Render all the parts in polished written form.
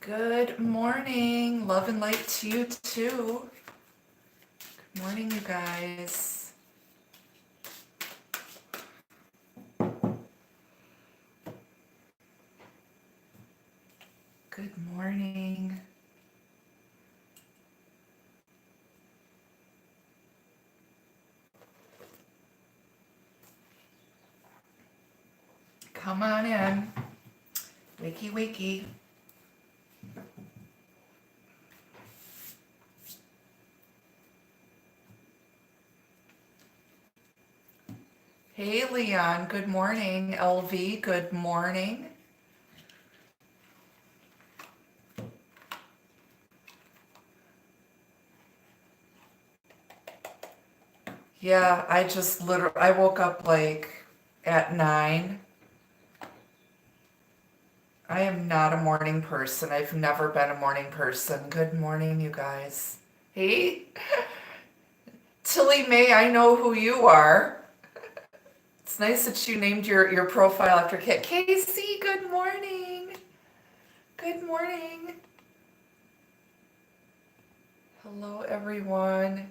Good morning. Love and light to you too. Good morning, you guys. Good morning. Come on in. Wakey, wakey. Hey, Leon. Good morning. LV, good morning. Yeah, I woke up like at 9. I am not a morning person. I've never been a morning person. Good morning, you guys. Hey, Tilly May, I know who you are. It's nice that you named your profile after Kit. Casey, good morning. Good morning. Hello, everyone.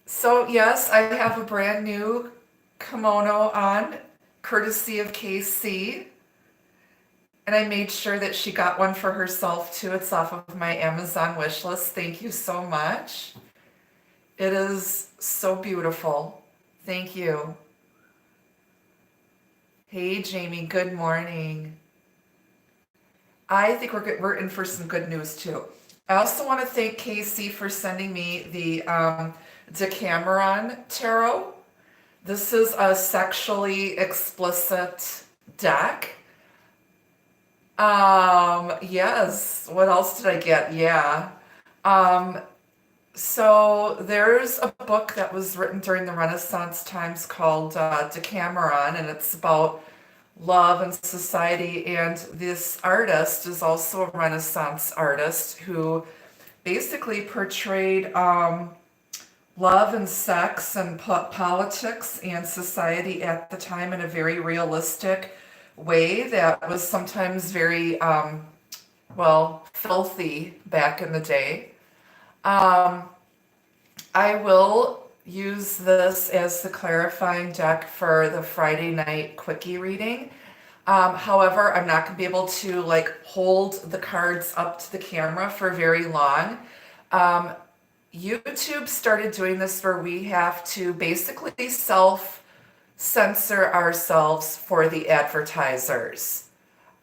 So, yes, I have a brand new kimono on, courtesy of KC. And I made sure that she got one for herself too. It's off of my Amazon wish list. Thank you so much. It is so beautiful. Thank you. Hey, Jamie, good morning. I think we're in for some good news too. I also want to thank Casey for sending me the Decameron Tarot. This is a sexually explicit deck. Yes. What else did I get? Yeah. So there's a book that was written during the Renaissance times called Decameron, and it's about love and society. And this artist is also a Renaissance artist who basically portrayed love and sex and politics and society at the time in a very realistic way that was sometimes very, filthy back in the day. I will use this as the clarifying deck for the Friday night quickie reading. However, I'm not going to be able to hold the cards up to the camera for very long. YouTube started doing this where we have to basically self-censor ourselves for the advertisers.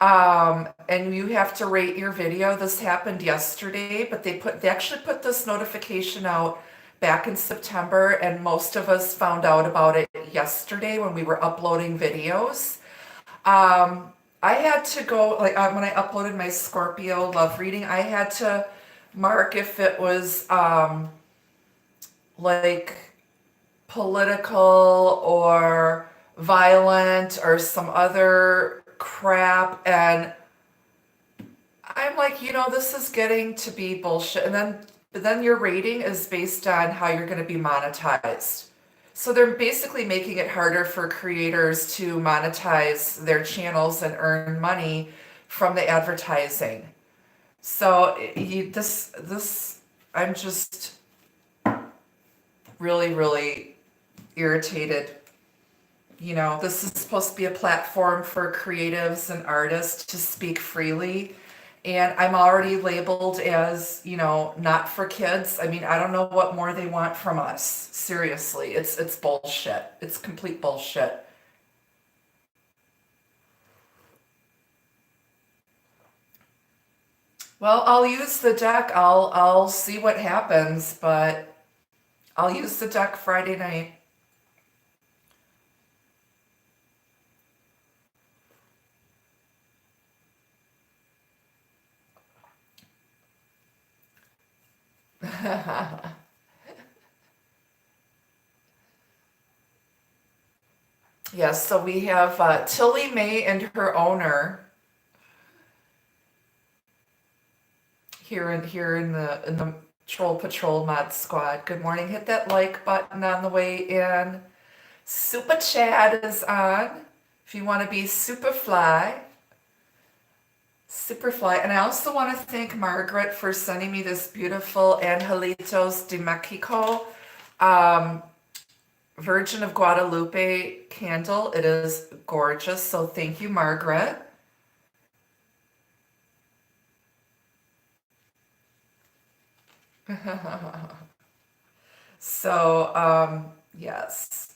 And you have to rate your video. This happened yesterday, but they actually put this notification out back in September, and most of us found out about it yesterday when we were uploading videos. I had to go, when I uploaded my Scorpio love reading, I had to mark if it was political or violent or some other crap, and I'm like, this is getting to be bullshit. And then your rating is based on how you're going to be monetized. So they're basically making it harder for creators to monetize their channels and earn money from the advertising. So I'm just really, really irritated. This is supposed to be a platform for creatives and artists to speak freely. And I'm already labeled as, not for kids. I mean, I don't know what more they want from us. Seriously, it's bullshit. It's complete bullshit. Well, I'll use the deck. I'll see what happens, but I'll use the deck Friday night. Yes, so we have Tilly May and her owner here in the Troll Patrol Mod Squad. Good morning. Hit that like button on the way in. Super Chad is on. If you want to be super fly. Superfly. And I also want to thank Margaret for sending me this beautiful Angelitos de Mexico Virgin of Guadalupe candle. It is gorgeous. So thank you, Margaret. So, yes.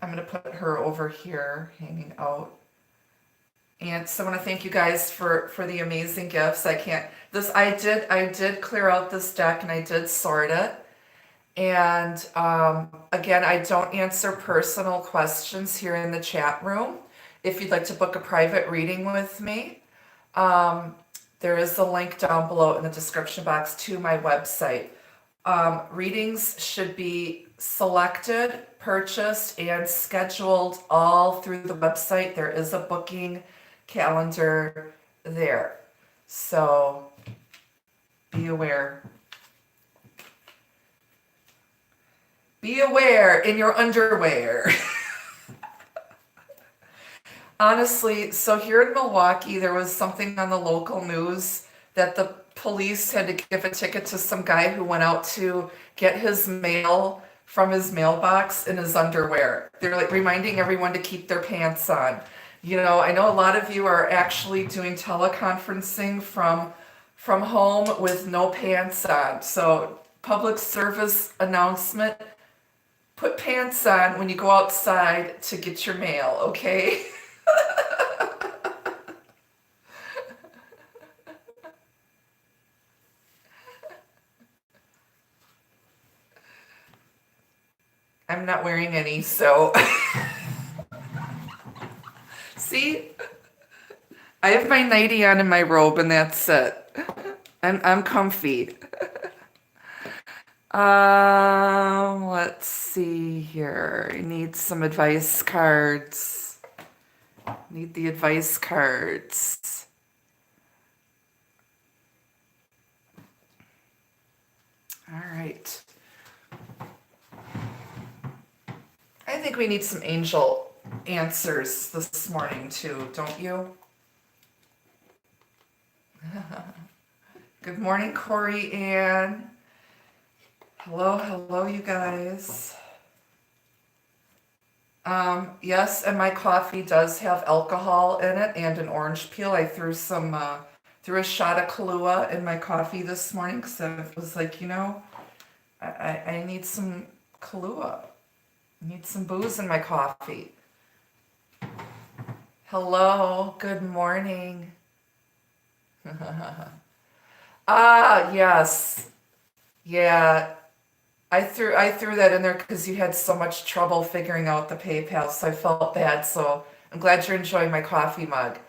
I'm going to put her over here hanging out. And so I want to thank you guys for the amazing gifts. I did clear out this deck and I did sort it. And again, I don't answer personal questions here in the chat room. If you'd like to book a private reading with me, there is a link down below in the description box to my website. Readings should be selected, purchased, and scheduled all through the website. There is a booking calendar there. So be aware. Be aware in your underwear. Honestly, so here in Milwaukee, there was something on the local news that the police had to give a ticket to some guy who went out to get his mail from his mailbox in his underwear. They're like reminding everyone to keep their pants on. You know, I know a lot of you are actually doing teleconferencing from home with no pants on. So public service announcement, put pants on when you go outside to get your mail, okay? I'm not wearing any, so see, I have my nightie on and my robe, and that's it. I'm comfy. Let's see here. I need some advice cards. Need the advice cards. All right. I think we need some angel answers this morning too, don't you? Good morning, Corey Ann. Hello, you guys. Yes, and my coffee does have alcohol in it and an orange peel. I threw a shot of Kahlua in my coffee this morning because I was like, you know, I need some Kahlua. I need some booze in my coffee. Hello, good morning. Yes. Yeah. I threw that in there because you had so much trouble figuring out the PayPal, so I felt bad. So I'm glad you're enjoying my coffee mug.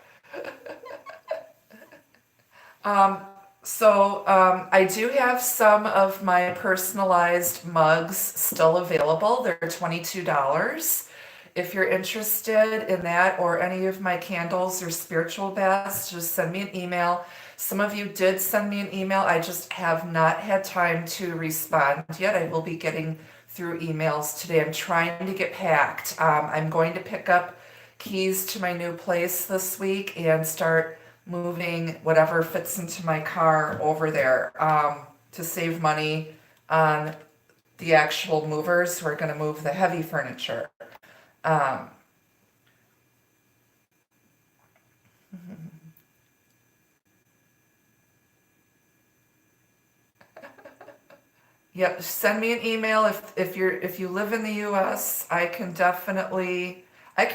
I do have some of my personalized mugs still available. They're $22. If you're interested in that or any of my candles or spiritual baths, just send me an email. Some of you did send me an email. I just have not had time to respond yet. I will be getting through emails today. I'm trying to get packed. I'm going to pick up keys to my new place this week and start moving whatever fits into my car over there to save money on the actual movers who are going to move the heavy furniture. Yep, send me an email if you live in the US. I can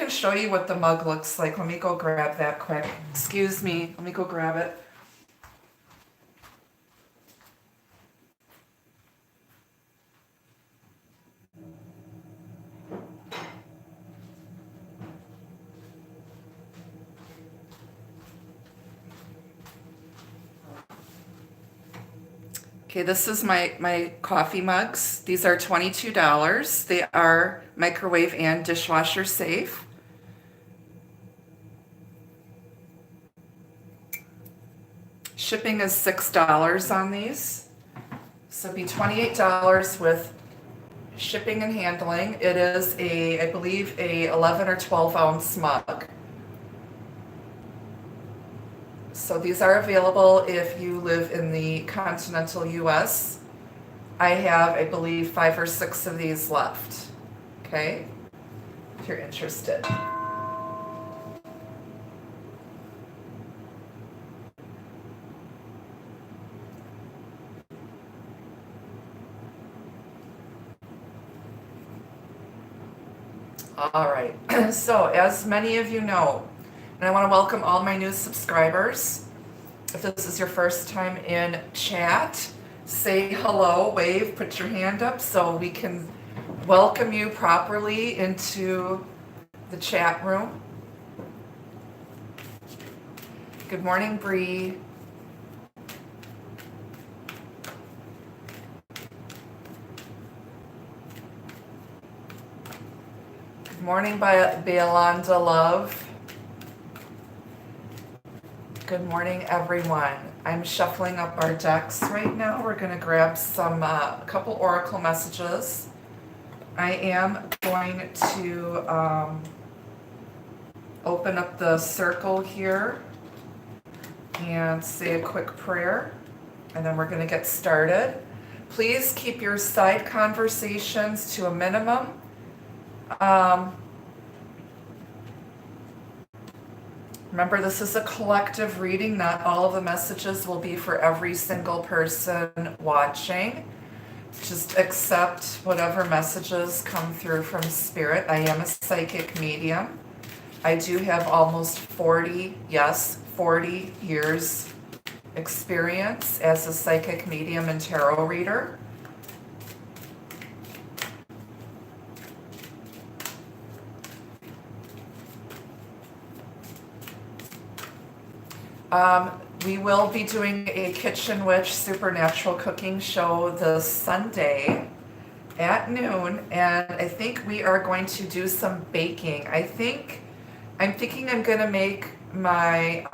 show you what the mug looks like. Let me go grab that quick. Excuse me, let me go grab it. Okay, this is my coffee mugs. These are $22. They are microwave and dishwasher safe. Shipping is $6 on these. So it'd be $28 with shipping and handling. It is I believe, a 11 or 12 ounce mug. So these are available if you live in the continental US. I have, I believe, 5 or 6 of these left. Okay, if you're interested. All right, so as many of you know, and I want to welcome all my new subscribers. If this is your first time in chat, say hello, wave, put your hand up so we can welcome you properly into the chat room. Good morning, Bree. Good morning, Beolanda Love. Good morning, everyone. I'm shuffling up our decks right now. We're going to grab some couple oracle messages. I am going to open up the circle here and say a quick prayer, and then we're going to get started. Please keep your side conversations to a minimum. Remember, this is a collective reading. Not all of the messages will be for every single person watching. Just accept whatever messages come through from Spirit. I am a psychic medium. I do have almost 40 years experience as a psychic medium and tarot reader. We will be doing a Kitchen Witch Supernatural Cooking Show this Sunday at noon, and I think we are going to do some baking. I'm thinking I'm going to make my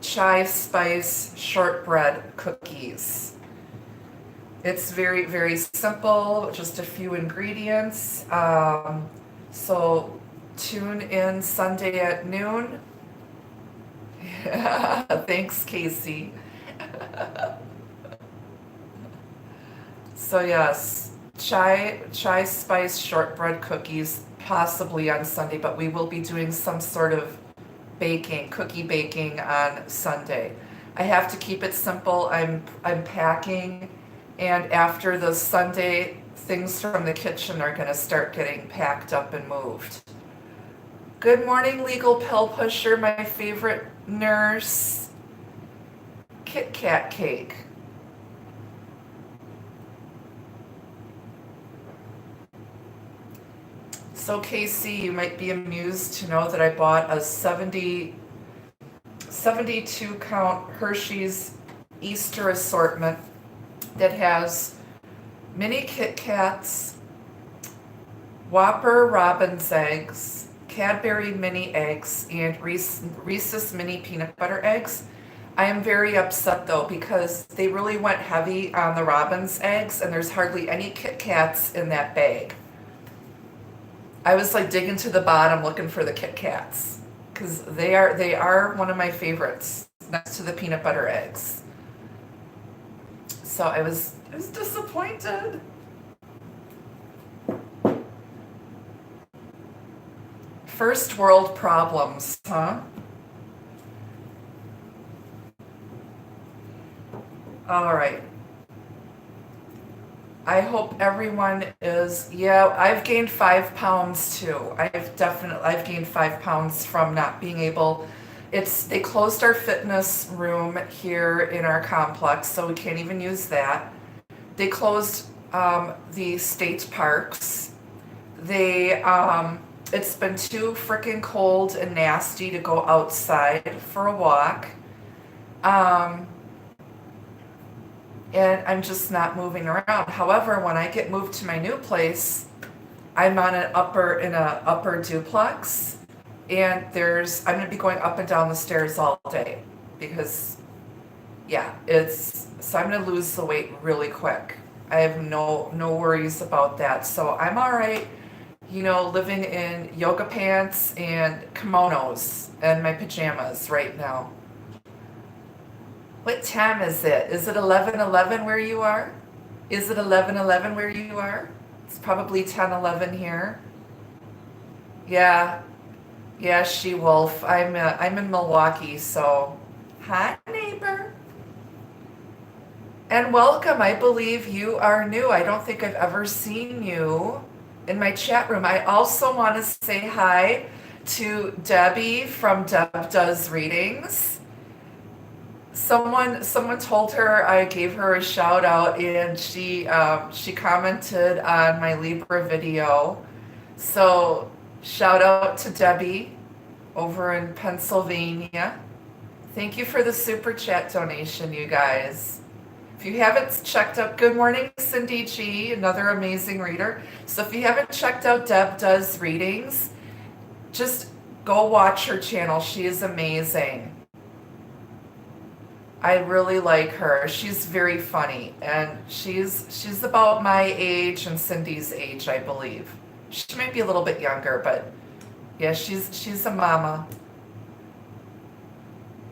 chai spice shortbread cookies. It's very, very simple, just a few ingredients. So tune in Sunday at noon. Thanks, Casey. So yes, chai spice shortbread cookies possibly on Sunday, but we will be doing some sort of cookie baking on Sunday. I have to keep it simple. I'm packing, and after the Sunday, things from the kitchen are going to start getting packed up and moved. Good morning, Legal Pill Pusher, my favorite nurse. Kit Kat cake. So Casey, you might be amused to know that I bought a 72 count Hershey's Easter assortment that has mini Kit Kats, Whopper Robin's eggs, Cadbury mini eggs, and Reese's mini peanut butter eggs. I am very upset though because they really went heavy on the Robin's eggs and there's hardly any Kit Kats in that bag. I was like digging to the bottom looking for the Kit Kats because they are one of my favorites next to the peanut butter eggs. So I was disappointed. First world problems, huh? All right. I hope everyone is, I've gained 5 pounds too. I've gained 5 pounds from not being able, they closed our fitness room here in our complex, so we can't even use that. They closed the state parks. It's been too freaking cold and nasty to go outside for a walk. And I'm just not moving around. However, when I get moved to my new place, I'm on an upper duplex, and I'm going to be going up and down the stairs all day because, so I'm going to lose the weight really quick. I have no worries about that. So I'm all right, living in yoga pants and kimonos and my pajamas right now. What time is it? Is it 11:11 where you are? Is it 11:11 where you are? It's probably 10:11 here. Yeah, yeah, She-Wolf. I'm in Milwaukee, so hi, neighbor. And welcome. I believe you are new. I don't think I've ever seen you in my chat room. I also want to say hi to Debbie from Deb Does Readings. Someone told her I gave her a shout out, and she commented on my Libra video. So shout out to Debbie over in Pennsylvania. Thank you for the super chat donation, you guys. If you haven't checked out, good morning, Cindy G, another amazing reader. So if you haven't checked out Deb Does Readings, just go watch her channel. She is amazing. I really like her. She's very funny, and she's about my age and Cindy's age, I believe. She might be a little bit younger, but yeah, she's a mama.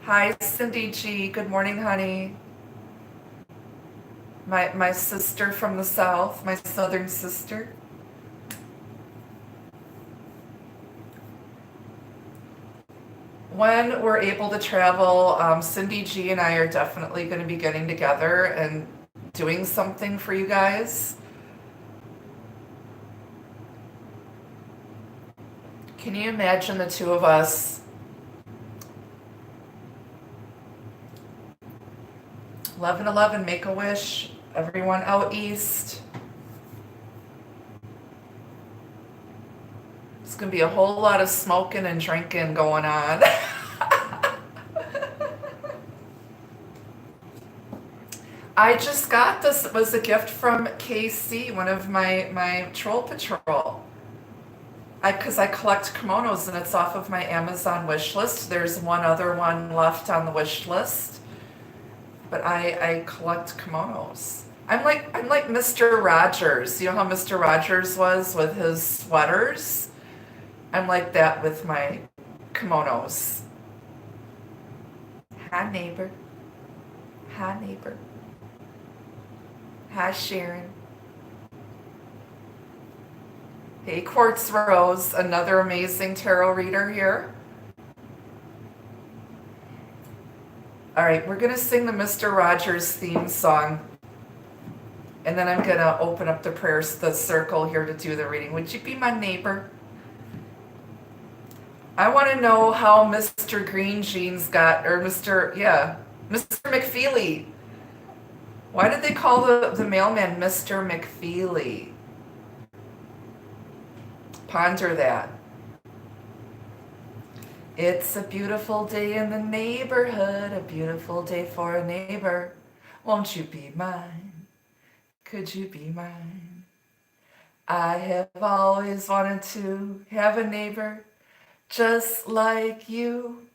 Hi, Cindy G. Good morning, honey. My sister from the south, my southern sister. When we're able to travel, Cindy G and I are definitely going to be getting together and doing something for you guys. Can you imagine the two of us 11/11, Make-A-Wish, everyone out east? It's going to be a whole lot of smoking and drinking going on. I just got this. It was a gift from KC, one of my troll patrol. Because I collect kimonos, and it's off of my Amazon wish list. There's one other one left on the wish list, but I collect kimonos. I'm like Mr. Rogers. You know how Mr. Rogers was with his sweaters? I'm like that with my kimonos. Hi, neighbor. Hi, neighbor. Hi, Sharon. Hey, Quartz Rose, another amazing tarot reader here. All right, we're going to sing the Mr. Rogers theme song. And then I'm going to open up the circle here to do the reading. Would you be my neighbor? I want to know how Mr. Green Jeans got, or Mr. McFeely. Why did they call the mailman Mr. McFeely? Ponder that. It's a beautiful day in the neighborhood, a beautiful day for a neighbor. Won't you be mine? Could you be mine? I have always wanted to have a neighbor just like you.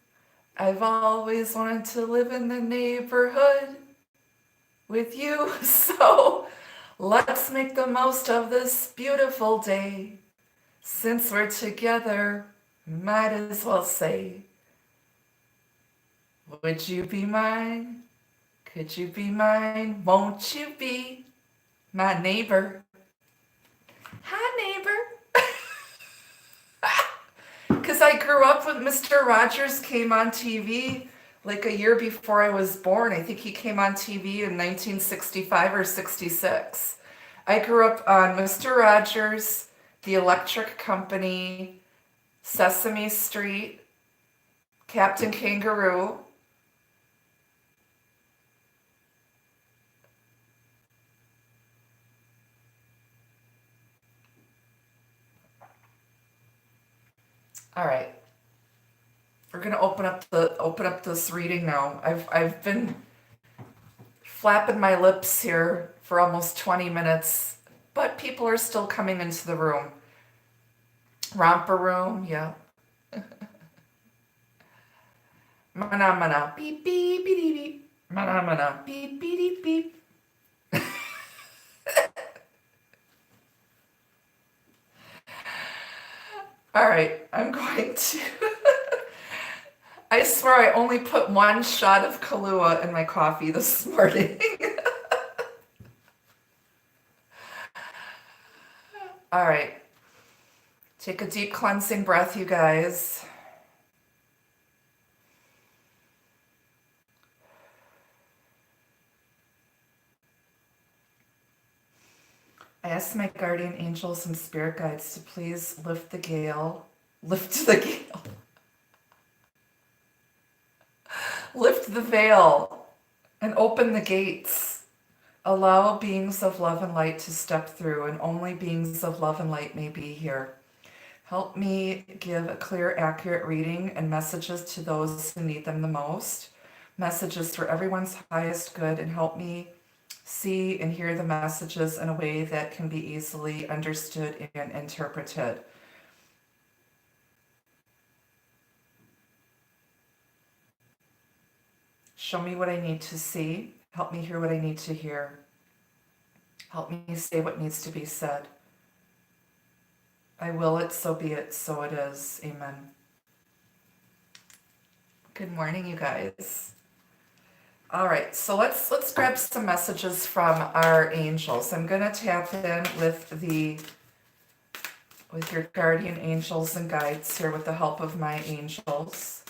I've always wanted to live in the neighborhood with you. So let's make the most of this beautiful day. Since we're together, might as well say, would you be mine? Could you be mine? Won't you be my neighbor? Hi, neighbor. Because I grew up with Mr. Rogers, came on TV like a year before I was born. I think he came on TV in 1965 or 66. I grew up on Mr. Rogers, The Electric Company, Sesame Street, Captain Kangaroo. All right, we're gonna open up this reading now. I've been flapping my lips here for almost 20 minutes, but people are still coming into the room. Romper room, yeah. Mana mana beep beep beep beep. Mana mana beep beep beep. All right, I'm going to I swear I only put 1 shot of Kahlua in my coffee this morning. All right. Take a deep cleansing breath, you guys. I ask my guardian angels and spirit guides to please lift the gale, lift the gale, lift the veil, and open the gates. Allow beings of love and light to step through, and only beings of love and light may be here. Help me give a clear, accurate reading and messages to those who need them the most. Messages for everyone's highest good, and help me see and hear the messages in a way that can be easily understood and interpreted. Show me what I need to see. Help me hear what I need to hear. Help me say what needs to be said. I will it, so be it, so it is. Amen. Good morning, you guys. All right, so let's grab some messages from our angels. I'm going to tap in with your guardian angels and guides here with the help of my angels.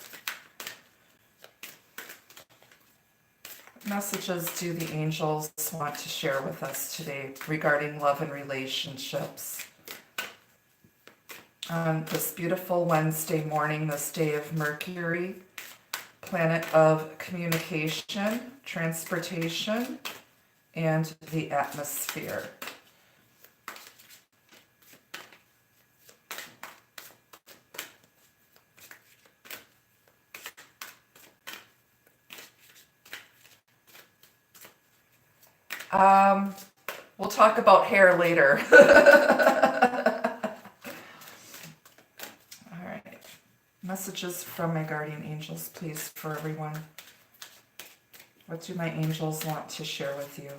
What messages do the angels want to share with us today regarding love and relationships? On this beautiful Wednesday morning, this day of Mercury, planet of communication, transportation, and the atmosphere. We'll talk about hair later. All right. Messages from my guardian angels, please, for everyone. What do my angels want to share with you?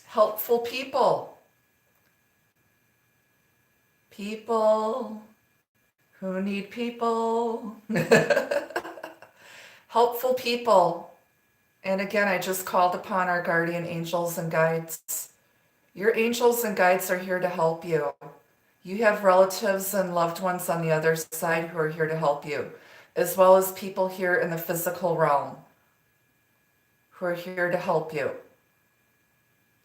Helpful people. People who need people. Helpful people. And again, I just called upon our guardian angels and guides. Your angels and guides are here to help you. You have relatives and loved ones on the other side who are here to help you, as well as people here in the physical realm who are here to help you.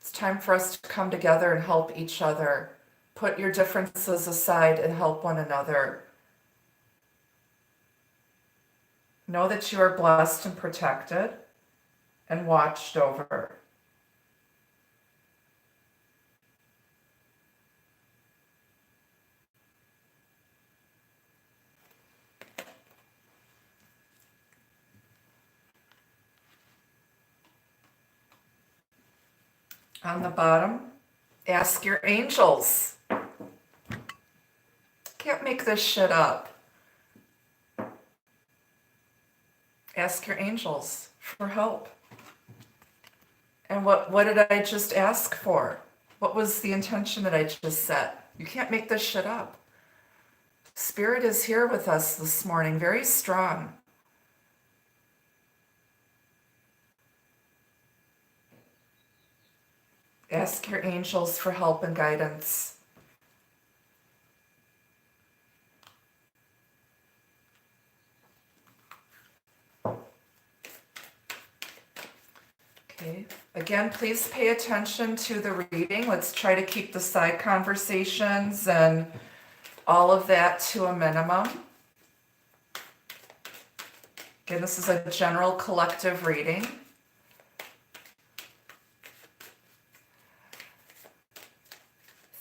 It's time for us to come together and help each other. Put your differences aside and help one another. Know that you are blessed and protected and watched over. On the bottom, ask your angels. Can't make this shit up. Ask your angels for help. And what did I just ask for? What was the intention that I just set? You can't make this shit up. Spirit is here with us this morning, very strong. Ask your angels for help and guidance. Okay. Again, please pay attention to the reading. Let's try to keep the side conversations and all of that to a minimum. Again, this is a general collective reading.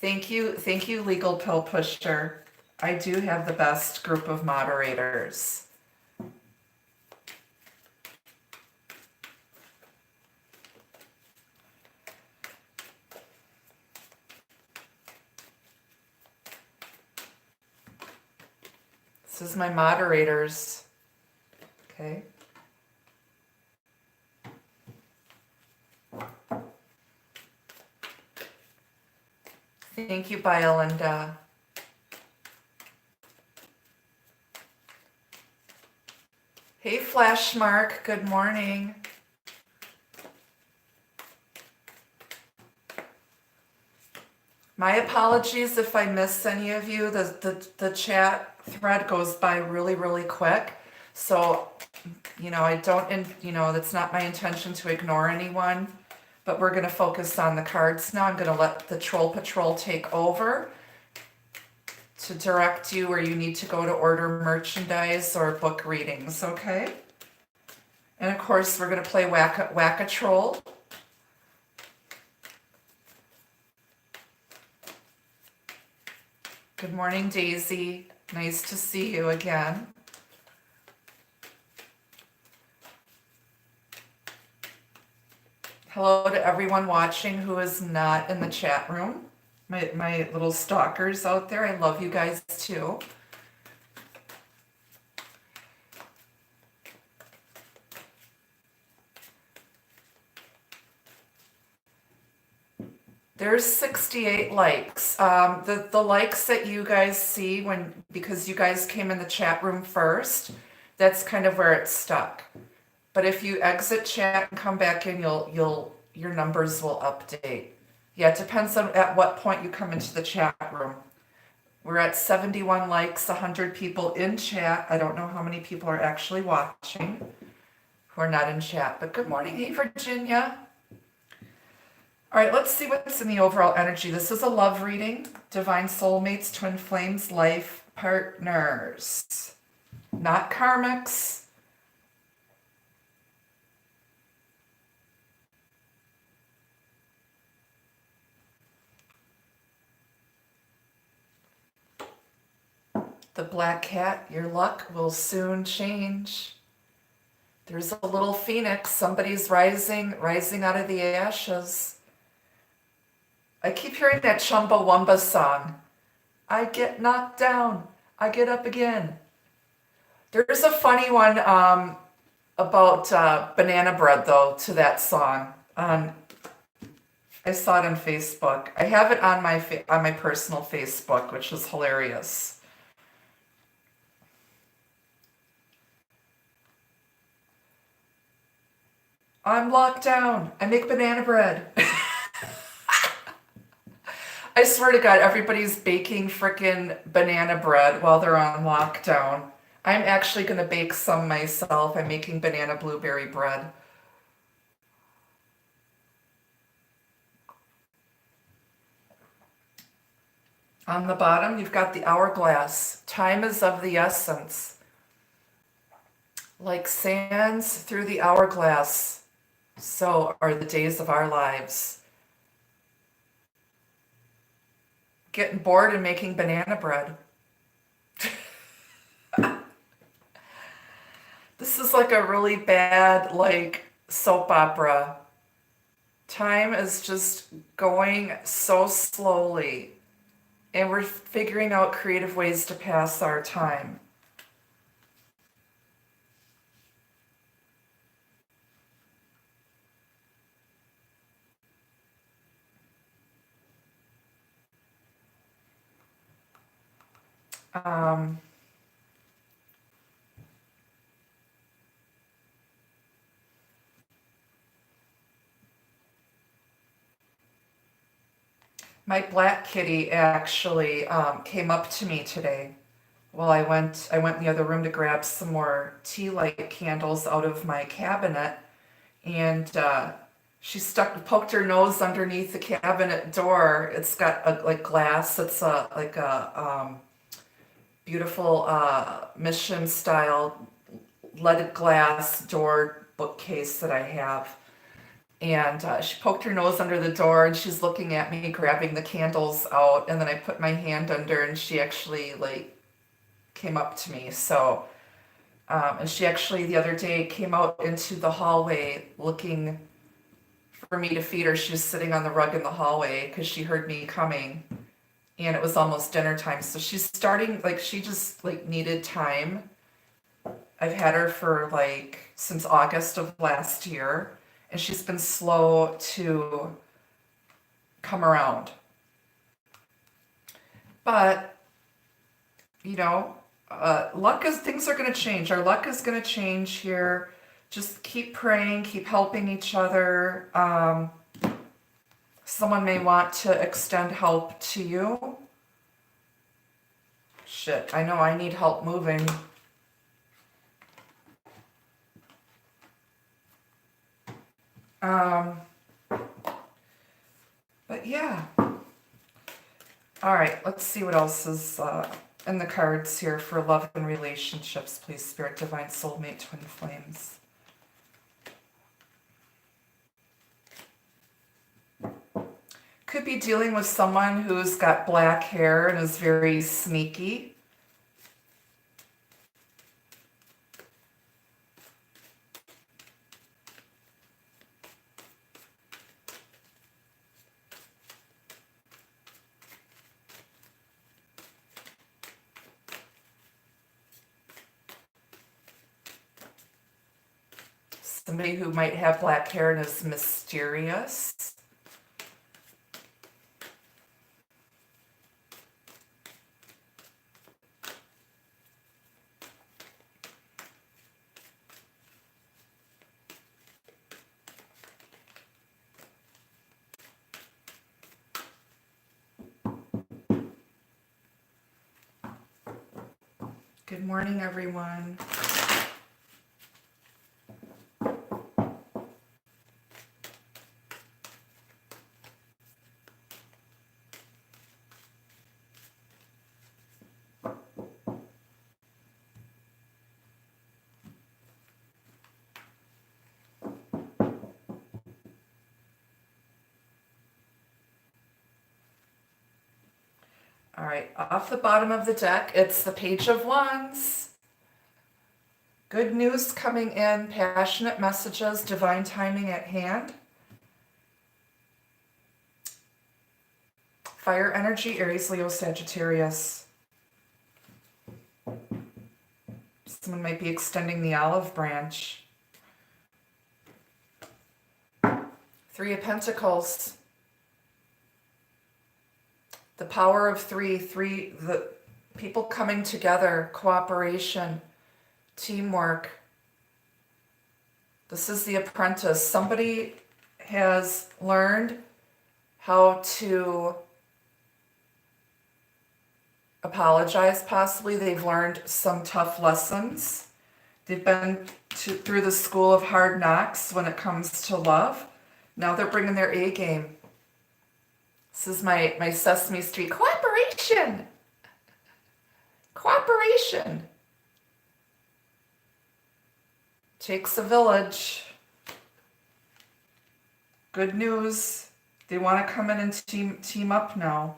Thank you, Legal Pill Pusher. I do have the best group of moderators. This is my moderators. Okay. Thank you, Biolinda. Hey, Flashmark. Good morning. My apologies if I miss any of you. The chat thread goes by really, really quick. So, I don't, that's not my intention to ignore anyone, but we're going to focus on the cards now. I'm going to let the Troll Patrol take over to direct you where you need to go to order merchandise or book readings, okay? And of course, we're going to play Whack-A-Troll. Good morning, Daisy. Nice to see you again. Hello to everyone watching who is not in the chat room. My little stalkers out there, I love you guys too. There's 68 likes. The likes that you guys see because you guys came in the chat room first, that's kind of where it's stuck. But if you exit chat and come back in, your numbers will update. Yeah, it depends on at what point you come into the chat room. We're at 71 likes, 100 people in chat. I don't know how many people are actually watching who are not in chat, but good morning. Hey, Virginia. All right, let's see what's in the overall energy. This is a love reading. Divine soulmates, twin flames, life partners. Not karmics. The black cat, your luck will soon change. There's a little phoenix. Somebody's rising out of the ashes. I keep hearing that Chumbawamba song. I get knocked down, I get up again. There's a funny one about banana bread, though, to that song. I saw it on Facebook. I have it on my personal Facebook, which is hilarious. I'm locked down. I make banana bread. I swear to God, everybody's baking frickin' banana bread while they're on lockdown. I'm actually going to bake some myself. I'm making banana blueberry bread. On the bottom, you've got the hourglass. Time is of the essence. Like sands through the hourglass, so are the days of our lives. Getting bored and making banana bread. This is like a really bad, soap opera. Time is just going so slowly, and we're figuring out creative ways to pass our time. My black kitty actually came up to me today. Well, I went in the other room to grab some more tea light candles out of my cabinet, and she poked her nose underneath the cabinet door. It's got a glass. It's a beautiful mission style leaded glass door bookcase that I have. And she poked her nose under the door, and she's looking at me, grabbing the candles out. And then I put my hand under, and she actually came up to me. So, and she actually the other day came out into the hallway looking for me to feed her. She was sitting on the rug in the hallway because she heard me coming. and it was almost dinner time. So she's starting, like, she just like needed time. I've had her for like since August of last year, and she's been slow to come around. But, you know, things are going to change. Our luck is going to change here. Just keep praying, keep helping each other. Someone may want to extend help to you. Shit, I know I need help moving. But yeah. All right, let's see what else is in the cards here for love and relationships, please. Spirit, divine, soulmate, twin flames. Could be dealing with someone who's got black hair and is very sneaky. Somebody who might have black hair and is mysterious. Good morning, everyone. All right, off the bottom of the deck, it's the Page of Wands. Good news coming in, passionate messages, divine timing at hand. Fire energy, Aries, Leo, Sagittarius. Someone might be extending the olive branch. Three of Pentacles. The power of three, the people coming together, cooperation, teamwork. This is the Apprentice. Somebody has learned how to apologize, possibly. They've learned some tough lessons. They've been through the school of hard knocks when it comes to love. Now they're bringing their A game. This is my Sesame Street. Cooperation! Cooperation! Takes a village. Good news. They want to come in and team up now.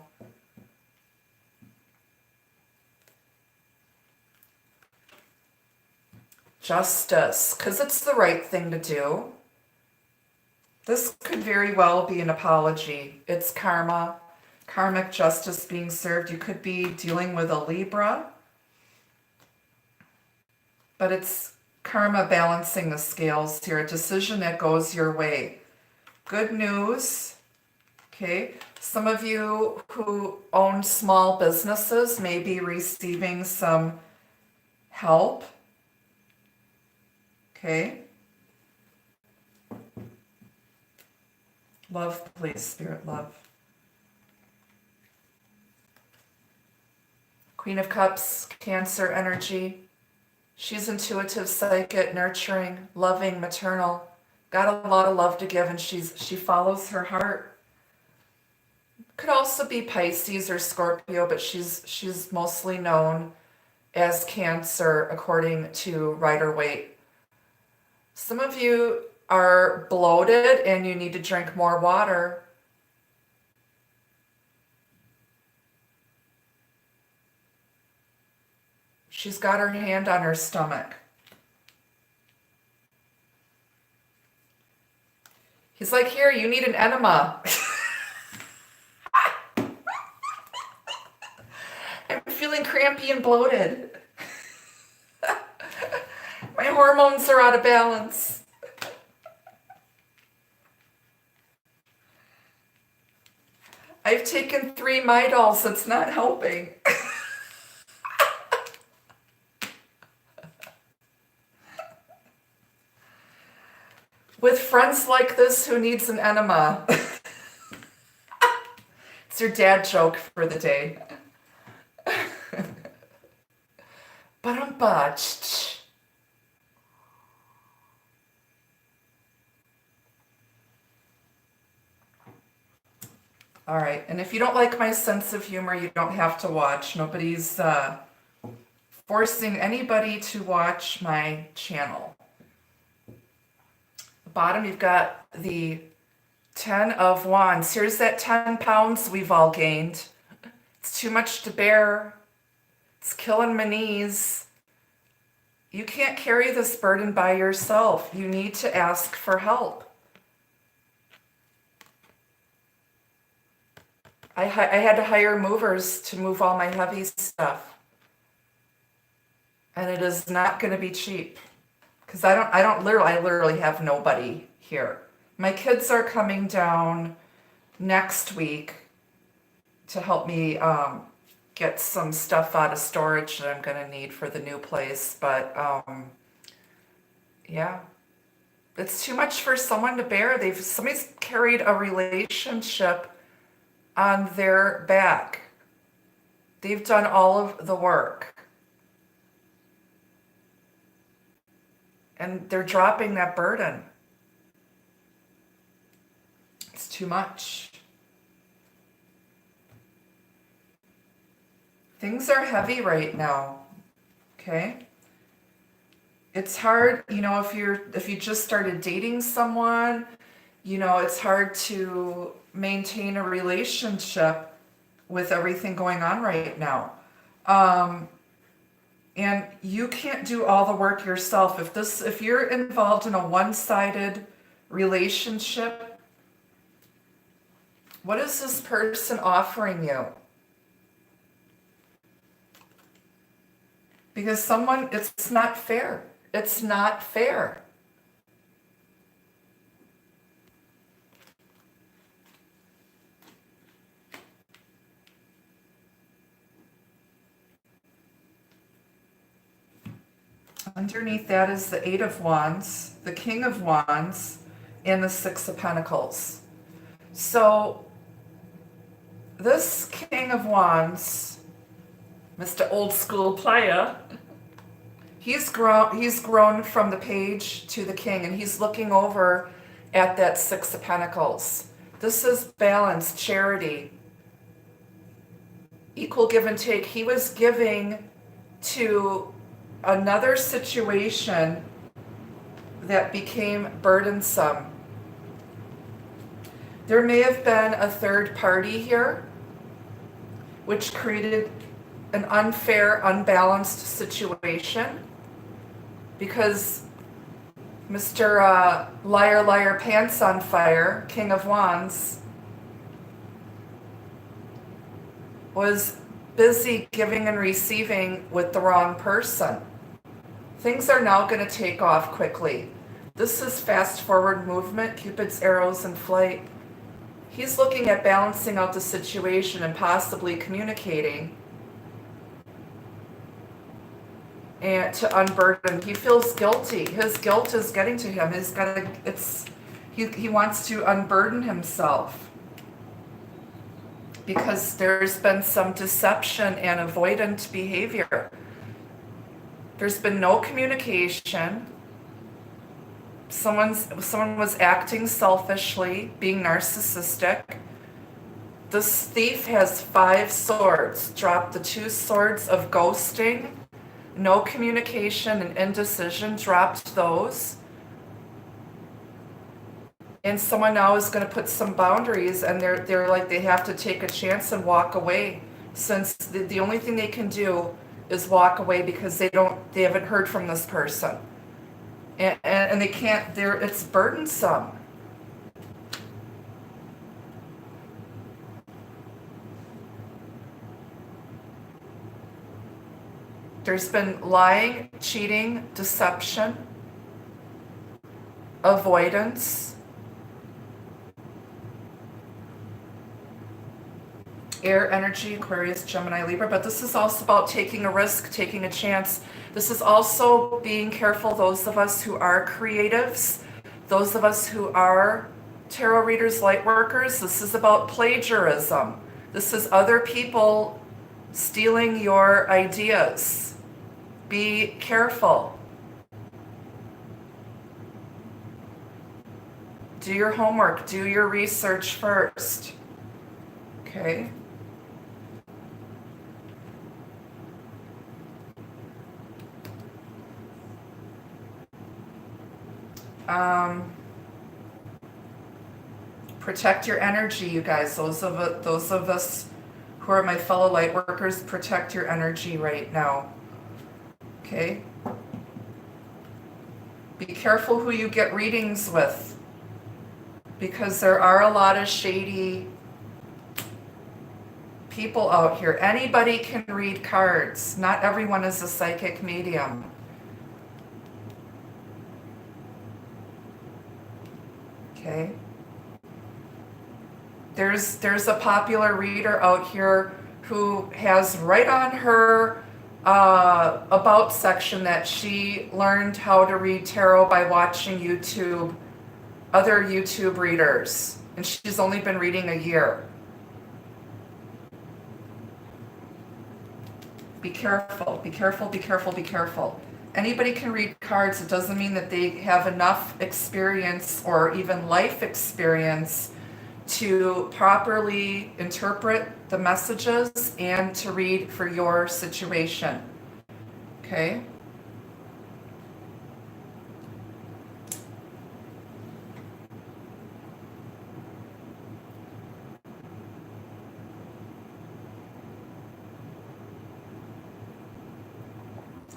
Justice, because it's the right thing to do. This could very well be an apology. It's karma, karmic justice being served. You could be dealing with a Libra, but it's karma balancing the scales here, a decision that goes your way. Good news. Okay, some of you who own small businesses may be receiving some help. Okay. Love, please, Spirit, love. Queen of Cups, Cancer energy. She's intuitive, psychic, nurturing, loving, maternal. Got a lot of love to give, and she follows her heart. Could also be Pisces or Scorpio, but she's mostly known as Cancer according to Rider-Waite. Some of you are bloated and you need to drink more water. She's got her hand on her stomach. He's like, here, you need an enema. crampy and bloated. My hormones are out of balance. I've taken 3 Midols. It's not helping. With friends like this, who needs an enema? It's your dad joke for the day. But I'm botched. All right, and if you don't like my sense of humor, you don't have to watch. Nobody's forcing anybody to watch my channel. The bottom, you've got the 10 of Wands. Here's that 10 pounds we've all gained. It's too much to bear. It's killing my knees. You can't carry this burden by yourself. You need to ask for help. I had to hire movers to move all my heavy stuff. And it is not going to be cheap. Because I literally have nobody here. My kids are coming down next week to help me get some stuff out of storage that I'm going to need for the new place. But yeah, it's too much for someone to bear. Somebody's carried a relationship on their back. They've done all of the work. And they're dropping that burden. It's too much. Things are heavy right now. Okay? It's hard, if you just started dating someone, it's hard to maintain a relationship with everything going on right now. And you can't do all the work yourself. If you're involved in a one-sided relationship, what is this person offering you? Because it's not fair. It's not fair. Underneath that is the 8 of Wands, the King of Wands, and the 6 of Pentacles. So this King of Wands, Mr. Old School Player, he's grown from the page to the king, and he's looking over at that 6 of Pentacles. This is balance, charity, equal give and take. He was giving to another situation that became burdensome. There may have been a third party here, which created an unfair, unbalanced situation, because Mr. Liar, Liar, Pants on Fire, King of Wands, was busy giving and receiving with the wrong person. Things are now going to take off quickly. This is fast forward movement, Cupid's arrows in flight. He's looking at balancing out the situation and possibly communicating and to unburden. He feels guilty. His guilt is getting to him. He wants to unburden himself, because there's been some deception and avoidant behavior. There's been no communication. Someone was acting selfishly, being narcissistic. This thief has 5 swords. Dropped the 2 swords of ghosting, no communication and indecision. Dropped those. And someone now is going to put some boundaries, and they're like, they have to take a chance and walk away, since the only thing they can do is walk away, because they haven't heard from this person, and they can't. It's burdensome. There's been lying, cheating, deception, avoidance, air energy, Aquarius, Gemini, Libra, but this is also about taking a risk, taking a chance. This is also being careful, those of us who are creatives, those of us who are tarot readers, light workers. This is about plagiarism. This is other people stealing your ideas. Be careful. Do your homework, do your research first. Okay. Protect your energy, you guys. Those of us who are my fellow light workers, protect your energy right now. Okay? Be careful who you get readings with, because there are a lot of shady people out here. Anybody can read cards. Not everyone is a psychic medium. Okay? There's a popular reader out here who has right on her about section that she learned how to read tarot by watching other YouTube readers, and she's only been reading a year. Be careful, be careful, be careful, be careful. Anybody can read cards. It doesn't mean that they have enough experience or even life experience to properly interpret the messages and to read for your situation. Okay?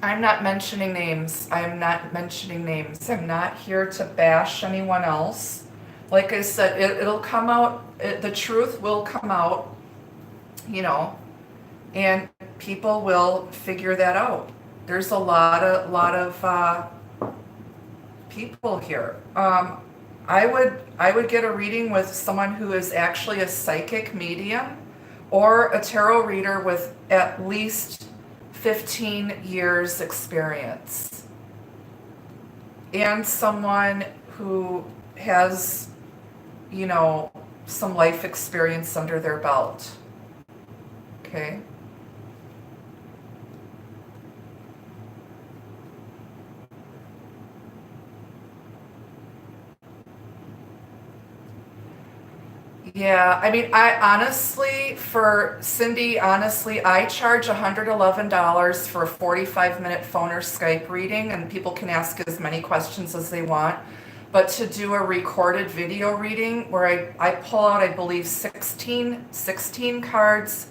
I'm not mentioning names. I'm not mentioning names. I'm not here to bash anyone else. Like I said, it'll come out, the truth will come out, you know, and people will figure that out. There's a lot of people here. I would get a reading with someone who is actually a psychic medium or a tarot reader with at least 15 years experience, and someone who has, you know, some life experience under their belt. Okay? Yeah, I mean, Cindy, honestly, I charge $111 for a 45-minute phone or Skype reading, and people can ask as many questions as they want. But to do a recorded video reading where I pull out, I believe, 16 cards,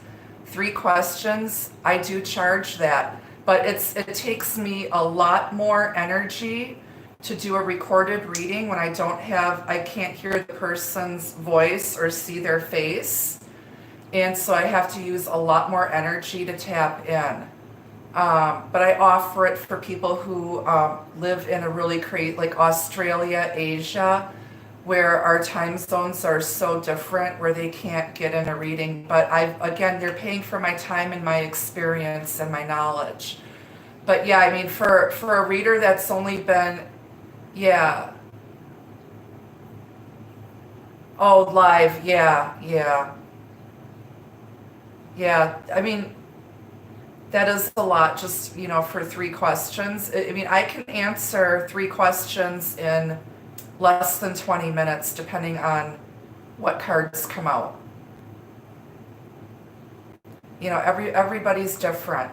3 questions, I do charge that. But it takes me a lot more energy to do a recorded reading when I can't hear the person's voice or see their face. And so I have to use a lot more energy to tap in. But I offer it for people who live in a really like Australia, Asia, where our time zones are so different where they can't get in a reading. But again, they're paying for my time and my experience and my knowledge. But yeah, I mean, for a reader that's only been, yeah. Oh, live, yeah. I mean, that is a lot, just, you know, for 3 questions. I mean, I can answer 3 questions in less than 20 minutes, depending on what cards come out. You know, everybody's different.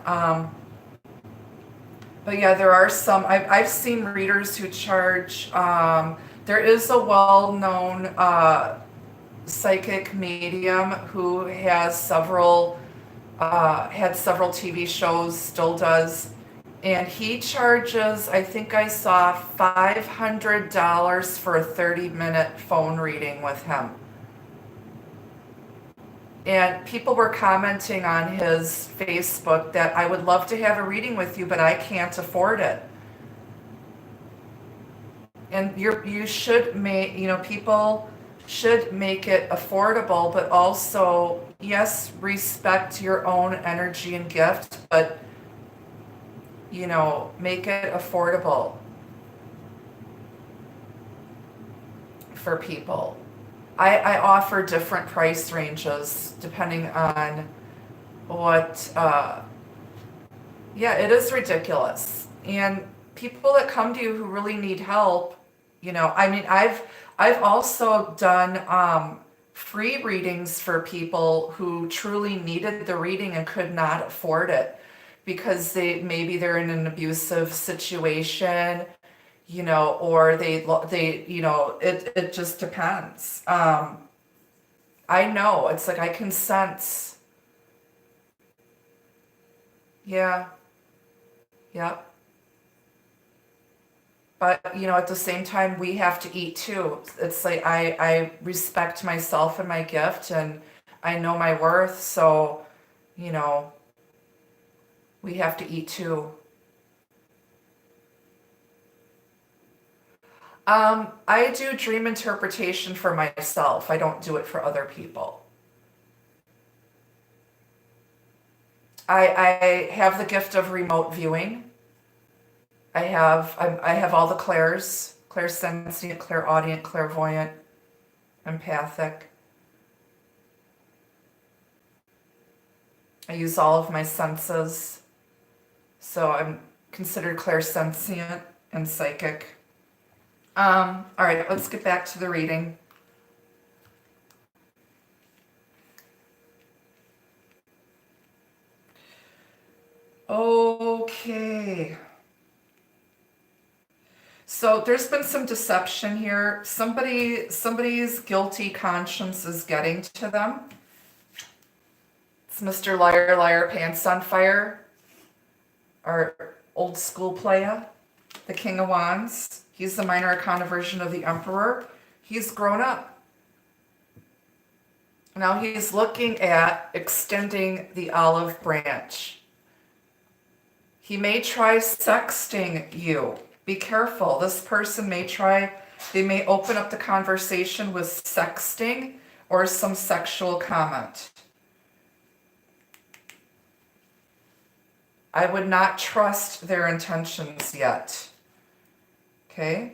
But yeah, there are some, I've seen readers who charge, there is a well-known psychic medium who has had several TV shows, still does, and he charges, I think I saw $500 for a 30-minute phone reading with him. And people were commenting on his Facebook that I would love to have a reading with you, but I can't afford it. And you should make, people should make it affordable, but also, yes, respect your own energy and gift, but, make it affordable for people. I offer different price ranges depending on what, it is ridiculous. And people that come to you who really need help, I've also done free readings for people who truly needed the reading and could not afford it because they're in an abusive situation, or it just depends. I know, it's like I can sense. Yeah, yeah. But, at the same time, we have to eat too. It's like I respect myself and my gift, and I know my worth, so, we have to eat too. I do dream interpretation for myself. I don't do it for other people. I have the gift of remote viewing. I have all the clairs, clairsentient, clairaudient, clairvoyant, empathic. I use all of my senses. So I'm considered clairsentient and psychic. All right, let's get back to the reading. Okay. So there's been some deception here. Somebody's guilty conscience is getting to them. It's Mr. Liar, Liar, Pants on Fire, our old school playa, the King of Wands. He's the minor arcana version of the Emperor. He's grown up. Now he's looking at extending the olive branch. He may try sexting you. Be careful. This person they may open up the conversation with sexting or some sexual comment. I would not trust their intentions yet. Okay?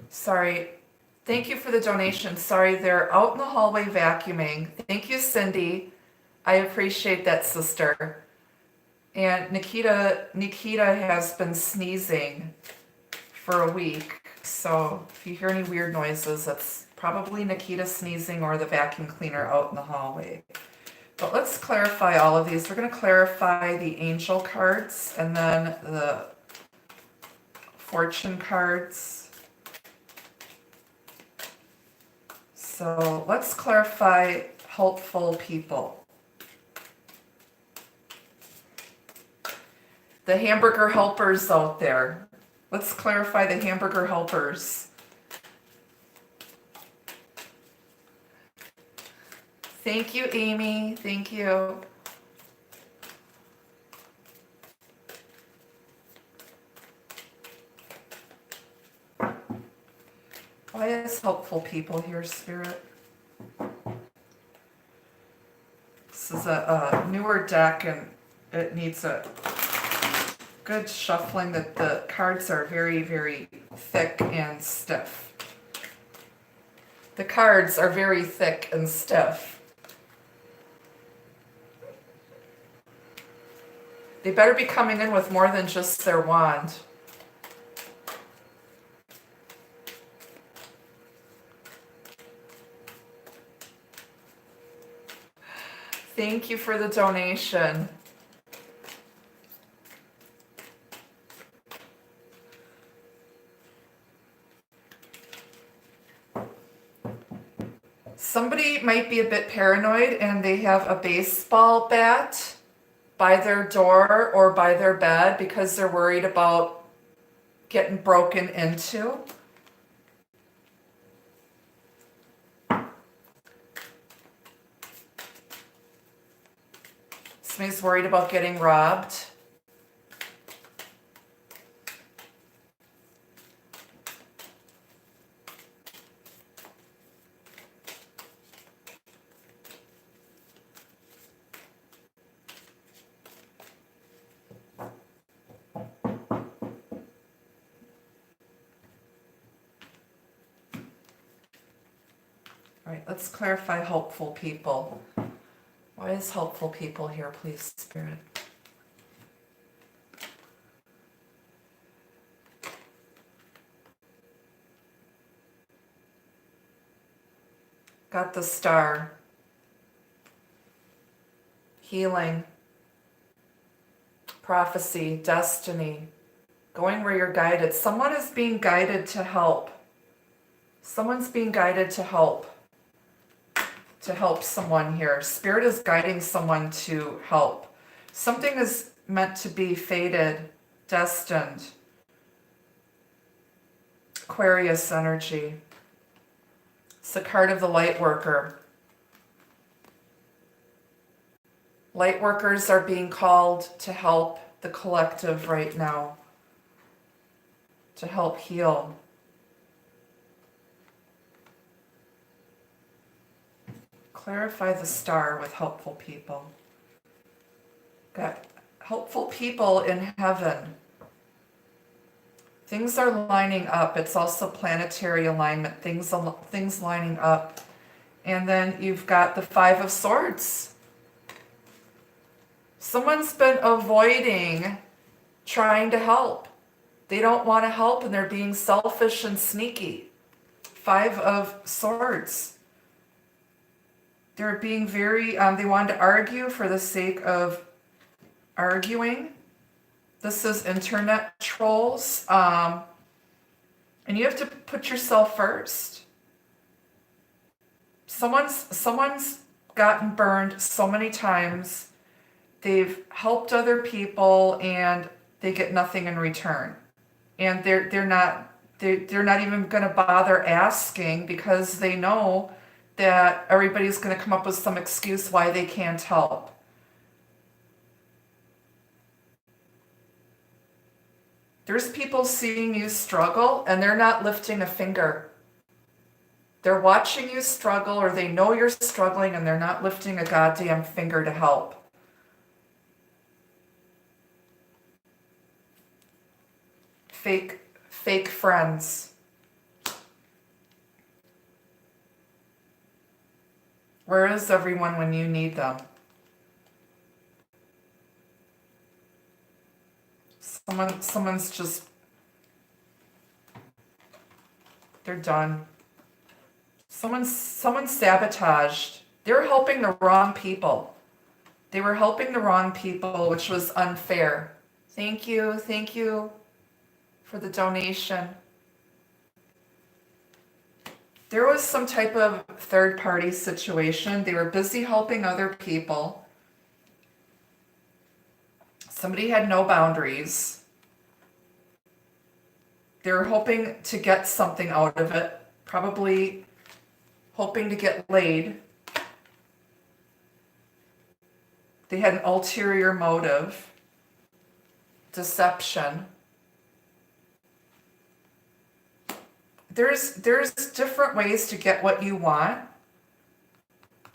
Sorry. Thank you for the donation. Sorry, they're out in the hallway vacuuming. Thank you, Cindy. I appreciate that, sister. And Nikita has been sneezing for a week. So if you hear any weird noises, that's probably Nikita sneezing or the vacuum cleaner out in the hallway. But let's clarify all of these. We're going to clarify the angel cards and then the fortune cards. So let's clarify helpful people. The hamburger helpers out there. Let's clarify the hamburger helpers. Thank you, Amy. Thank you. Why is helpful people here, Spirit? This is a newer deck and it needs a good shuffling. That the cards are very, very thick and stiff. The cards are very thick and stiff. They better be coming in with more than just their wand. Thank you for the donation. Somebody might be a bit paranoid and they have a baseball bat by their door or by their bed because they're worried about getting broken into. Somebody's worried about getting robbed. All right, let's clarify hopeful people. Why is hopeful people here, please, Spirit? Got the star. Healing. Prophecy, destiny. Going where you're guided. Someone is being guided to help. Someone's being guided to help. To help someone here. Spirit is guiding someone to help. Something is meant to be fated, destined. Aquarius energy. It's the card of the light worker. Light workers are being called to help the collective right now. To help heal. Clarify the star with helpful people. Got helpful people in heaven. Things are lining up. It's also planetary alignment. Things lining up. And then you've got the Five of Swords. Someone's been avoiding trying to help. They don't want to help and they're being selfish and sneaky. Five of Swords. They're being very, they wanted to argue for the sake of arguing. This is internet trolls. And you have to put yourself first. Someone's gotten burned so many times. They've helped other people and they get nothing in return. And they're not even going to bother asking because they know that everybody's going to come up with some excuse why they can't help. There's people seeing you struggle and they're not lifting a finger. They're watching you struggle or they know you're struggling and they're not lifting a goddamn finger to help. Fake friends. Where is everyone when you need them? Someone's just, they're done. Someone's sabotaged. They're helping the wrong people. They were helping the wrong people, which was unfair. Thank you for the donation. There was some type of third-party situation. They were busy helping other people. Somebody had no boundaries. They were hoping to get something out of it, probably hoping to get laid. They had an ulterior motive, deception. There's different ways to get what you want.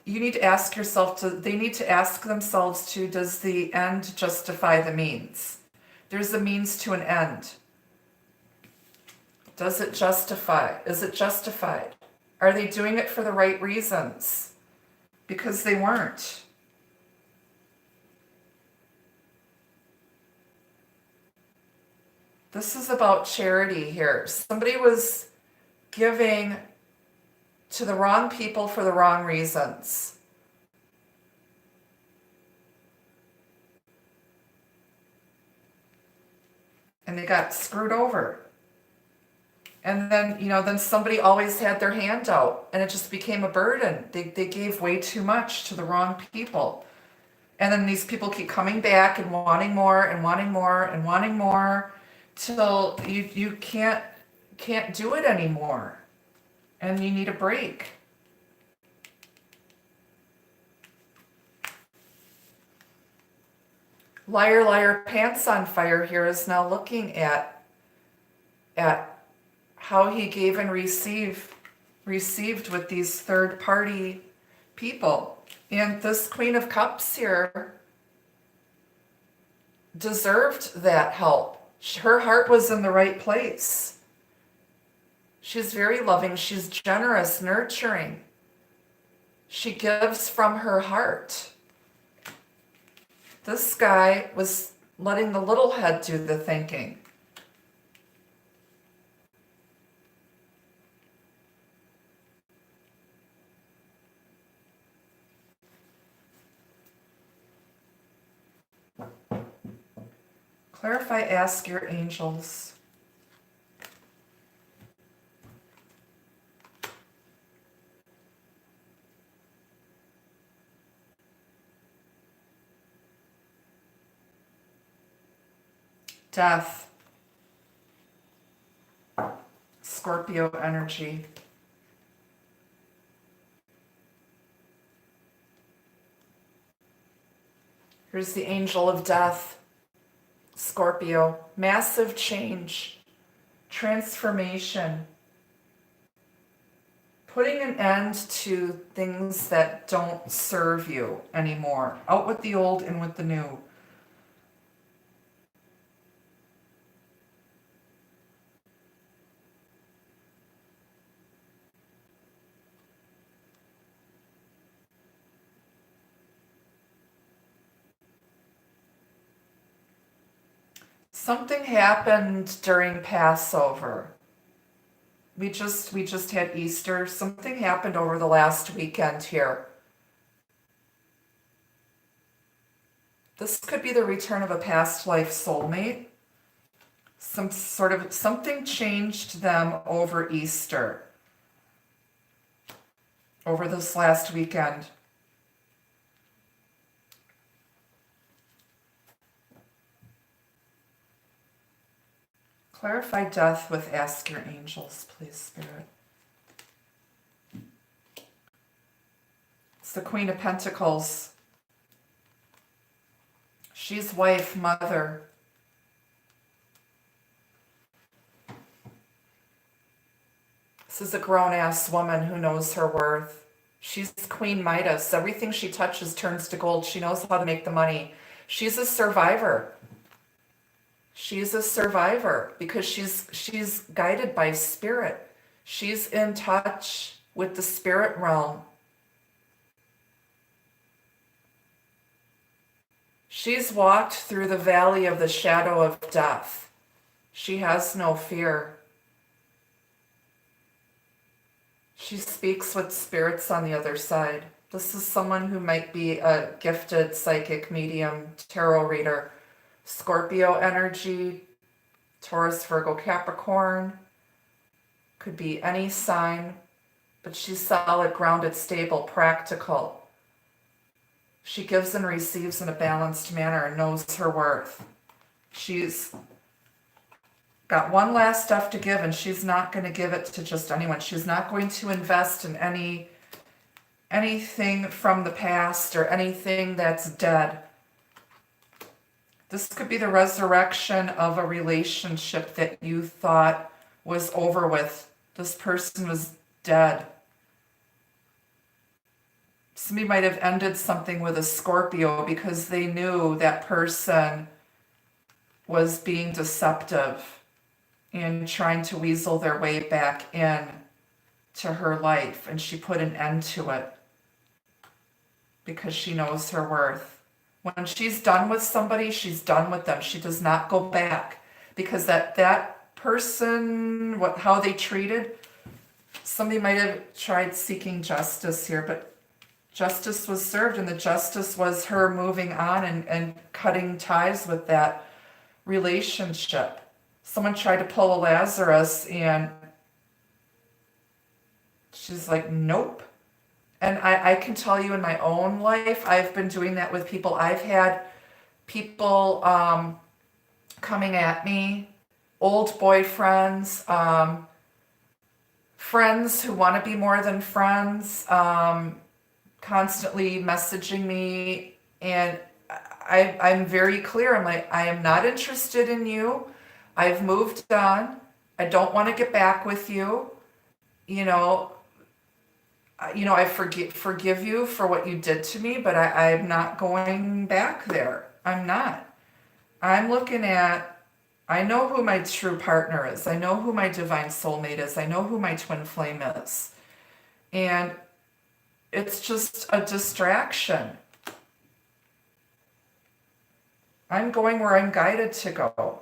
You need to ask yourself, they need to ask themselves too, does the end justify the means? There's a means to an end. Does it justify? Is it justified? Are they doing it for the right reasons? Because they weren't. This is about charity here. Somebody was giving to the wrong people for the wrong reasons. And they got screwed over. And then, then somebody always had their hand out and it just became a burden. They gave way too much to the wrong people. And then these people keep coming back and wanting more and wanting more and wanting more till you can't do it anymore. And you need a break. liar, liar, pants on fire here is now looking at how he gave and received with these third party people. And this Queen of Cups here deserved that help. Her heart was in the right place. She's very loving. She's generous, nurturing. She gives from her heart. This guy was letting the little head do the thinking. Clarify, ask your angels. Death. Scorpio energy. Here's the angel of death. Scorpio. Massive change. Transformation. Putting an end to things that don't serve you anymore. Out with the old, in with the new. Something happened during Passover. We just had Easter. Something happened over the last weekend here. This could be the return of a past life soulmate. Something changed them over Easter. Over this last weekend. Clarify death with ask your angels, please, Spirit. It's the Queen of Pentacles. She's wife, mother. This is a grown-ass woman who knows her worth. She's Queen Midas. Everything she touches turns to gold. She knows how to make the money. She's a survivor. She's a survivor because she's guided by spirit. She's in touch with the spirit realm. She's walked through the valley of the shadow of death. She has no fear. She speaks with spirits on the other side. This is someone who might be a gifted psychic medium, tarot reader. Scorpio energy, Taurus, Virgo, Capricorn. Could be any sign, but she's solid, grounded, stable, practical. She gives and receives in a balanced manner and knows her worth. She's got one last stuff to give, and she's not going to give it to just anyone. She's not going to invest in anything from the past or anything that's dead. This could be the resurrection of a relationship that you thought was over with. This person was dead. Somebody might have ended something with a Scorpio because they knew that person was being deceptive and trying to weasel their way back in to her life. And she put an end to it because she knows her worth. When she's done with somebody, she's done with them. She does not go back because that person, how they treated, somebody might have tried seeking justice here, but justice was served, and the justice was her moving on and cutting ties with that relationship. Someone tried to pull a Lazarus, and she's like, nope. And I can tell you in my own life, I've been doing that with people. I've had people coming at me, old boyfriends, friends who want to be more than friends, constantly messaging me. And I'm very clear. I'm like, I am not interested in you. I've moved on. I don't want to get back with you. You know, I forgive you for what you did to me, but I'm not going back there. I'm not. I'm looking at, I know who my true partner is. I know who my divine soulmate is. I know who my twin flame is. And it's just a distraction. I'm going where I'm guided to go.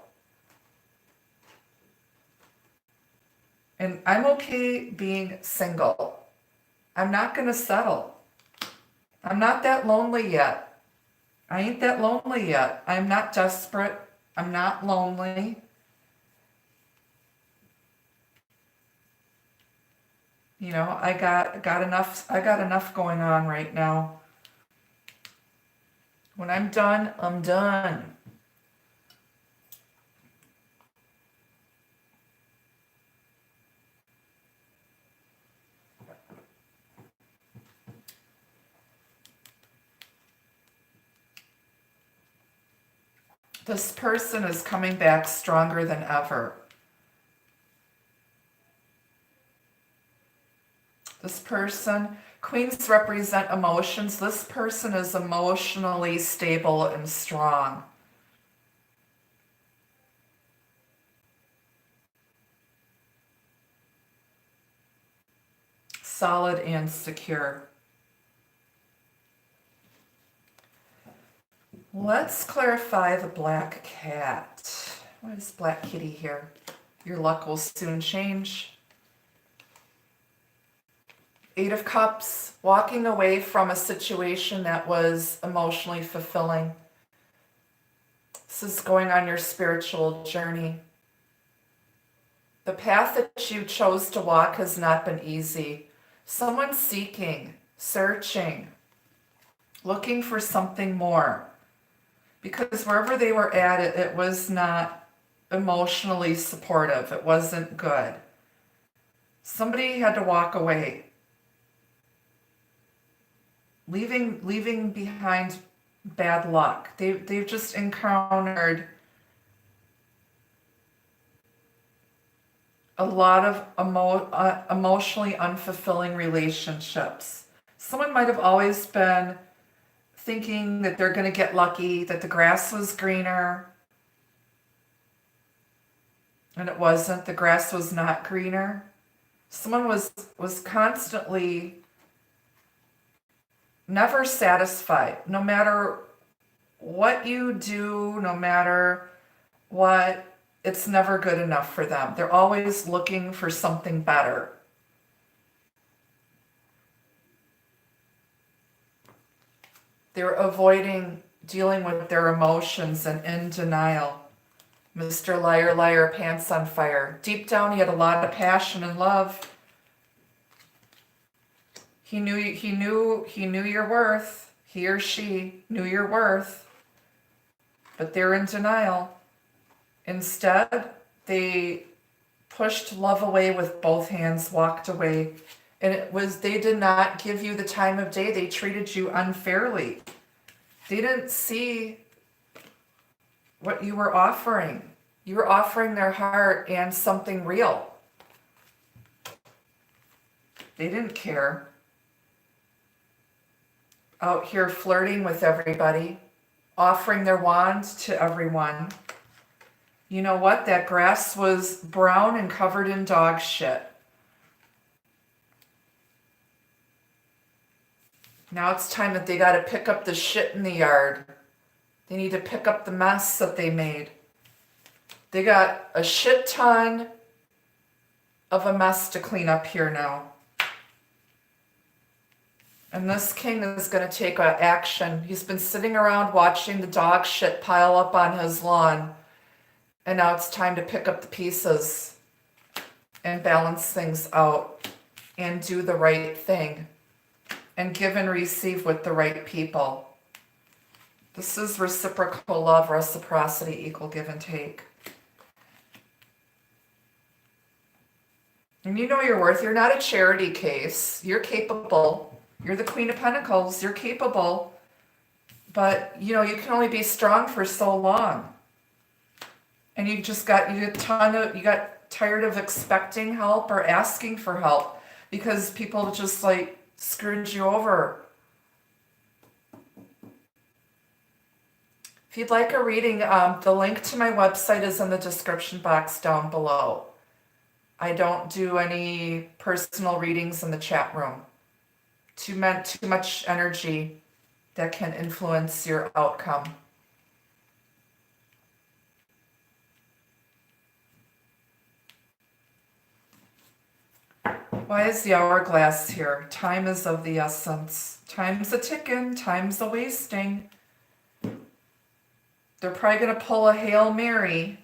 And I'm okay being single. I'm not going to settle. I'm not that lonely yet. I ain't that lonely yet. I'm not desperate. I'm not lonely. You know, I got enough going on right now. When I'm done, I'm done. This person is coming back stronger than ever. This person, queens represent emotions. This person is emotionally stable and strong. Solid and secure. Let's clarify the black cat. What is black kitty here? Your luck will soon change. 8 of Cups, walking away from a situation that was emotionally fulfilling. This is going on your spiritual journey. The path that you chose to walk has not been easy. Someone's seeking, searching, looking for something more. Because wherever they were at, it was not emotionally supportive. It wasn't good. Somebody had to walk away. Leaving behind bad luck. They've just encountered a lot of emotionally unfulfilling relationships. Someone might have always been thinking that they're going to get lucky, that the grass was greener, and it wasn't. The grass was not greener. Someone was constantly never satisfied. No matter what you do, no matter what, it's never good enough for them. They're always looking for something better. They're avoiding dealing with their emotions and in denial. Mr. Liar, liar, pants on fire. Deep down, he had a lot of passion and love. He knew your worth. He or she knew your worth. But they're in denial. Instead, they pushed love away with both hands, walked away. And they did not give you the time of day. They treated you unfairly. They didn't see what you were offering. You were offering their heart and something real. They didn't care. Out here flirting with everybody, offering their wand to everyone. You know what? That grass was brown and covered in dog shit. Now it's time that they got to pick up the shit in the yard. They need to pick up the mess that they made. They got a shit ton of a mess to clean up here now. And this king is going to take action. He's been sitting around watching the dog shit pile up on his lawn. And now it's time to pick up the pieces and balance things out and do the right thing and give and receive with the right people. This is reciprocal love, reciprocity, equal give and take. And you know your worth. You're not a charity case. You're capable. You're the Queen of Pentacles. You're capable. But, you know, you can only be strong for so long. And you got tired of expecting help or asking for help because people just like screwed you over. If you'd like a reading, the link to my website is in the description box down below. I don't do any personal readings in the chat room. Too much energy that can influence your outcome. Why is the hourglass here? Time is of the essence. Time's a ticking, time's a wasting. They're probably going to pull a Hail Mary.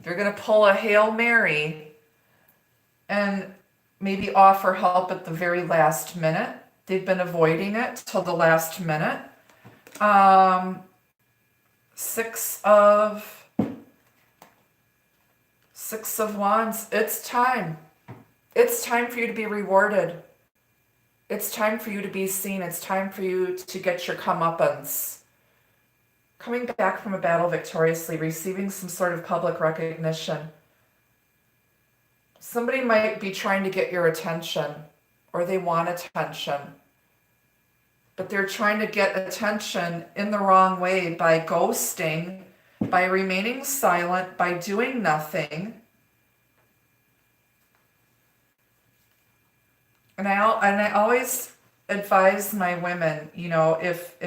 They're going to pull a Hail Mary and maybe offer help at the very last minute. They've been avoiding it till the last minute. Six of Wands. It's time. It's time for you to be rewarded. It's time for you to be seen. It's time for you to get your comeuppance. Coming back from a battle victoriously, receiving some sort of public recognition. Somebody might be trying to get your attention, or they want attention. But they're trying to get attention in the wrong way by ghosting, by remaining silent, by doing nothing. And I always advise my women, you know, if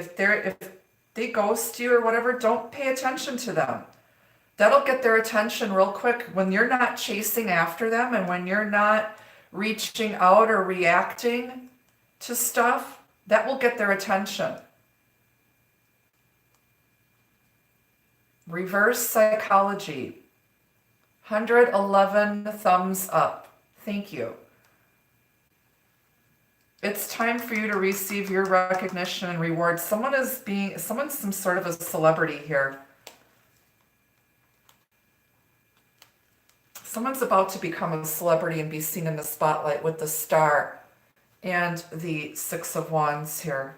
they ghost you or whatever, don't pay attention to them. That'll get their attention real quick. When you're not chasing after them and when you're not reaching out or reacting to stuff, that will get their attention. Reverse psychology. 111 thumbs up. Thank you. It's time for you to receive your recognition and reward. Someone's some sort of a celebrity here. Someone's about to become a celebrity and be seen in the spotlight with the Star and the Six of Wands here.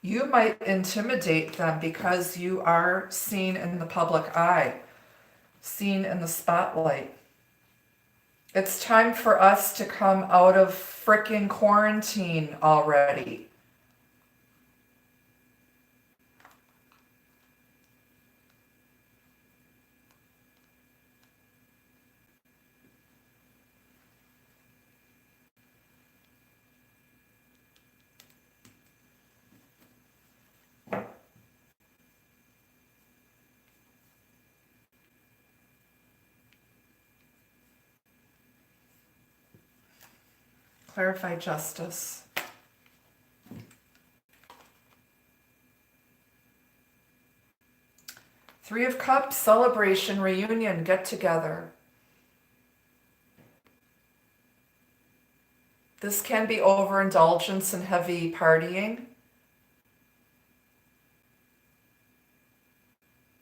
You might intimidate them because you are seen in the public eye, seen in the spotlight. It's time for us to come out of frickin' quarantine already. Clarify justice. Three of Cups, celebration, reunion, get together. This can be overindulgence and heavy partying.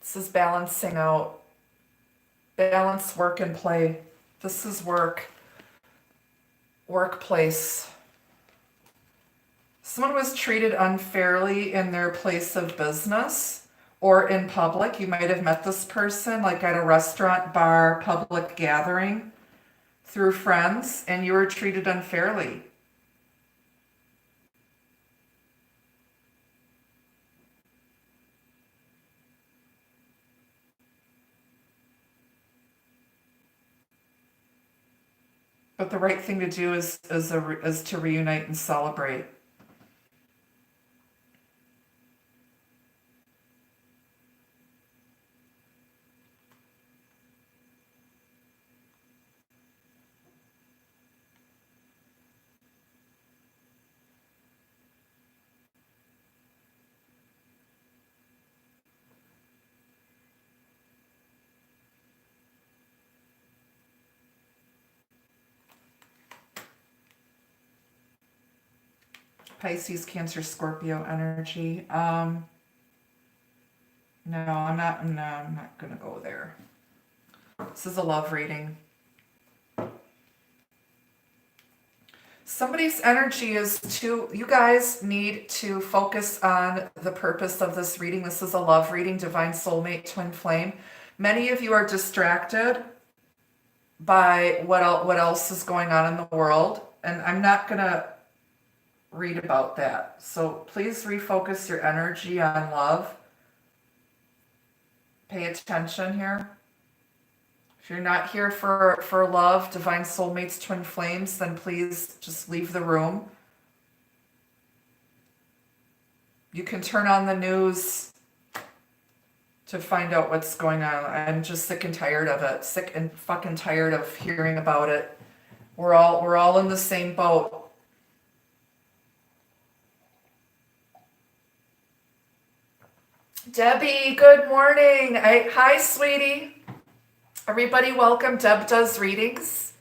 This is balancing out. Balance work and play. This is work. Workplace. Someone was treated unfairly in their place of business or in public. You might have met this person like at a restaurant, bar, public gathering through friends, and you were treated unfairly. But the right thing to do is to reunite and celebrate. Pisces, Cancer, Scorpio energy. No, I'm not going to go there. This is a love reading. Somebody's energy is too, you guys need to focus on the purpose of this reading. This is a love reading, divine soulmate, twin flame. Many of you are distracted by what else is going on in the world, and I'm not going to read about that. So please refocus your energy on love. Pay attention here. If you're not here for love, divine soulmates, twin flames, then please just leave the room. You can turn on the news to find out what's going on. I'm just sick and tired of it. Sick and fucking tired of hearing about it. We're all in the same boat. Debbie, good morning. Hi, sweetie. Everybody welcome. Deb does readings.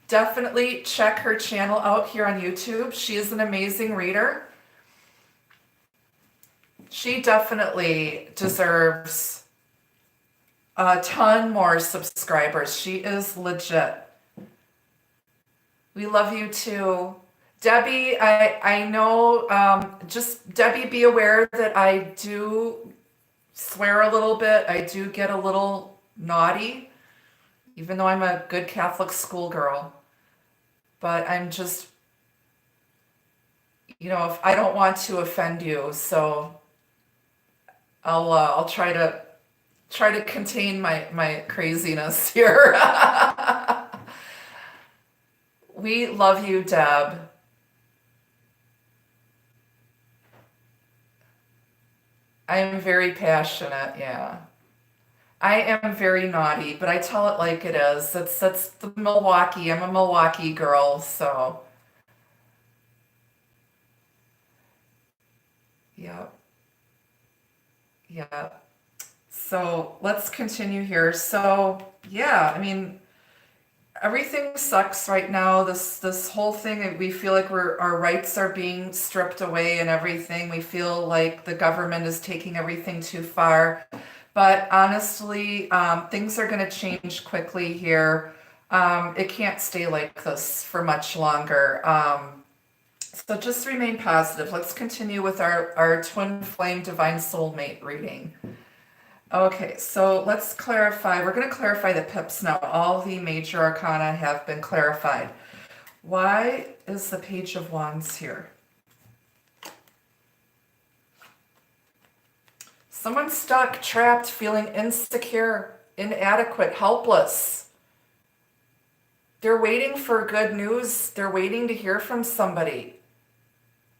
Definitely check her channel out here on YouTube. She is an amazing reader. She definitely deserves a ton more subscribers. She is legit. We love you too. Debbie, I know, just Debbie, be aware that I do swear a little bit. I do get a little naughty, even though I'm a good Catholic schoolgirl. But I'm just, if I don't want to offend you, so I'll try to contain my craziness here. We love you, Deb. I am very passionate, yeah. I am very naughty, but I tell it like it is. That's the Milwaukee. I'm a Milwaukee girl, so. Yep. Yeah. So let's continue here. So yeah, I mean, everything sucks right now. This whole thing, we feel like our rights are being stripped away and everything. We feel like the government is taking everything too far. But honestly, things are going to change quickly here. It can't stay like this for much longer. So just remain positive. Let's continue with our twin flame divine soulmate reading. Okay, so let's clarify. We're going to clarify the pips now. All the major arcana have been clarified. Why is the Page of Wands here? Someone's stuck, trapped, feeling insecure, inadequate, helpless. They're waiting for good news. They're waiting to hear from somebody.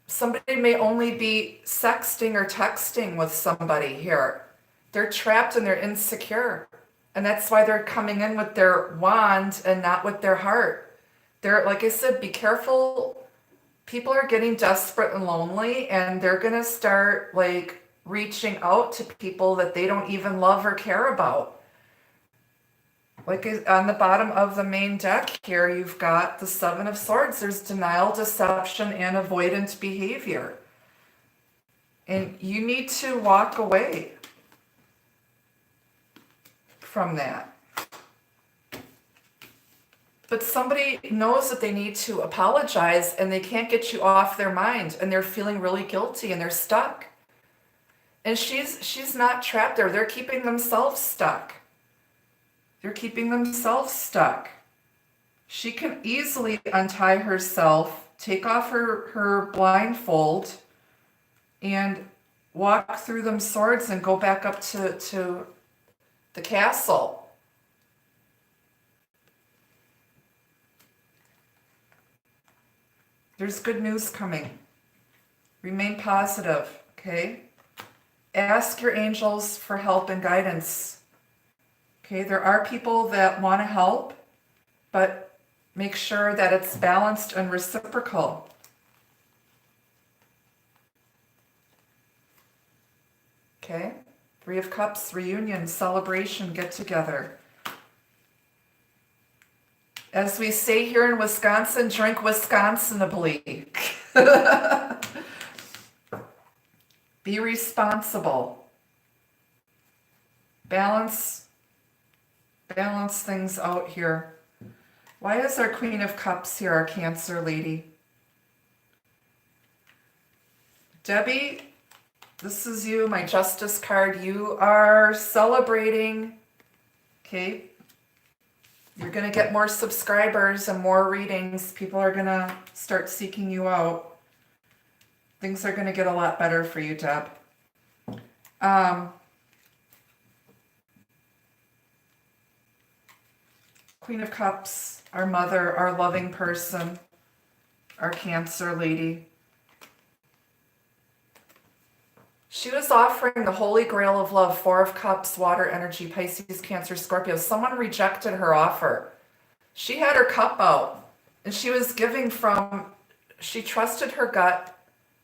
Somebody may only be sexting or texting with somebody here. They're trapped and they're insecure. And that's why they're coming in with their wand and not with their heart. They're, like I said, be careful. People are getting desperate and lonely, and they're going to start reaching out to people that they don't even love or care about. Like on the bottom of the main deck here, you've got the Seven of Swords. There's denial, deception, and avoidant behavior. And you need to walk away from that. But somebody knows that they need to apologize, and they can't get you off their mind, and they're feeling really guilty, and they're stuck. And she's not trapped there. They're keeping themselves stuck. They're keeping themselves stuck. She can easily untie herself, take off her blindfold, and walk through them swords and go back up to the castle. There's good news coming. Remain positive, okay? Ask your angels for help and guidance. Okay, there are people that want to help, but make sure that it's balanced and reciprocal. Okay, Three of Cups, reunion, celebration, get together. As we say here in Wisconsin, drink Wisconsinably. Be responsible. Balance things out here. Why is our Queen of Cups here, our Cancer lady? Debbie, this is you, my justice card. You are celebrating, okay? You're going to get more subscribers and more readings. People are going to start seeking you out. Things are going to get a lot better for you, Deb. Queen of Cups, our mother, our loving person, our Cancer lady. She was offering the Holy Grail of Love, Four of Cups, water energy, Pisces, Cancer, Scorpio. Someone rejected her offer. She had her cup out, and she was giving from, she trusted her gut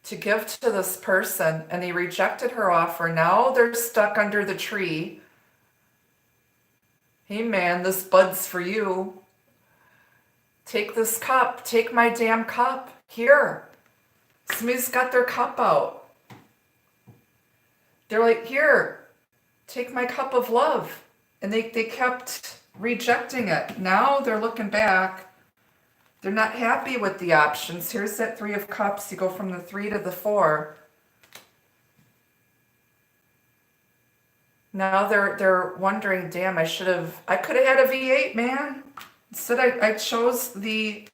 to give to this person, and they rejected her offer. Now they're stuck under the tree. Hey man, this bud's for you. Take this cup. Take my damn cup. Here. Somebody's got their cup out. They're like, here, take my cup of love. And they kept rejecting it. Now they're looking back. They're not happy with the options. Here's that Three of Cups. You go from the 3 to the 4. Now they're wondering, damn, I could have had a V8, man. Instead, I chose the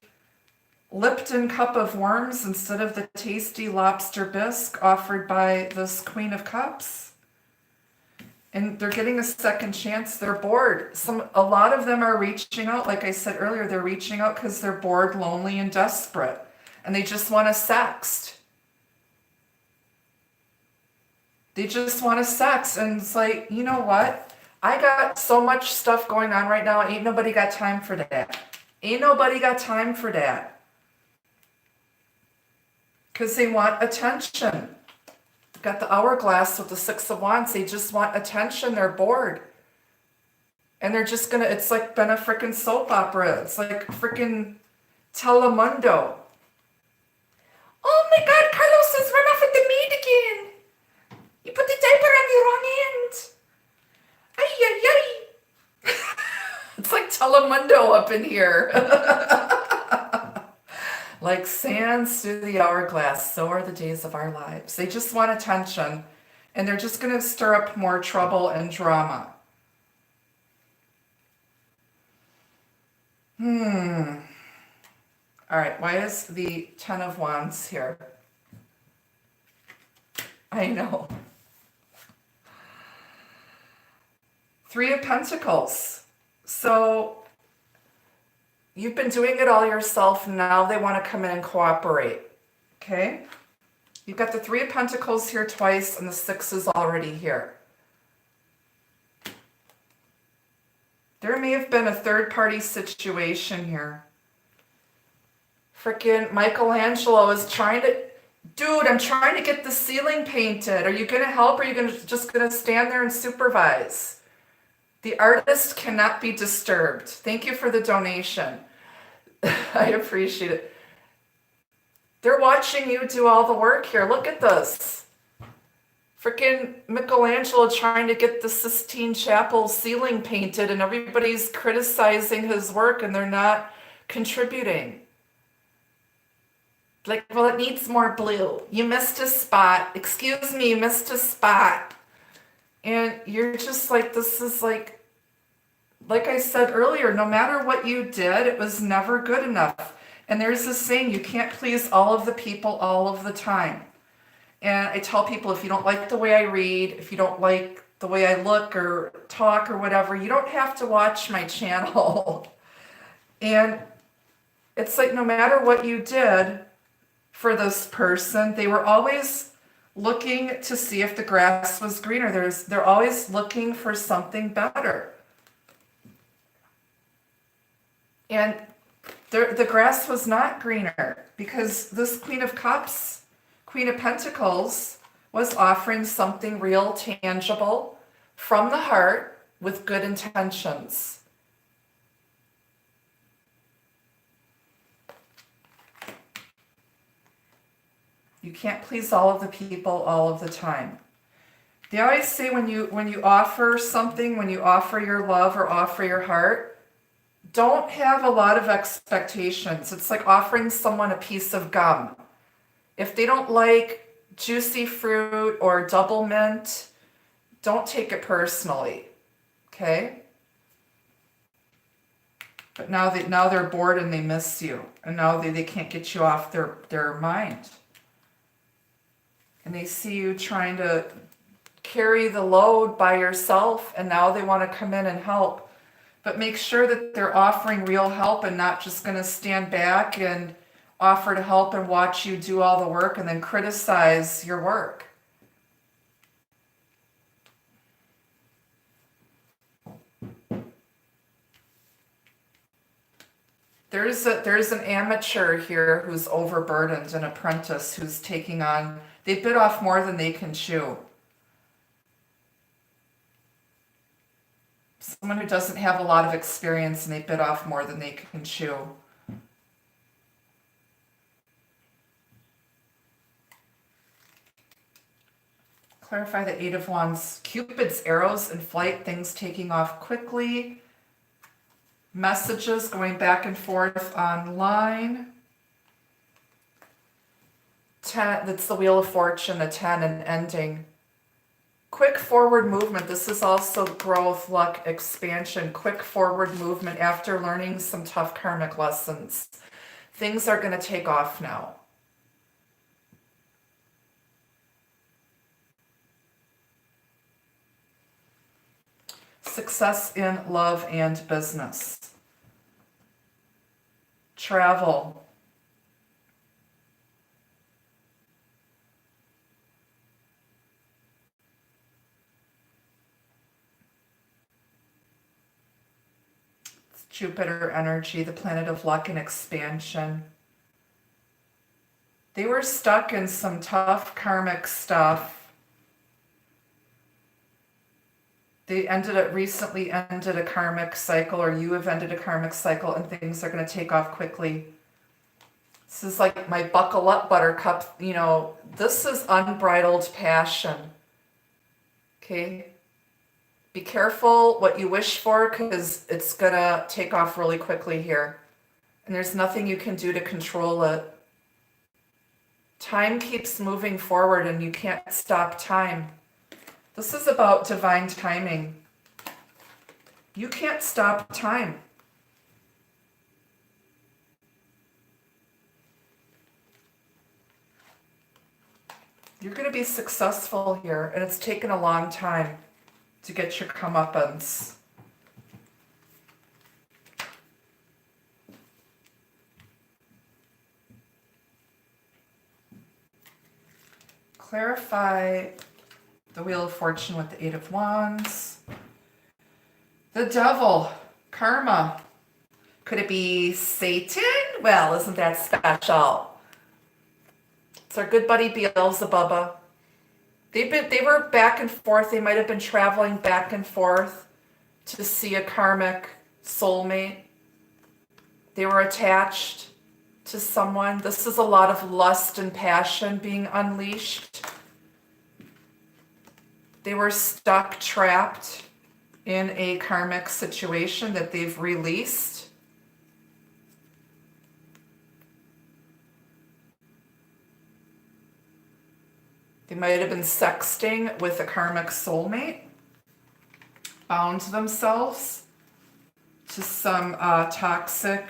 Lipton cup of worms instead of the tasty lobster bisque offered by this Queen of Cups. And they're getting a second chance. They're bored. A lot of them are reaching out. Like I said earlier, they're reaching out because they're bored, lonely, and desperate. And they just want to sext. They just want to sex. And it's like, you know what? I got so much stuff going on right now. Ain't nobody got time for that. Ain't nobody got time for that. Because they want attention. Got the hourglass with the Six of Wands. They just want attention. They're bored. And they're just going to, it's like been a freaking soap opera. It's like freaking Telemundo. Oh my God, Carlos has run off with the maid again. You put the diaper on the wrong end. Ay, ay, ay. It's like Telemundo up in here. Like sands through the hourglass, so are the days of our lives. They just want attention, and they're just going to stir up more trouble and drama. All right, why is the Ten of Wands here? I know. Three of Pentacles. So you've been doing it all yourself. Now they want to come in and cooperate. Okay? You've got the Three of Pentacles here twice, and the Six is already here. There may have been a third-party situation here. Frickin' Michelangelo is trying to... Dude, I'm trying to get the ceiling painted. Are you going to help, or are you just going to stand there and supervise? The artist cannot be disturbed. Thank you for the donation. I appreciate it. They're watching you do all the work here. Look at this. Freaking Michelangelo trying to get the Sistine Chapel ceiling painted, and everybody's criticizing his work, and they're not contributing. Like, well, it needs more blue. You missed a spot. Excuse me, you missed a spot. And you're just like, this is like I said earlier, no matter what you did, it was never good enough. And there's this saying, you can't please all of the people all of the time. And I tell people, if you don't like the way I read, if you don't like the way I look or talk or whatever, you don't have to watch my channel. And it's like, no matter what you did for this person, they were always looking to see if the grass was greener. They're always looking for something better. And the grass was not greener because this Queen of Cups, Queen of Pentacles, was offering something real, tangible, from the heart with good intentions. You can't please all of the people all of the time. They always say when you offer something, when you offer your love or offer your heart, don't have a lot of expectations. It's like offering someone a piece of gum. If they don't like juicy fruit or double mint, don't take it personally, okay? But now they're bored and they miss you, and now they can't get you off their mind. And they see you trying to carry the load by yourself, and now they want to come in and help. But make sure that they're offering real help and not just going to stand back and offer to help and watch you do all the work and then criticize your work. There's an amateur here who's overburdened, an apprentice who's taking on, they bit off more than they can chew. Someone who doesn't have a lot of experience and they bit off more than they can chew. Clarify the Eight of Wands. Cupid's arrows in flight, things taking off quickly. Messages going back and forth online. 10, that's the Wheel of Fortune, the 10, and ending. Quick forward movement. This is also growth, luck, expansion. Quick forward movement after learning some tough karmic lessons. Things are going to take off now. Success in love and business. Travel. It's Jupiter energy, the planet of luck and expansion. They were stuck in some tough karmic stuff. They recently ended a karmic cycle, or you have ended a karmic cycle, and things are going to take off quickly. This is like my buckle up buttercup. You know, this is unbridled passion. Okay? Be careful what you wish for, because it's going to take off really quickly here. And there's nothing you can do to control it. Time keeps moving forward and you can't stop time. This is about divine timing. You can't stop time. You're going to be successful here, and it's taken a long time to get your comeuppance. Clarify the Wheel of Fortune with the Eight of Wands. The Devil, karma. Could it be Satan? Well, isn't that special? It's our good buddy Beelzebubba. They were back and forth. They might have been traveling back and forth to see a karmic soulmate. They were attached to someone. This is a lot of lust and passion being unleashed. They were stuck, trapped in a karmic situation that they've released. They might have been sexting with a karmic soulmate, bound themselves to some toxic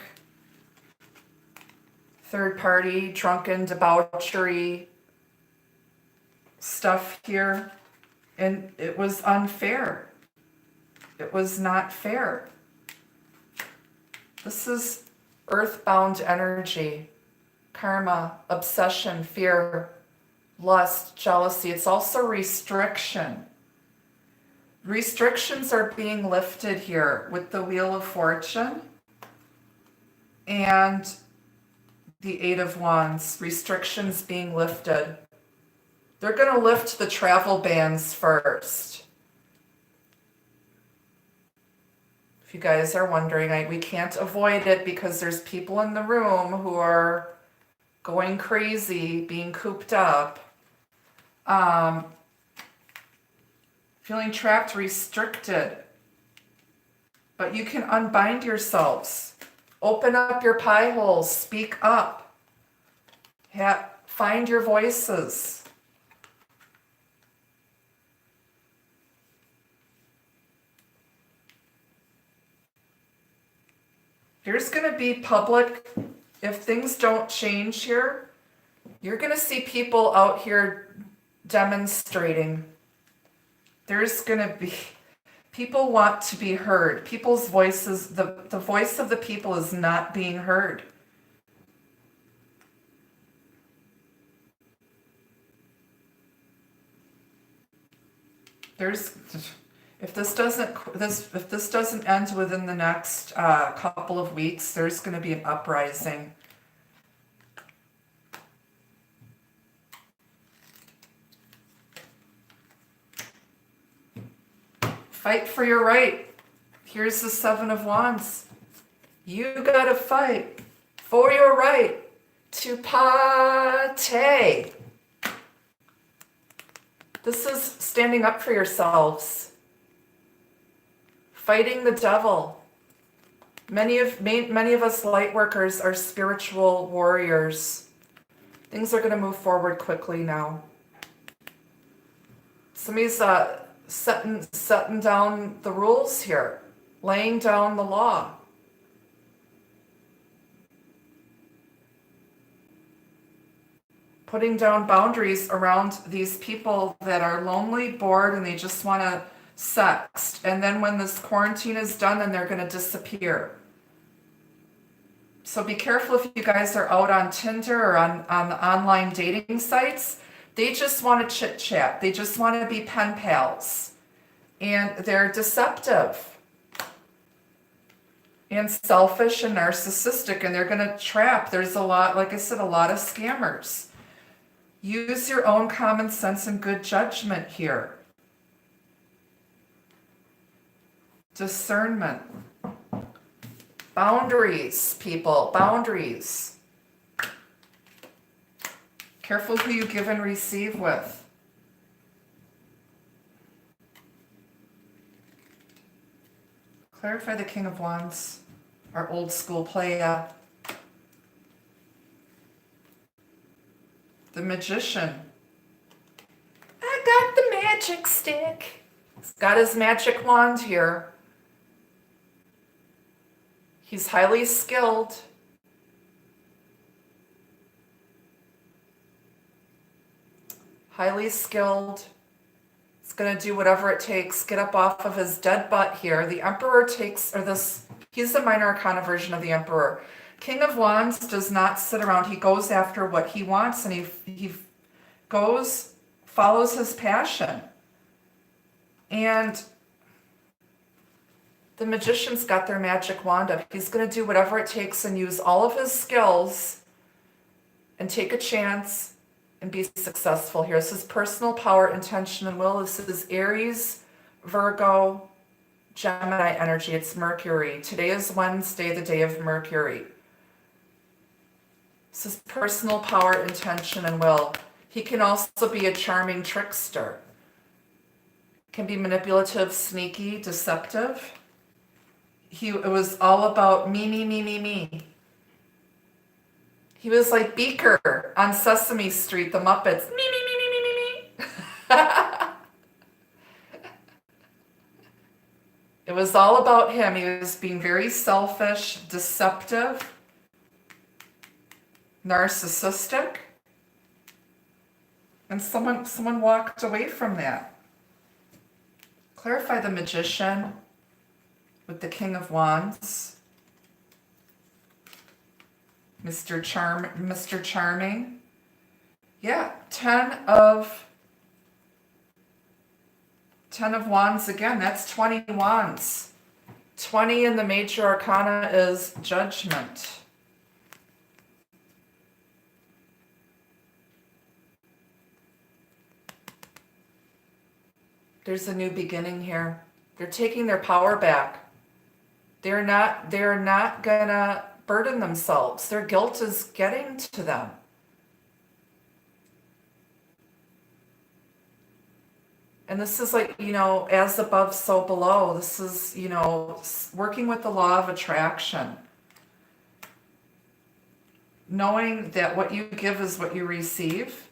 third-party, drunken debauchery stuff here. And it was unfair. It was not fair. This is earthbound energy, karma, obsession, fear, lust, jealousy. It's also restriction. Restrictions are being lifted here with the Wheel of Fortune and the Eight of Wands. Restrictions being lifted. They're going to lift the travel bans first. If you guys are wondering, we can't avoid it because there's people in the room who are going crazy, being cooped up, feeling trapped, restricted. But you can unbind yourselves. Open up your pie holes. Speak up. Find your voices. There's going to be public, if things don't change here, you're going to see people out here demonstrating. There's going to be, people want to be heard. People's voices, the voice of the people is not being heard. If this doesn't end within the next couple of weeks, there's going to be an uprising. Fight for your right. Here's the Seven of Wands. You gotta fight for your right to party. This is standing up for yourselves. Fighting the devil. Many of us light workers are spiritual warriors. Things are going to move forward quickly now. Somebody's setting down the rules here, laying down the law. Putting down boundaries around these people that are lonely, bored, and they just want to sext. And then when this quarantine is done, then they're going to disappear. So be careful if you guys are out on Tinder or on the online dating sites. They just want to chit chat. They just want to be pen pals. And they're deceptive and selfish and narcissistic, and they're going to trap. There's a lot, like I said, a lot of scammers. Use your own common sense and good judgment here. Discernment. Boundaries, people, boundaries. Careful who you give and receive with. Clarify the King of Wands, our old school playa. The Magician. I got the magic stick. He's got his magic wand here. He's highly skilled. Highly skilled. He's going to do whatever it takes. Get up off of his dead butt here. The Emperor takes, or this, he's the minor arcana version of the Emperor. King of Wands does not sit around. He goes after what he wants, and he goes, follows his passion. And the Magician's got their magic wand up. He's going to do whatever it takes and use all of his skills and take a chance and be successful here. This is personal power, intention, and will. This is Aries, Virgo, Gemini energy. It's Mercury. Today is Wednesday, the day of Mercury. This is personal power, intention, and will. He can also be a charming trickster. Can be manipulative, sneaky, deceptive. It was all about me, me, me, me, me. He was like Beaker on Sesame Street, the Muppets. Me, me, me, me, me, me, me. It was all about him. He was being very selfish, deceptive, narcissistic. And someone walked away from that. Clarify the Magician with the King of Wands. Mr. Charming. Yeah, 10 of Wands again. That's 20 Wands. 20 in the major arcana is Judgment. There's a new beginning here. They're taking their power back. They're not gonna burden themselves. Their guilt is getting to them. And this is like, as above, so below. This is, working with the law of attraction. Knowing that what you give is what you receive.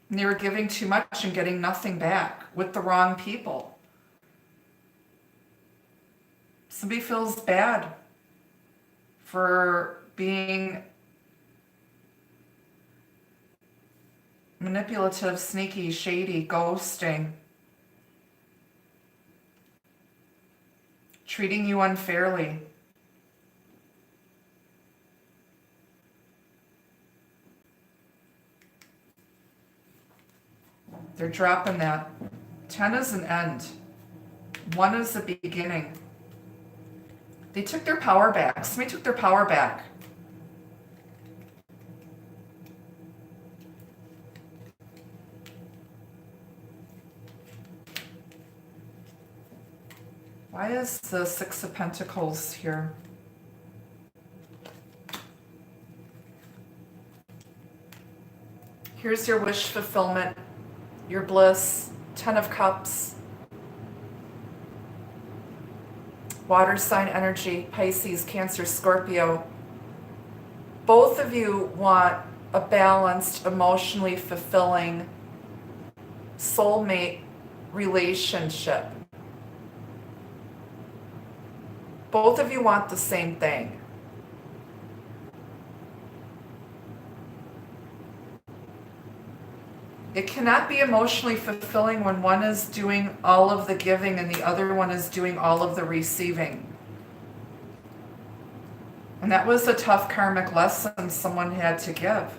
And they were giving too much and getting nothing back with the wrong people. Somebody feels bad for being manipulative, sneaky, shady, ghosting, treating you unfairly. They're dropping that. 10 is an end. 1 is the beginning. They took their power back. Somebody took their power back. Why is the 6 of Pentacles here? Here's your wish fulfillment, your bliss, 10 of Cups. Water sign energy, Pisces, Cancer, Scorpio. Both of you want a balanced, emotionally fulfilling soulmate relationship. Both of you want the same thing. It cannot be emotionally fulfilling when one is doing all of the giving and the other one is doing all of the receiving. And that was a tough karmic lesson someone had to give.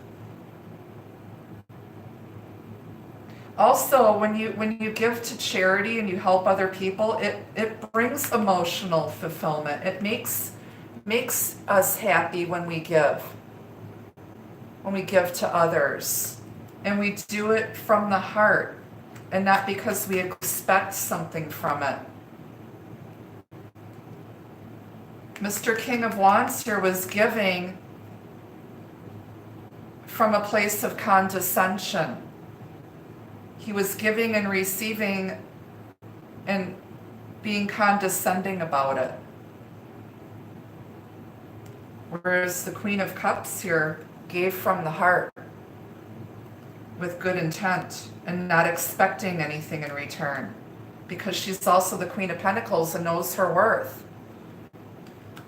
Also, when you give to charity and you help other people, it brings emotional fulfillment. It makes us happy when we give to others. And we do it from the heart and not because we expect something from it. Mr. King of Wands here was giving from a place of condescension. He was giving and receiving and being condescending about it. Whereas the Queen of Cups here gave from the heart with good intent and not expecting anything in return, because she's also the Queen of Pentacles and knows her worth.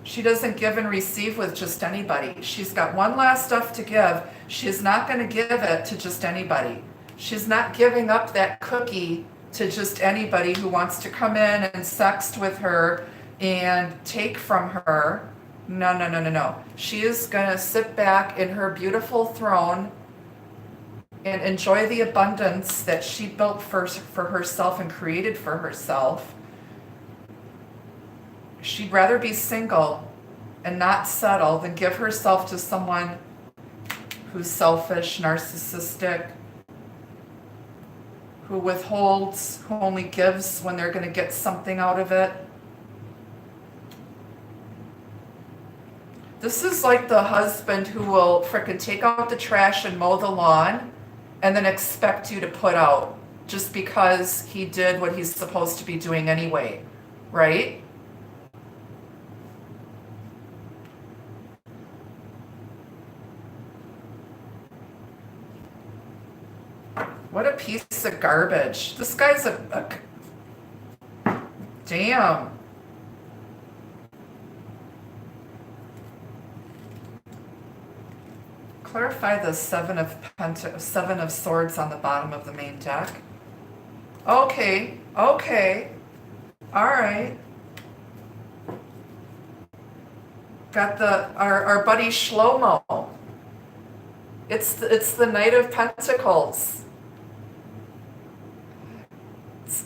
She doesn't give and receive with just anybody. She's got one last stuff to give. She's not going to give it to just anybody. She's not giving up that cookie to just anybody who wants to come in and sext with her and take from her. No, no, no, no, no. She is going to sit back in her beautiful throne and enjoy the abundance that she built for herself and created for herself. She'd rather be single and not settle than give herself to someone who's selfish, narcissistic, who withholds, who only gives when they're going to get something out of it. This is like the husband who will frickin' take out the trash and mow the lawn and then expect you to put out just because he did what he's supposed to be doing anyway, right? What a piece of garbage. This guy's a damn. Clarify the Seven of Swords on the bottom of the main deck. Okay, okay, all right. Got our buddy Shlomo. It's the Knight of Pentacles.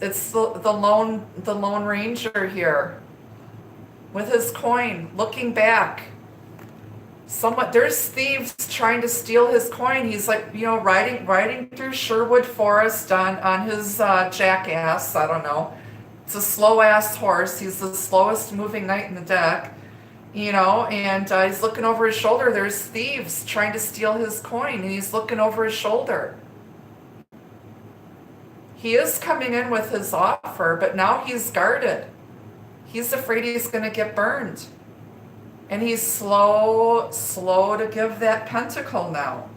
It's the Lone Ranger here with his coin, looking back. There's thieves trying to steal his coin. He's like, riding through Sherwood Forest on his jackass. I don't know. It's a slow ass horse. He's the slowest moving knight in the deck, and he's looking over his shoulder. There's thieves trying to steal his coin, and he's looking over his shoulder. He is coming in with his offer, but now he's guarded. He's afraid he's going to get burned. And he's slow to give that pentacle now.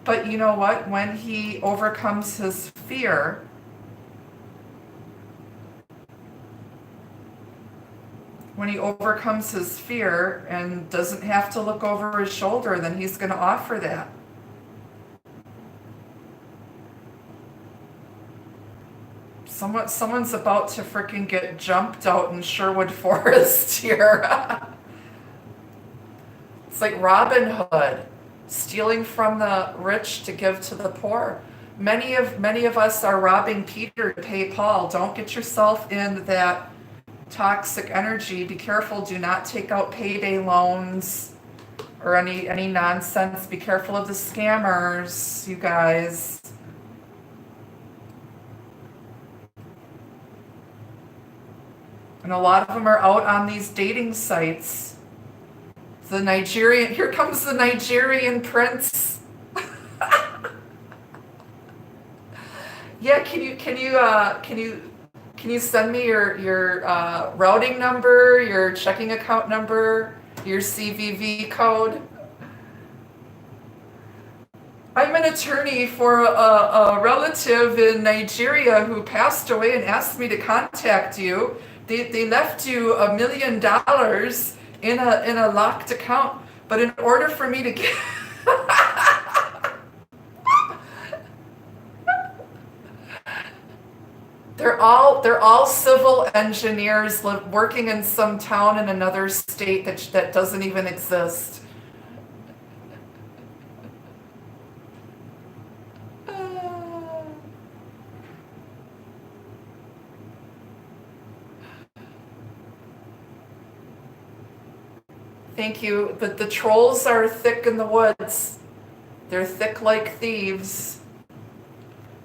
But you know what? When he overcomes his fear, When he overcomes his fear and doesn't have to look over his shoulder, then he's going to offer that. Someone's about to freaking get jumped out in Sherwood Forest here. It's like Robin Hood, stealing from the rich to give to the poor. Many of us are robbing Peter to pay Paul. Don't get yourself in that toxic energy. Be careful. Do not take out payday loans or any nonsense. Be careful of the scammers, you guys. And a lot of them are out on these dating sites. Here comes the Nigerian prince. Yeah, can you send me your routing number, your checking account number, your CVV code? I'm an attorney for a relative in Nigeria who passed away and asked me to contact you. They left you $1 million in a locked account, but in order for me to get they're all civil engineers working in some town in another state that doesn't even exist. Thank you. The trolls are thick in the woods. They're thick like thieves.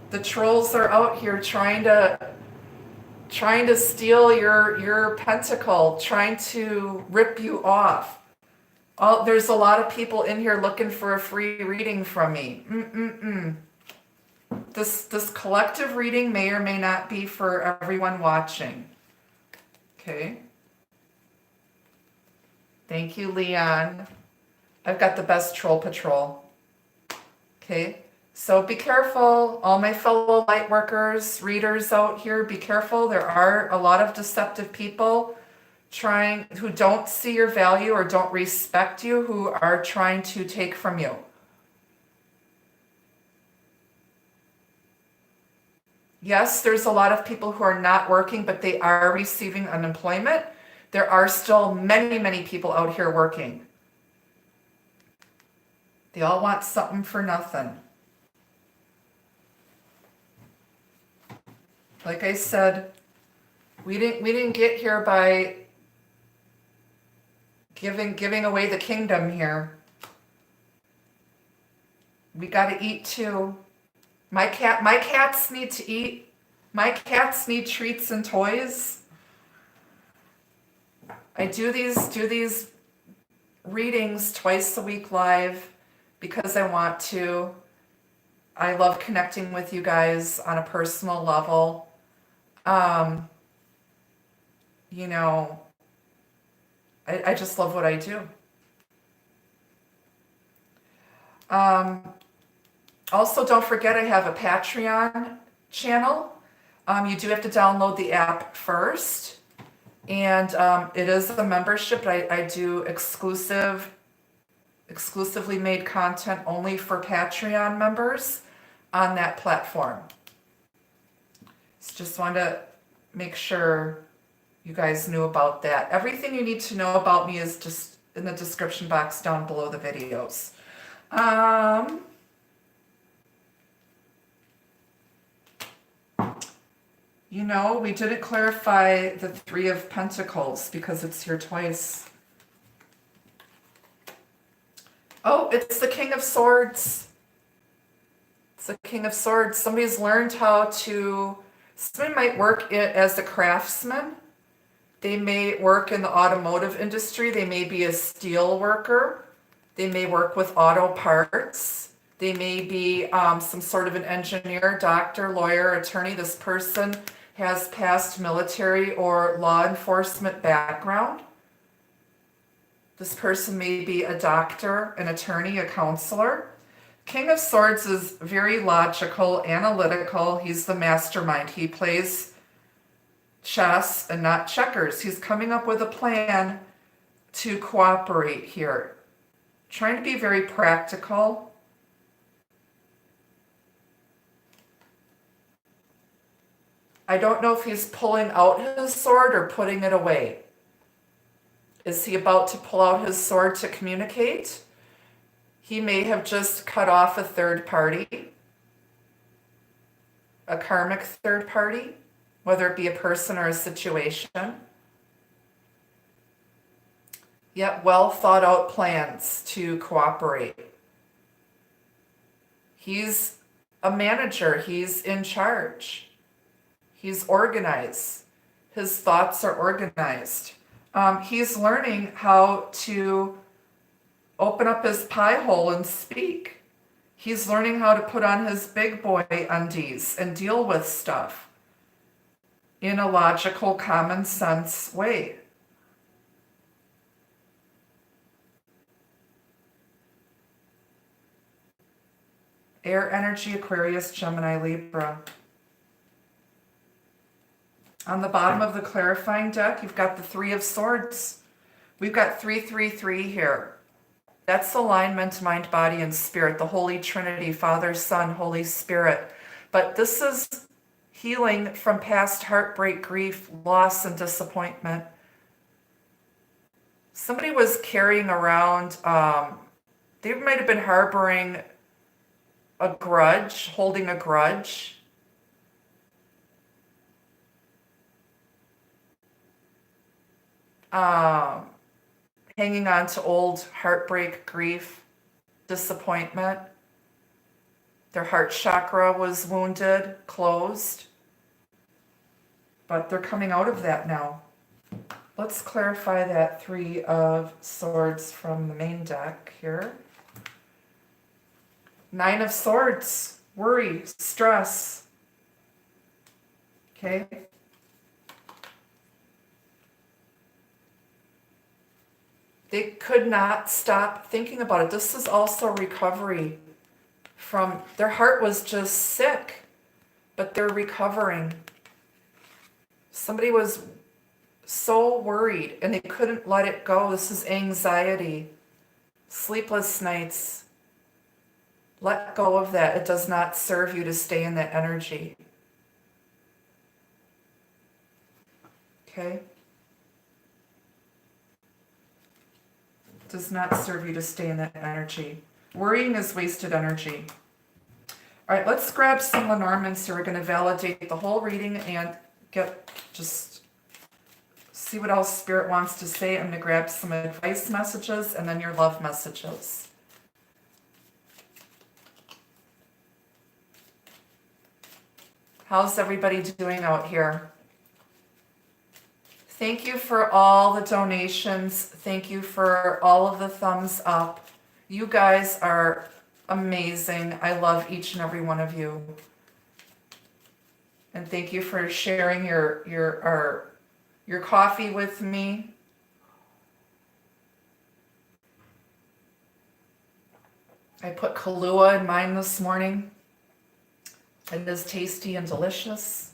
The trolls are out here trying to steal your pentacle, trying to rip you off. There's a lot of people in here looking for a free reading from me. This collective reading may or may not be for everyone watching. Okay. Thank you, Leon. I've got the best troll patrol. Okay. So be careful, all my fellow light workers, readers out here, be careful. There are a lot of deceptive people who don't see your value or don't respect you, who are trying to take from you. Yes, there's a lot of people who are not working, but they are receiving unemployment. There are still many, many people out here working. They all want something for nothing. Like I said, we didn't get here by giving away the kingdom here. We got to eat too. My cats need to eat. My cats need treats and toys. I do these readings twice a week live because I want to. I love connecting with you guys on a personal level. I just love what I do. Also, don't forget I have a Patreon channel. You do have to download the app first. And it is a membership. I do exclusively made content only for Patreon members on that platform. So just wanted to make sure you guys knew about that. Everything you need to know about me is just in the description box down below the videos. We didn't clarify the Three of Pentacles because it's here twice. Oh, it's the King of Swords. It's the King of Swords. Somebody might work as a craftsman. They may work in the automotive industry. They may be a steel worker. They may work with auto parts. They may be some sort of an engineer, doctor, lawyer, attorney. This person has past military or law enforcement background. This person may be a doctor, an attorney, a counselor. King of Swords is very logical, analytical. He's the mastermind. He plays chess and not checkers. He's coming up with a plan to cooperate here. Trying to be very practical. I don't know if he's pulling out his sword or putting it away. Is he about to pull out his sword to communicate? He may have just cut off a third party, a karmic third party, whether it be a person or a situation. Yet well thought out plans to cooperate. He's a manager. He's in charge. He's organized. His thoughts are organized. He's learning how to open up his pie hole and speak. He's learning how to put on his big boy undies and deal with stuff in a logical, common sense way. Air energy, Aquarius, Gemini, Libra. On the bottom of the clarifying deck, you've got the Three of Swords. We've got 333 here. That's alignment, mind, body, and spirit, the Holy Trinity, Father, Son, Holy Spirit. But this is healing from past heartbreak, grief, loss, and disappointment. Somebody was carrying around, they might have been harboring a grudge, holding a grudge. Hanging on to old heartbreak, grief, disappointment. Their heart chakra was wounded, closed. But they're coming out of that now. Let's clarify that Three of Swords from the main deck here. Nine of Swords, worry, stress. Okay. They could not stop thinking about it. This is also recovery from, their heart was just sick, but they're recovering. Somebody was so worried and they couldn't let it go. This is anxiety, sleepless nights. Let go of that. It does not serve you to stay in that energy. Okay? Does not serve you to stay in that energy. Worrying is wasted energy. All right, let's grab some Lenormand here. We're going to validate the whole reading and just see what else Spirit wants to say. I'm going to grab some advice messages and then your love messages. How's everybody doing out here? Thank you for all the donations. Thank you for all of the thumbs up. You guys are amazing. I love each and every one of you. And thank you for sharing your coffee with me. I put Kahlua in mine this morning. It is tasty and delicious.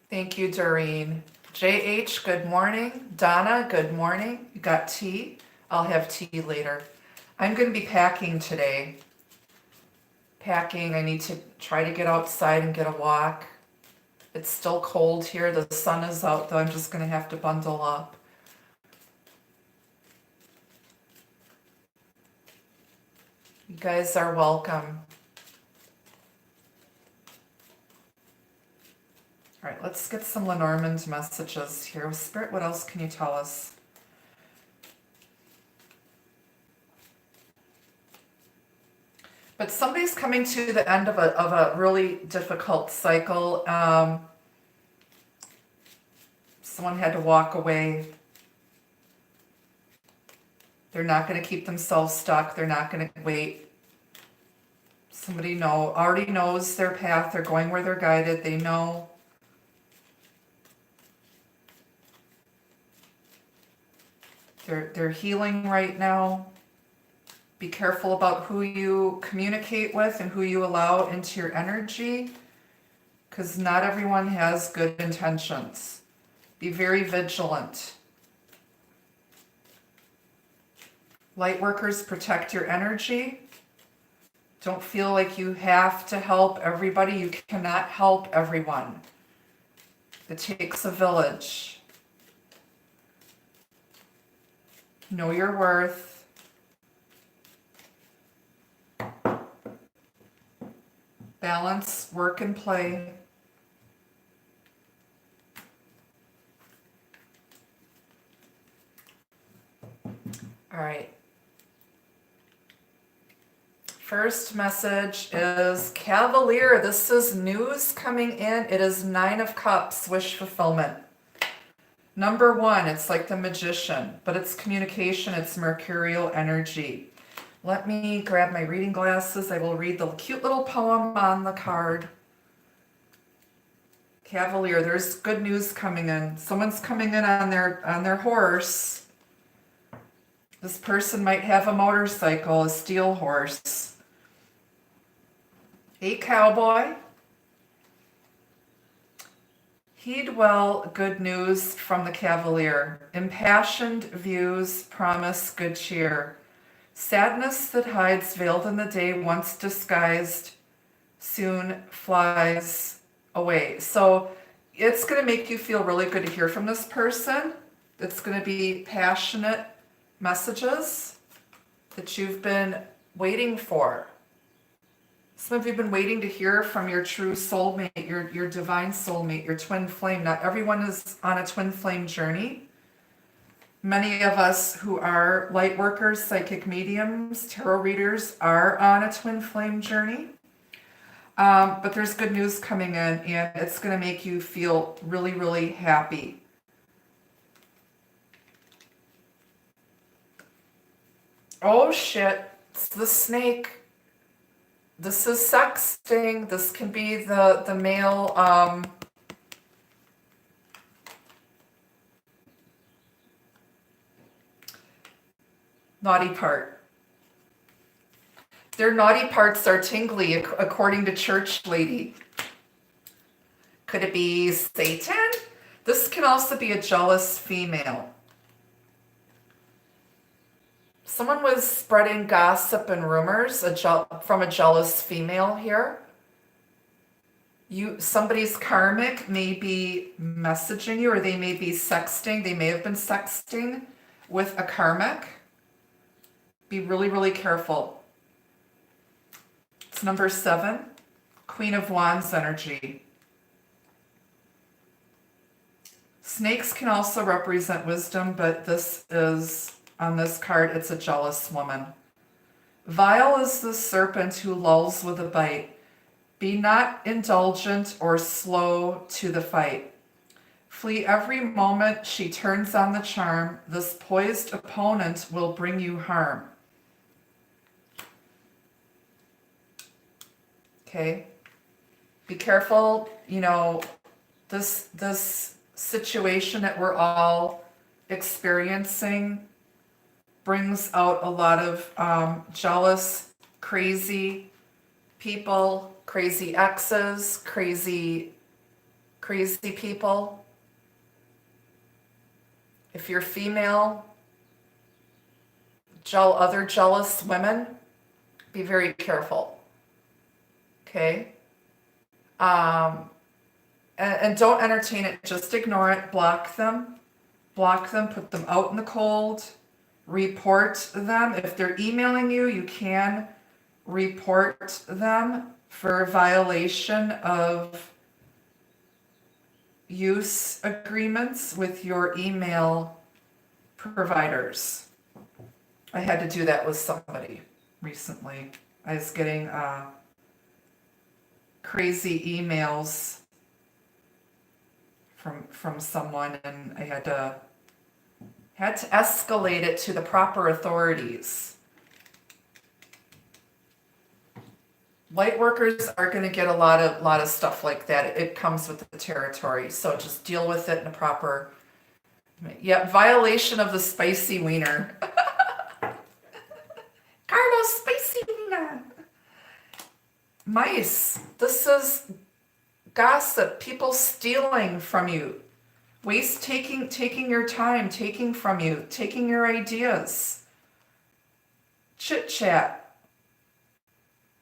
Thank you, Doreen. JH, good morning. Donna, good morning. You got tea? I'll have tea later. I'm going to be packing today. I need to try to get outside and get a walk. It's still cold here. The sun is out, though. I'm just going to have to bundle up. You guys are welcome. All right, let's get some Lenormand messages here. Spirit, what else can you tell us? But somebody's coming to the end of a really difficult cycle. Someone had to walk away. They're not going to keep themselves stuck. They're not going to wait. Somebody already knows their path. They're going where they're guided. They know. They're healing right now. Be careful about who you communicate with and who you allow into your energy. because not everyone has good intentions. Be very vigilant. Light workers, protect your energy. Don't feel like you have to help everybody. You cannot help everyone. It takes a village. Know your worth. Balance work and play. All right. First message is Cavalier. This is news coming in. It is 9 of Cups, wish fulfillment. Number 1, it's like the Magician, but it's communication, it's mercurial energy. Let me grab my reading glasses. I will read the cute little poem on the card. Cavalier, there's good news coming in. Someone's coming in on their horse. This person might have a motorcycle, a steel horse. Hey, cowboy. Heed well good news from the Cavalier. Impassioned views promise good cheer. Sadness that hides veiled in the day, once disguised, soon flies away. So it's going to make you feel really good to hear from this person. It's going to be passionate messages that you've been waiting for. Some of you have been waiting to hear from your true soulmate, your divine soulmate, your twin flame. Not everyone is on a twin flame journey. Many of us who are light workers, psychic mediums, tarot readers are on a twin flame journey. But there's good news coming in, and it's going to make you feel really, really happy. Oh shit, it's the snake. This is sexting. This can be the male naughty part. Their naughty parts are tingly, according to Church Lady. Could it be Satan? This can also be a jealous female. Someone was spreading gossip and rumors from a jealous female here. Somebody's karmic may be messaging you, or they may be sexting. They may have been sexting with a karmic. Be really, really careful. It's number 7, Queen of Wands energy. Snakes can also represent wisdom, but this is... on this card, it's a jealous woman. Vile is the serpent who lulls with a bite. Be not indulgent or slow to the fight. Flee every moment she turns on the charm. This poised opponent will bring you harm. Okay. Be careful, this situation that we're all experiencing brings out a lot of jealous, crazy people, crazy exes, crazy people. If you're female, other jealous women, be very careful. Okay? And don't entertain it. Just ignore it. Block them, put them out in the cold. Report them. If they're emailing you, you can report them for violation of use agreements with your email providers. I had to do that with somebody recently. I was getting crazy emails from someone, and I had to escalate it to the proper authorities. Light workers are going to get a lot of stuff like that. It comes with the territory, so just deal with it in a proper. Yeah, violation of the spicy wiener. Carlos, spicy wiener. Mice. This is gossip, people stealing from you, taking your time, taking from you, taking your ideas, chit chat.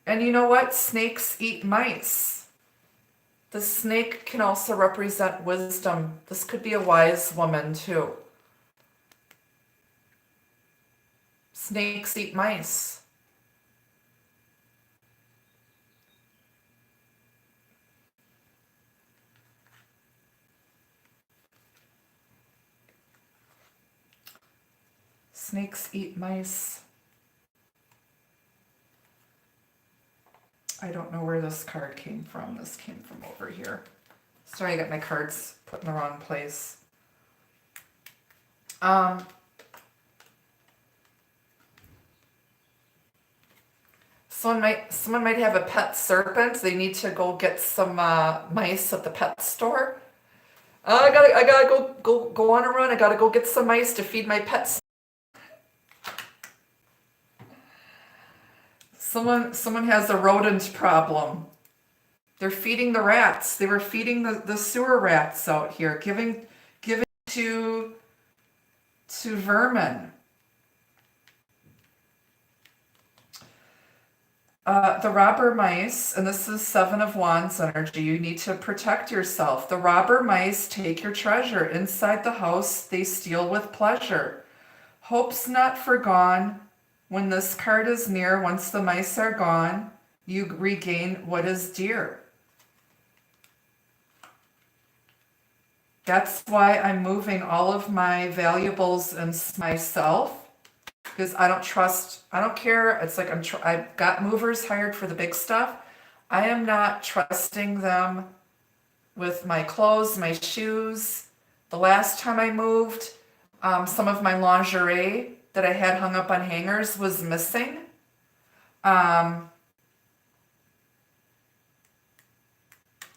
And you know what? Snakes eat mice. The snake can also represent wisdom. This could be a wise woman too. Snakes eat mice. Snakes eat mice. I don't know where this card came from. This came from over here. Sorry, I got my cards put in the wrong place. Someone might have a pet serpent. They need to go get some mice at the pet store. I gotta go on a run. I gotta go get some mice to feed my pets. Someone has a rodent problem. They're feeding the rats. They were feeding the sewer rats out here, giving to vermin. The robber mice, and this is Seven of Wands energy, you need to protect yourself. The robber mice take your treasure. Inside the house, they steal with pleasure. Hope's not forgone. When this card is near, once the mice are gone, you regain what is dear. That's why I'm moving all of my valuables and myself. Because I don't care. It's like I've got movers hired for the big stuff. I am not trusting them with my clothes, my shoes. The last time I moved, some of my lingerie that I had hung up on hangers was missing.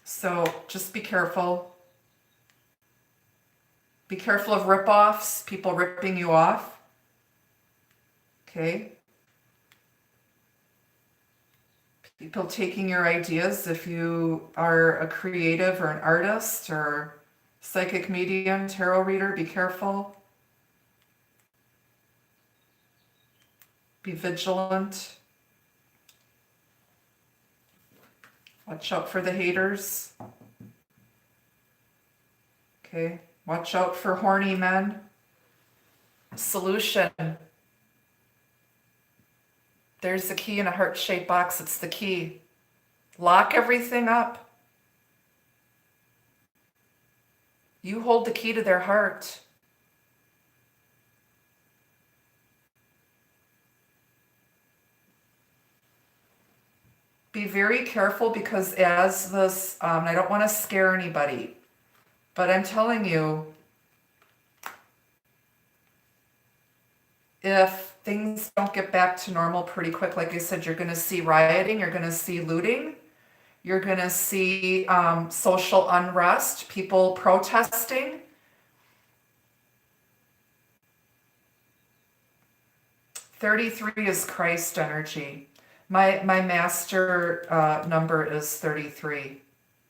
So just be careful. Be careful of rip-offs, people ripping you off. Okay. People taking your ideas. If you are a creative or an artist or psychic medium, tarot reader, be careful. Be vigilant. Watch out for the haters. Okay. Watch out for horny men. Solution. There's the key in a heart-shaped box. It's the key. Lock everything up. You hold the key to their heart. Be very careful because as this, I don't want to scare anybody, but I'm telling you, if things don't get back to normal pretty quick, like I said, you're going to see rioting, you're going to see looting, you're going to see social unrest, people protesting. "33 is Christ energy. My master number is 33.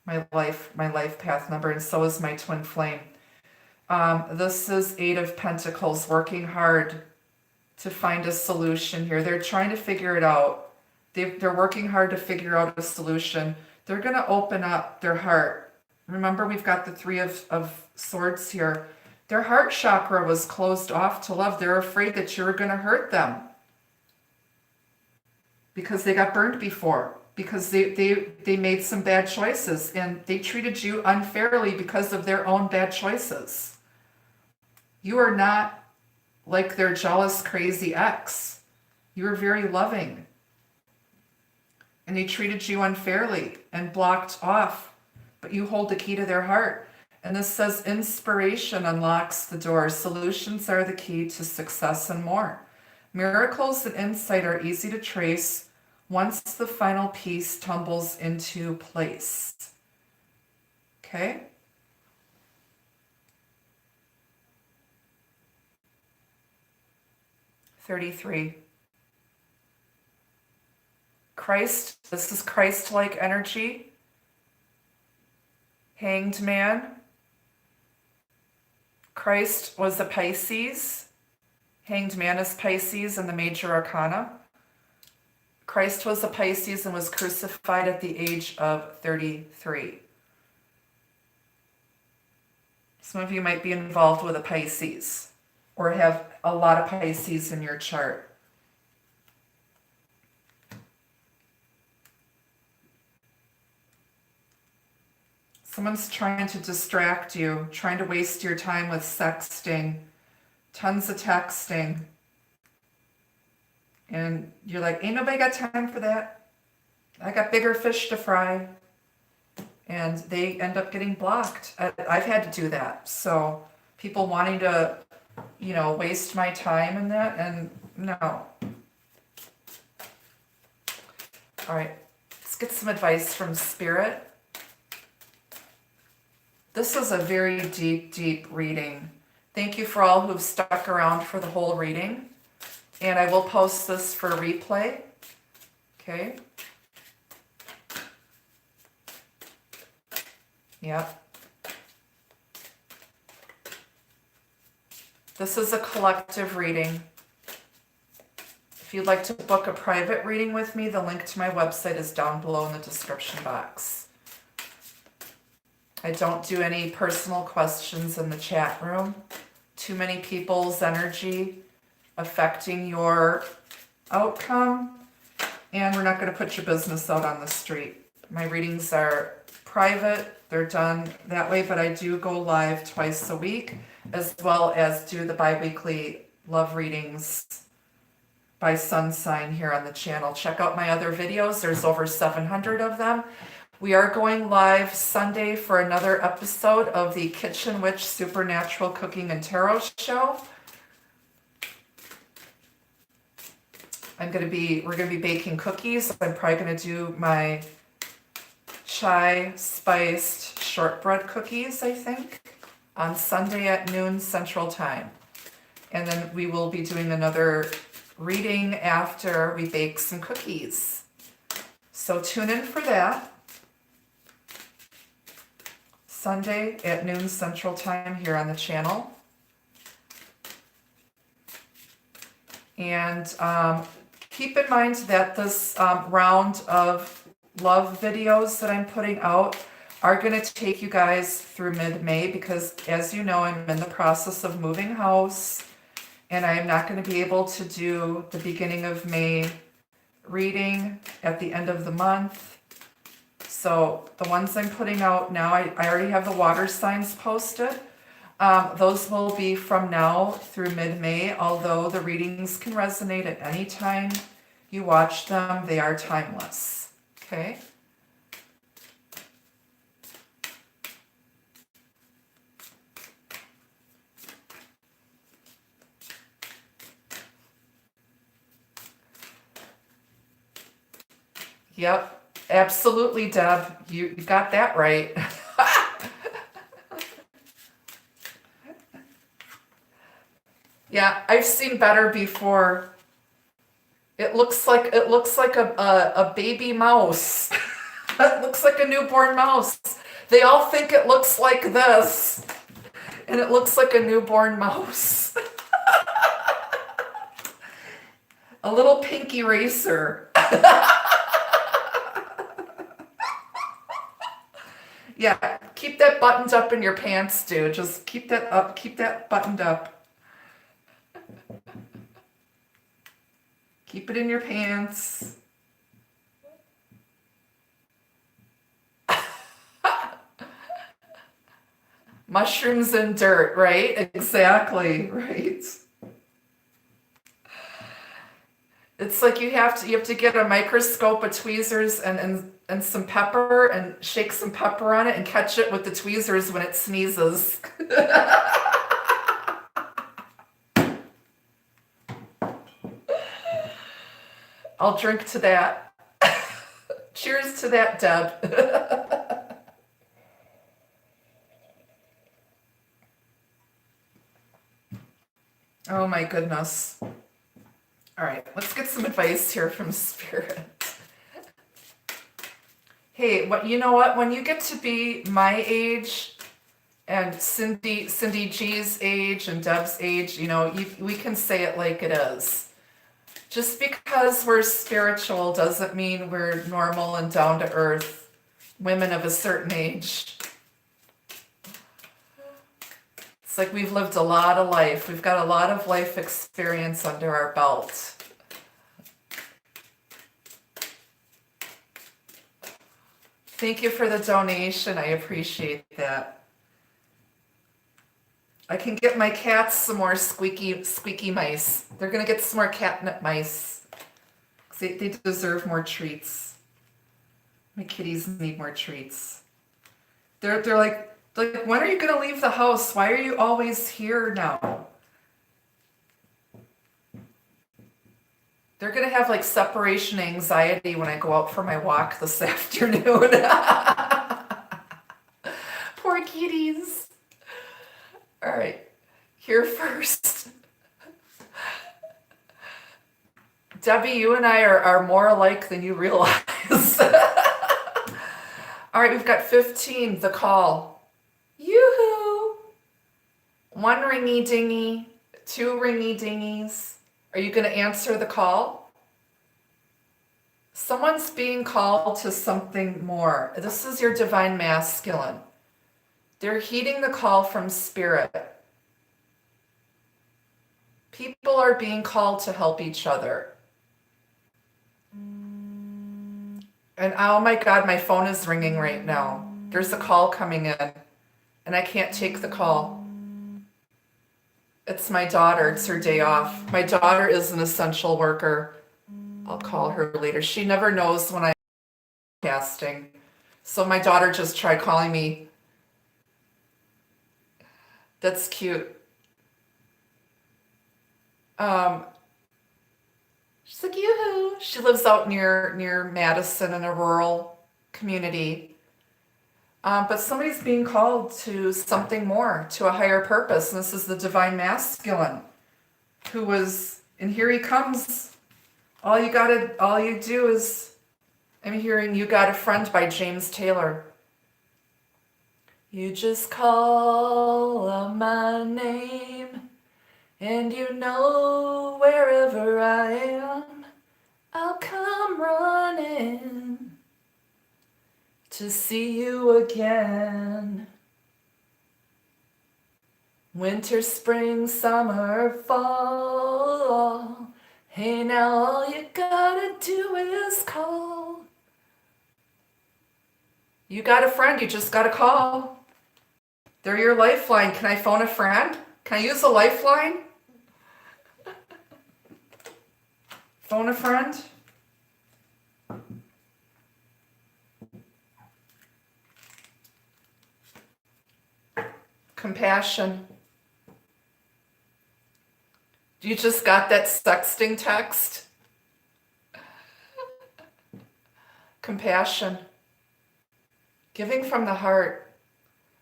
My life path number, and so is my twin flame. This is 8 of Pentacles, working hard to find a solution here. They're trying to figure it out. They're working hard to figure out a solution. They're going to open up their heart. Remember, we've got the 3 of Swords here. Their heart chakra was closed off to love. They're afraid that you're going to hurt them because they got burned before, because they made some bad choices and they treated you unfairly because of their own bad choices. You are not like their jealous, crazy ex. You were very loving. And they treated you unfairly and blocked off. But you hold the key to their heart. And this says inspiration unlocks the door. Solutions are the key to success and more. Miracles and insight are easy to trace once the final piece tumbles into place. Okay? "33. Christ, this is Christ-like energy. Hanged Man. Christ was a Pisces. Hanged Man is Pisces in the major arcana. Christ was a Pisces and was crucified at the age of 33. Some of you might be involved with a Pisces or have a lot of Pisces in your chart. Someone's trying to distract you, trying to waste your time with sexting, tons of texting. And you're like, ain't nobody got time for that. I got bigger fish to fry. And they end up getting blocked. I've had to do that. So people wanting to, waste my time in that, and no. All right, let's get some advice from Spirit. This is a very deep, deep reading. Thank you for all who've stuck around for the whole reading. And I will post this for replay. Okay. Yep. This is a collective reading. If you'd like to book a private reading with me, the link to my website is down below in the description box. I don't do any personal questions in the chat room. Too many people's energy affecting your outcome, and we're not going to put your business out on the street. My readings are private. They're done that way, but I do go live twice a week, as well as do the bi-weekly love readings by sun sign here on the channel. Check out my other videos. There's over 700 of them. We are going live Sunday for another episode of the Kitchen Witch Supernatural Cooking and Tarot Show. We're going to be baking cookies. I'm probably going to do my chai spiced shortbread cookies, I think, on Sunday at noon Central Time. And then we will be doing another reading after we bake some cookies. So tune in for that. Sunday at noon Central Time here on the channel. And keep in mind that this round of love videos that I'm putting out are going to take you guys through mid-May, because as you know, I'm in the process of moving house, and I am not going to be able to do the beginning of May reading at the end of the month. So the ones I'm putting out now, I already have the water signs posted. Those will be from now through mid-May, although the readings can resonate at any time you watch them. They are timeless. Okay? Yep. Absolutely, Deb. You got that right. Yeah, I've seen better before. It looks like a baby mouse. It looks like a newborn mouse. They all think it looks like this, and it looks like a newborn mouse. A little pink eraser. Yeah, keep that buttoned up in your pants, dude. Just keep that up. Keep that buttoned up. Keep it in your pants. Mushrooms and dirt, right? Exactly, right. It's like you have to get a microscope of tweezers and some pepper and shake some pepper on it and catch it with the tweezers when it sneezes. I'll drink to that. Cheers to that, Deb. Oh my goodness. All right, let's get some advice here from Spirit. Hey, you know what? When you get to be my age and Cindy G's age and Deb's age, we can say it like it is. Just because we're spiritual doesn't mean we're normal and down to earth women of a certain age. It's like we've lived a lot of life. We've got a lot of life experience under our belt. Thank you for the donation. I appreciate that. I can get my cats some more squeaky mice. They're going to get some more catnip mice. They deserve more treats. My kitties need more treats. They're like, when are you going to leave the house? Why are you always here now? They're going to have like separation anxiety when I go out for my walk this afternoon. Poor kitties. All right, here first. Debbie, you and I are more alike than you realize. All right, we've got 15, the call. Yoo-hoo! 1 ringy dingy, 2 ringy dingies. Are you going to answer the call? Someone's being called to something more. This is your divine masculine. They're heeding the call from spirit. People are being called to help each other. And oh my God, my phone is ringing right now. There's a call coming in, and I can't take the call. It's my daughter. It's her day off. My daughter is an essential worker. I'll call her later. She never knows when I'm casting. So my daughter just tried calling me. That's cute. She's like, yoo-hoo. She lives out near Madison in a rural community. But somebody's being called to something more, to a higher purpose. And this is the divine masculine who was, and here he comes. All you do is, I'm hearing You Got a Friend by James Taylor. You just call my name, and you know wherever I am, I'll come running to see you again. Winter, spring, summer, fall. Hey, now all you gotta do is call. You got a friend, you just gotta call. They're your lifeline. Can I phone a friend? Can I use a lifeline? Phone a friend? Compassion. You just got that sexting text? Compassion. Giving from the heart.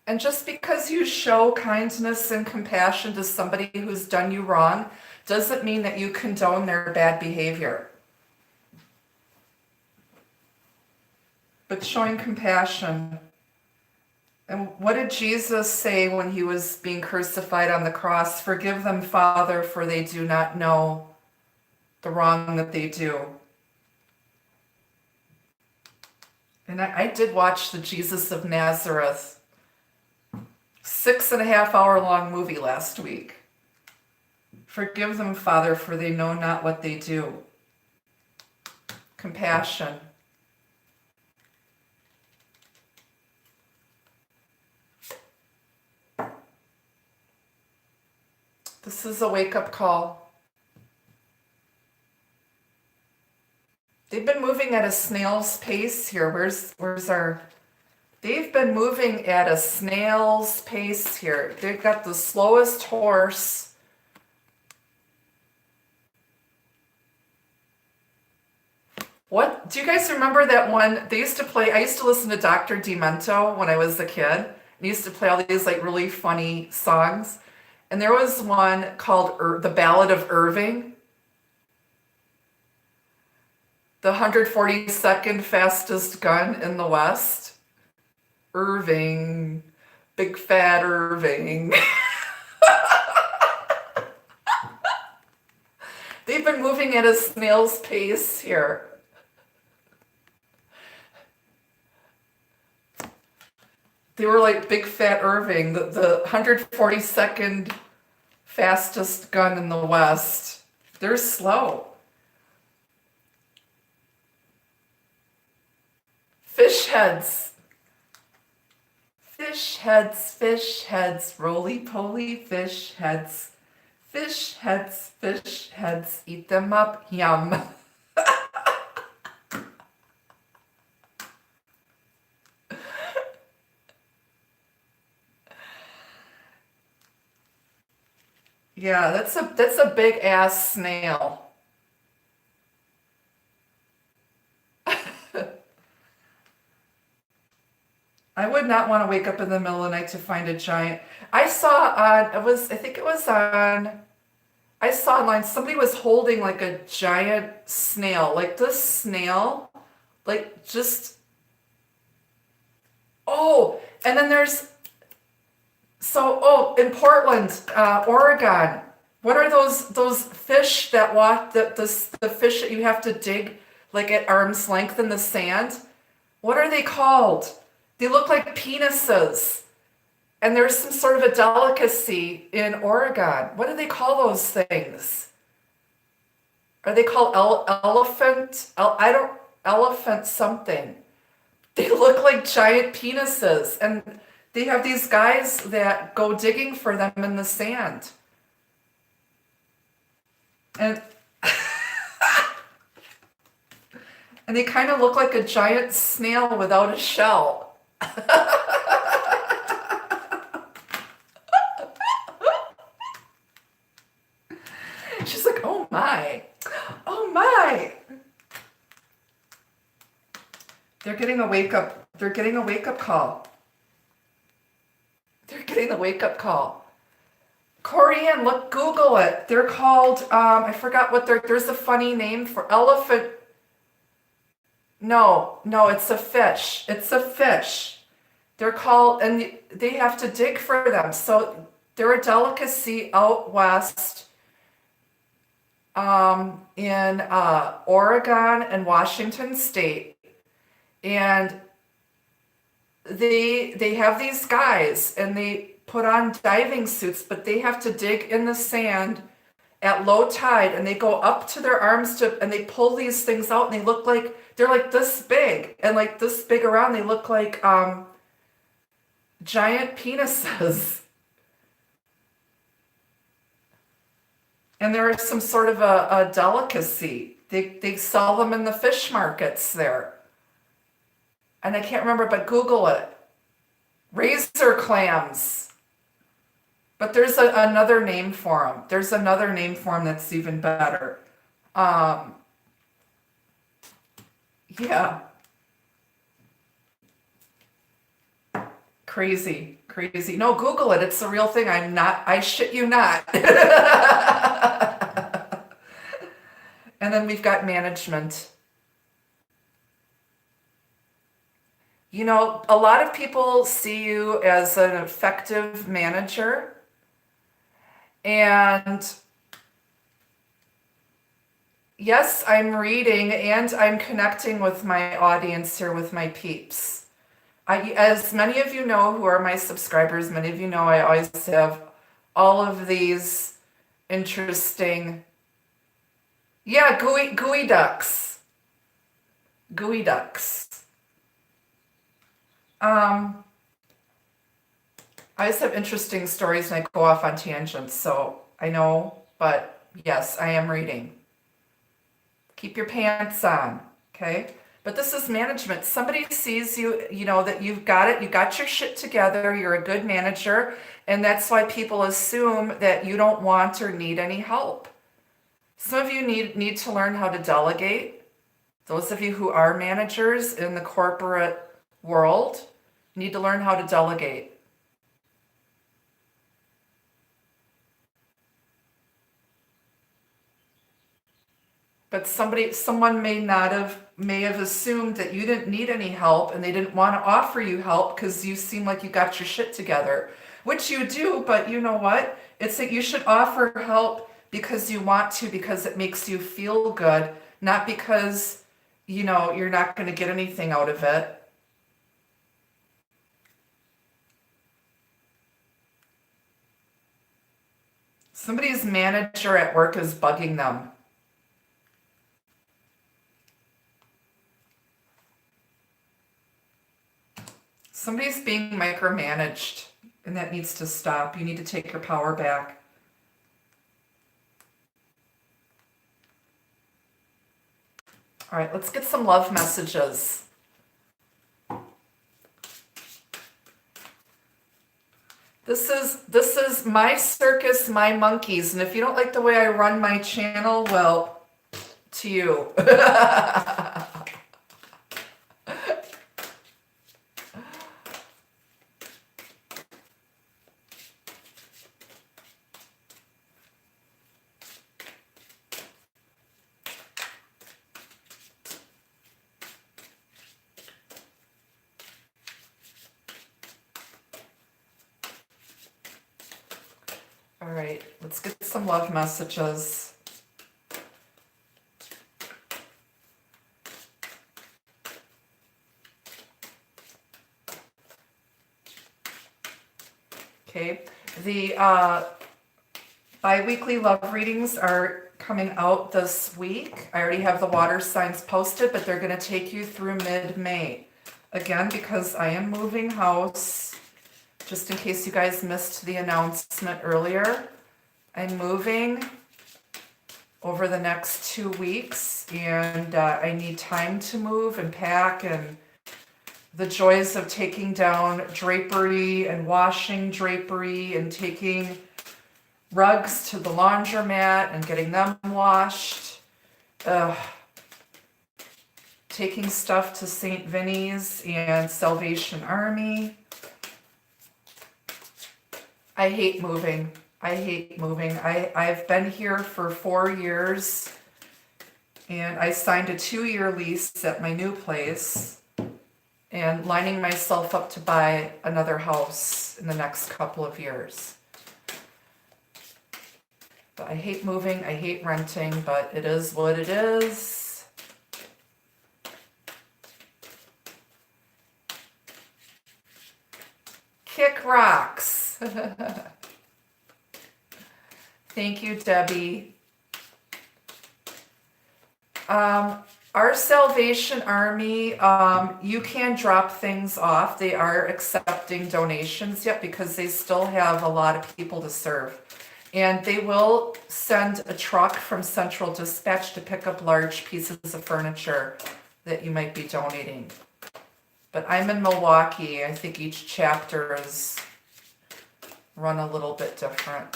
And just because you show kindness and compassion to somebody who's done you wrong doesn't mean that you condone their bad behavior. But showing compassion. And what did Jesus say when he was being crucified on the cross? Forgive them, Father, for they do not know the wrong that they do. And I did watch the Jesus of Nazareth 6.5 hour long movie last week. Forgive them, Father, for they know not what they do. Compassion. This is a wake-up call. They've been moving at a snail's pace here. Where's our... They've been moving at a snail's pace here. They've got the slowest horse. What? Do you guys remember that one? They used to play... I used to listen to Dr. Demento when I was a kid. He used to play all these like really funny songs. And there was one called The Ballad of Irving. The 142nd fastest gun in the West. Irving. Big fat Irving. They've been moving at a snail's pace here. They were like Big Fat Irving, the 142nd fastest gun in the West. They're slow. Fish heads. Fish heads, roly-poly fish heads. Fish heads, eat them up, yum. Yeah, that's a big ass snail. I would not want to wake up in the middle of the night to find a giant. I saw on, I saw online somebody was holding like a giant snail, like this snail, like just, oh, and then in Portland, Oregon, what are those fish that walk, the fish that you have to dig like at arm's length in the sand? What are they called? They look like penises. And there's some sort of a delicacy in Oregon. What do they call those things? Are they called elephant? Elephant something. They look like giant penises. And they have these guys that go digging for them in the sand. And and they kind of look like a giant snail without a shell. She's like, oh my, oh my. They're getting a wake up call. They're getting the wake up call. Corianne, look, Google it. They're called, I forgot what there's a funny name for elephant. No, it's a fish. It's a fish. They're called, and they have to dig for them. So they're a delicacy out west in Oregon and Washington State. And they have these guys and they put on diving suits, but they have to dig in the sand at low tide and they go up to their arms and they pull these things out and they look like they're like this big and like this big around. They look like giant penises. And there is some sort of a delicacy. They sell them in the fish markets there. And I can't remember, but Google it. Razor clams. But there's another name for them. There's another name for them that's even better. Yeah. Crazy. No, Google it. It's a real thing. I shit you not. And then we've got management. You know, a lot of people see you as an effective manager. And yes, I'm reading and I'm connecting with my audience here, with my peeps. As many of you know who are my subscribers, many of you know I always have all of these interesting, gooey ducks. Gooey ducks. I just have interesting stories and I go off on tangents, so I know, but yes, I am reading. Keep your pants on, okay? But this is management. Somebody sees you, you know, that you've got it, you got your shit together, you're a good manager, and that's why people assume that you don't want or need any help. Some of you need to learn how to delegate. Those of you who are managers in the corporate world need to learn how to delegate. But someone may have assumed that you didn't need any help and they didn't want to offer you help because you seem like you got your shit together, which you do. But you know what? It's that you should offer help because you want to, because it makes you feel good, not because, you're not going to get anything out of it. Somebody's manager at work is bugging them. Somebody's being micromanaged, and that needs to stop. You need to take your power back. All right, let's get some love messages. This is my circus, my monkeys, and if you don't like the way I run my channel, well, to you. All right, let's get some love messages. Okay, the bi-weekly love readings are coming out this week. I already have the water signs posted, but they're going to take you through mid-May. Again, because I am moving house. Just in case you guys missed the announcement earlier, I'm moving over the next 2 weeks, and I need time to move and pack, and the joys of taking down drapery and washing drapery and taking rugs to the laundromat and getting them washed. Taking stuff to St. Vinny's and Salvation Army. I hate moving. I've been here for 4 years, and I signed a 2-year lease at my new place and lining myself up to buy another house in the next couple of years. But I hate moving, I hate renting, but it is what it is. Kick rocks. Thank you, Debbie. Our Salvation Army, you can drop things off. They are accepting donations yet because they still have a lot of people to serve. And they will send a truck from Central Dispatch to pick up large pieces of furniture that you might be donating. But I'm in Milwaukee. I think each chapter is run a little bit different.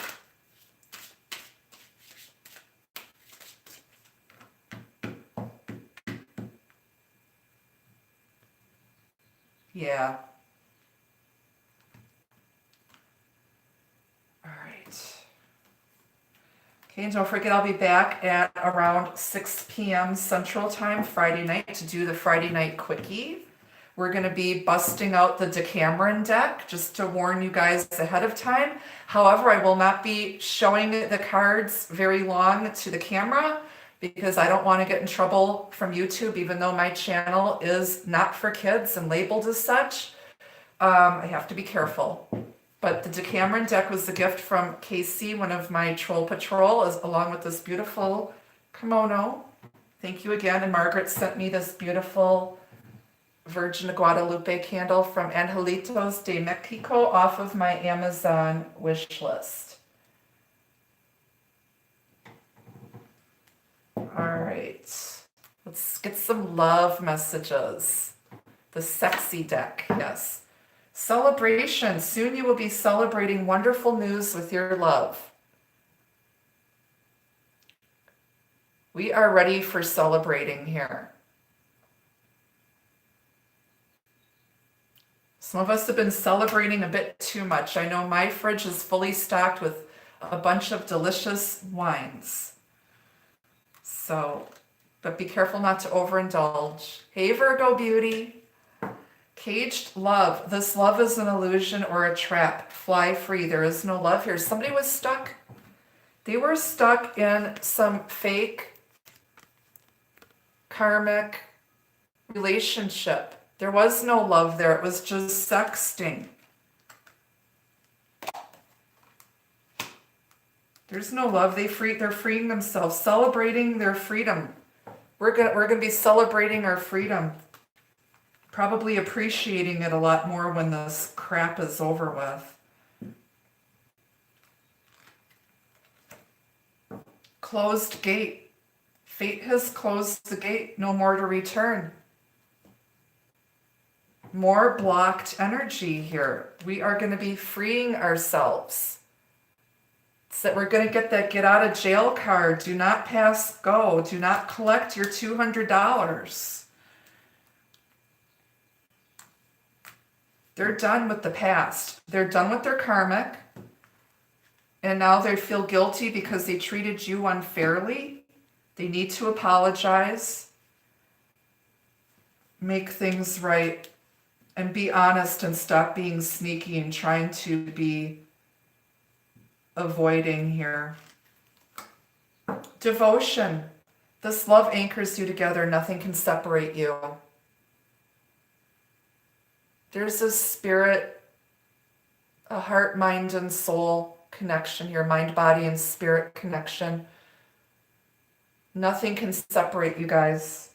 Yeah. All right. Okay, and don't forget I'll be back at around 6 p.m. Central Time Friday night to do the Friday night quickie. We're going to be busting out the Decameron deck, just to warn you guys ahead of time. However, I will not be showing the cards very long to the camera because I don't want to get in trouble from YouTube, even though my channel is not for kids and labeled as such. I have to be careful. But the Decameron deck was the gift from Casey, one of my Troll Patrol, along with this beautiful kimono. Thank you again. And Margaret sent me this beautiful Virgin of Guadalupe candle from Angelitos de Mexico off of my Amazon wish list. All right, let's get some love messages. The sexy deck, yes. Celebration. Soon you will be celebrating wonderful news with your love. We are ready for celebrating here. Some of us have been celebrating a bit too much. I know my fridge is fully stocked with a bunch of delicious wines. So but be careful not to overindulge. Hey, Virgo beauty. Caged love. This love is an illusion or a trap. Fly free. There is no love here. Somebody was stuck. They were stuck in some fake karmic relationship. There was no love there. It was just sexting. There's no love. They're freeing themselves, celebrating their freedom. We're gonna be celebrating our freedom. Probably appreciating it a lot more when this crap is over with. Closed gate. Fate has closed the gate. No more to return. More blocked energy here. We are going to be freeing ourselves. So that we're going to get that get out of jail card. Do not pass go. Do not collect your $200. They're done with the past. They're done with their karmic. And now they feel guilty because they treated you unfairly. They need to apologize. Make things right. And be honest and stop being sneaky and trying to be avoiding here. Devotion. This love anchors you together. Nothing can separate you. There's a spirit, a heart, mind, and soul connection here. Mind, body, and spirit connection. Nothing can separate you guys.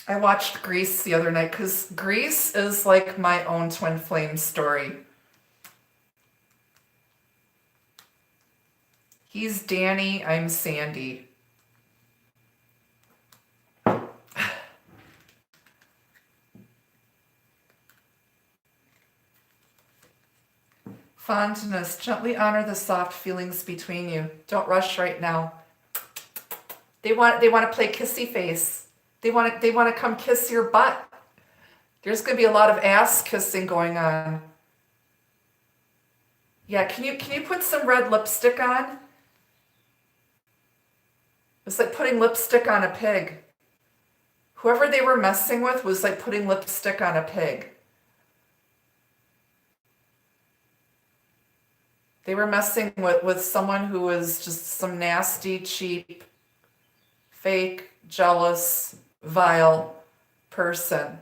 I watched Grease the other night because Grease is like my own twin flame story. He's Danny, I'm Sandy. Fondness, gently honor the soft feelings between you. Don't rush right now. They want to play kissy face. They want to come kiss your butt. There's going to be a lot of ass kissing going on. Yeah, can you put some red lipstick on? It's like putting lipstick on a pig. Whoever they were messing with was like putting lipstick on a pig. They were messing with someone who was just some nasty, cheap, fake, jealous, vile person.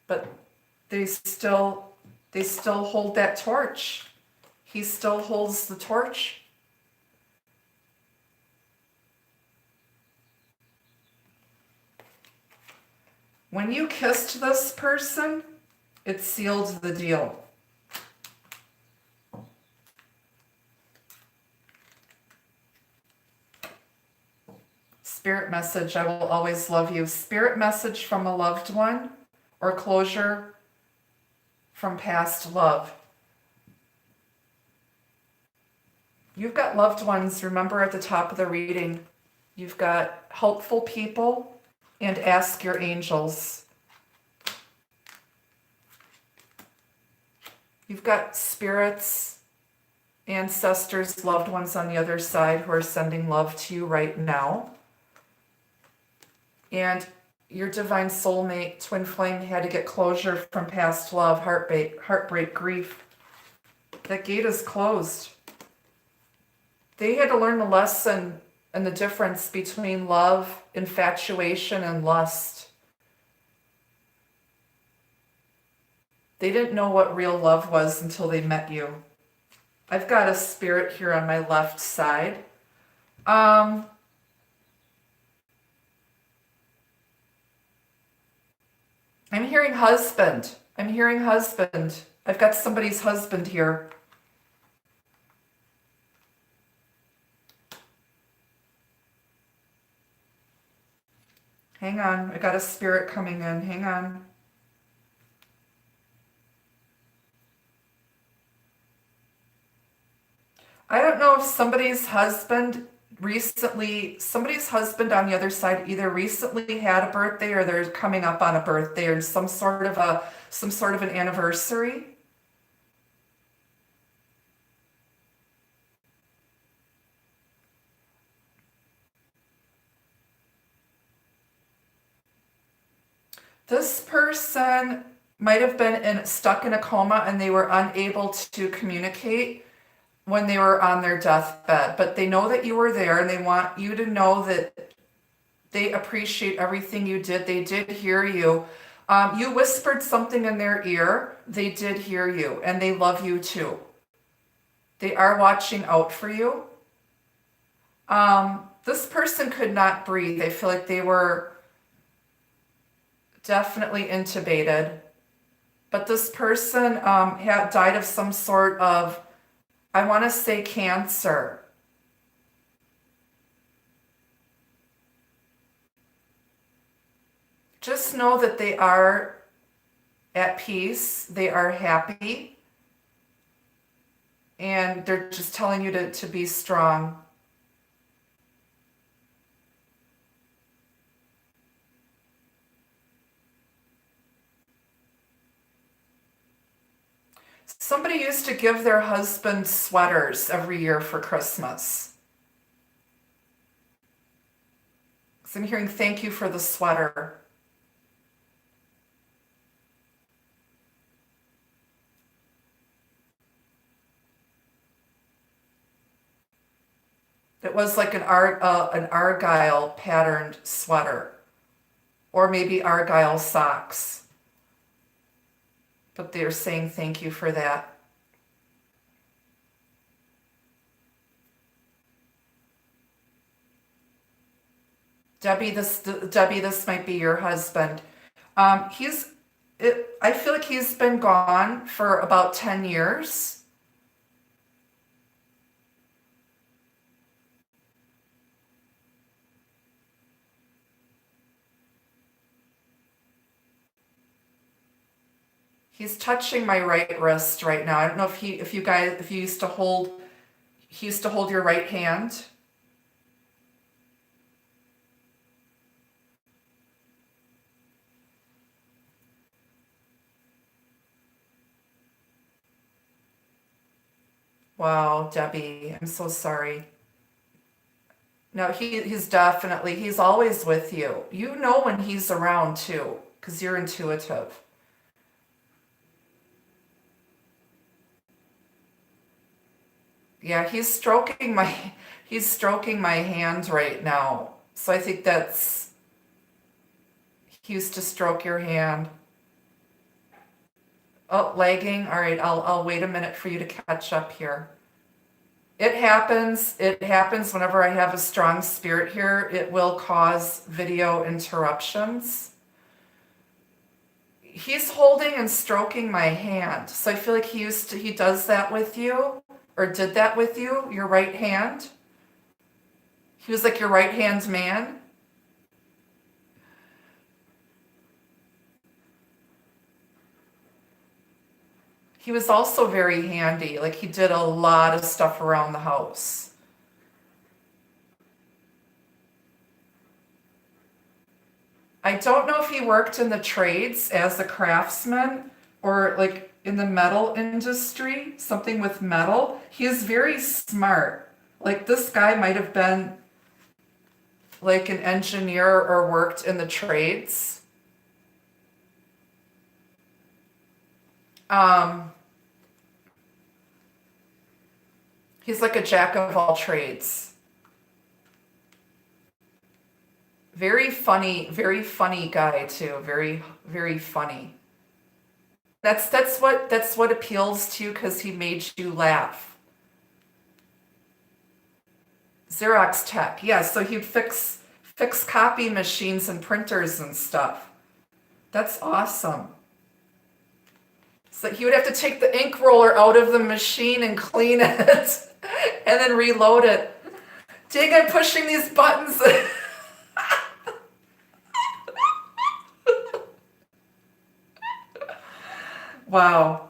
But they still hold that torch. He still holds the torch. When you kissed this person, it sealed the deal. Spirit message, I will always love you. Spirit message from a loved one or closure from past love. You've got loved ones, remember at the top of the reading, you've got helpful people and ask your angels. You've got spirits, ancestors, loved ones on the other side who are sending love to you right now. And your divine soulmate, twin flame, had to get closure from past love, heartbreak, grief. That gate is closed. They had to learn the lesson and the difference between love, infatuation, and lust. They didn't know what real love was until they met you. I've got a spirit here on my left side. I'm hearing husband. I'm hearing husband. I've got somebody's husband here. Hang on, I got a spirit coming in. Hang on. I don't know if somebody's husband recently, somebody's husband on the other side either recently had a birthday or they're coming up on a birthday or some sort of an anniversary. This person might have been stuck in a coma and they were unable to communicate when they were on their deathbed, but they know that you were there and they want you to know that they appreciate everything you did. They did hear you. You whispered something in their ear. They did hear you and they love you too. They are watching out for you. This person could not breathe. I feel like they were definitely intubated. But this person had died of some sort of, I want to say, cancer. Just know that they are at peace. They are happy. And they're just telling you to be strong. Somebody used to give their husband sweaters every year for Christmas. So I'm hearing thank you for the sweater. It was like an argyle patterned sweater, or maybe argyle socks. But they're saying thank you for that. Debbie, this might be your husband. I feel like he's been gone for about 10 years. He's touching my right wrist right now. I don't know if he used to hold your right hand. Wow, Debbie, I'm so sorry. No, he's always with you. You know when he's around too, because you're intuitive. Yeah, he's stroking my hand right now. So I think he used to stroke your hand. Oh, lagging. All right, I'll wait a minute for you to catch up here. It happens. It happens whenever I have a strong spirit here. It will cause video interruptions. He's holding and stroking my hand. So I feel like he does that with you, or did that with you, your right hand. He was like your right hand man. He was also very handy. Like he did a lot of stuff around the house. I don't know if he worked in the trades as a craftsman or like in the metal industry, something with metal. He is very smart. Like this guy might have been like an engineer or worked in the trades. He's like a jack of all trades. Very funny guy too. Very, very funny. That's what appeals to you because he made you laugh. Xerox tech, yeah. So he'd fix copy machines and printers and stuff. That's awesome. So he would have to take the ink roller out of the machine and clean it and then reload it. Dang, I'm pushing these buttons. Wow.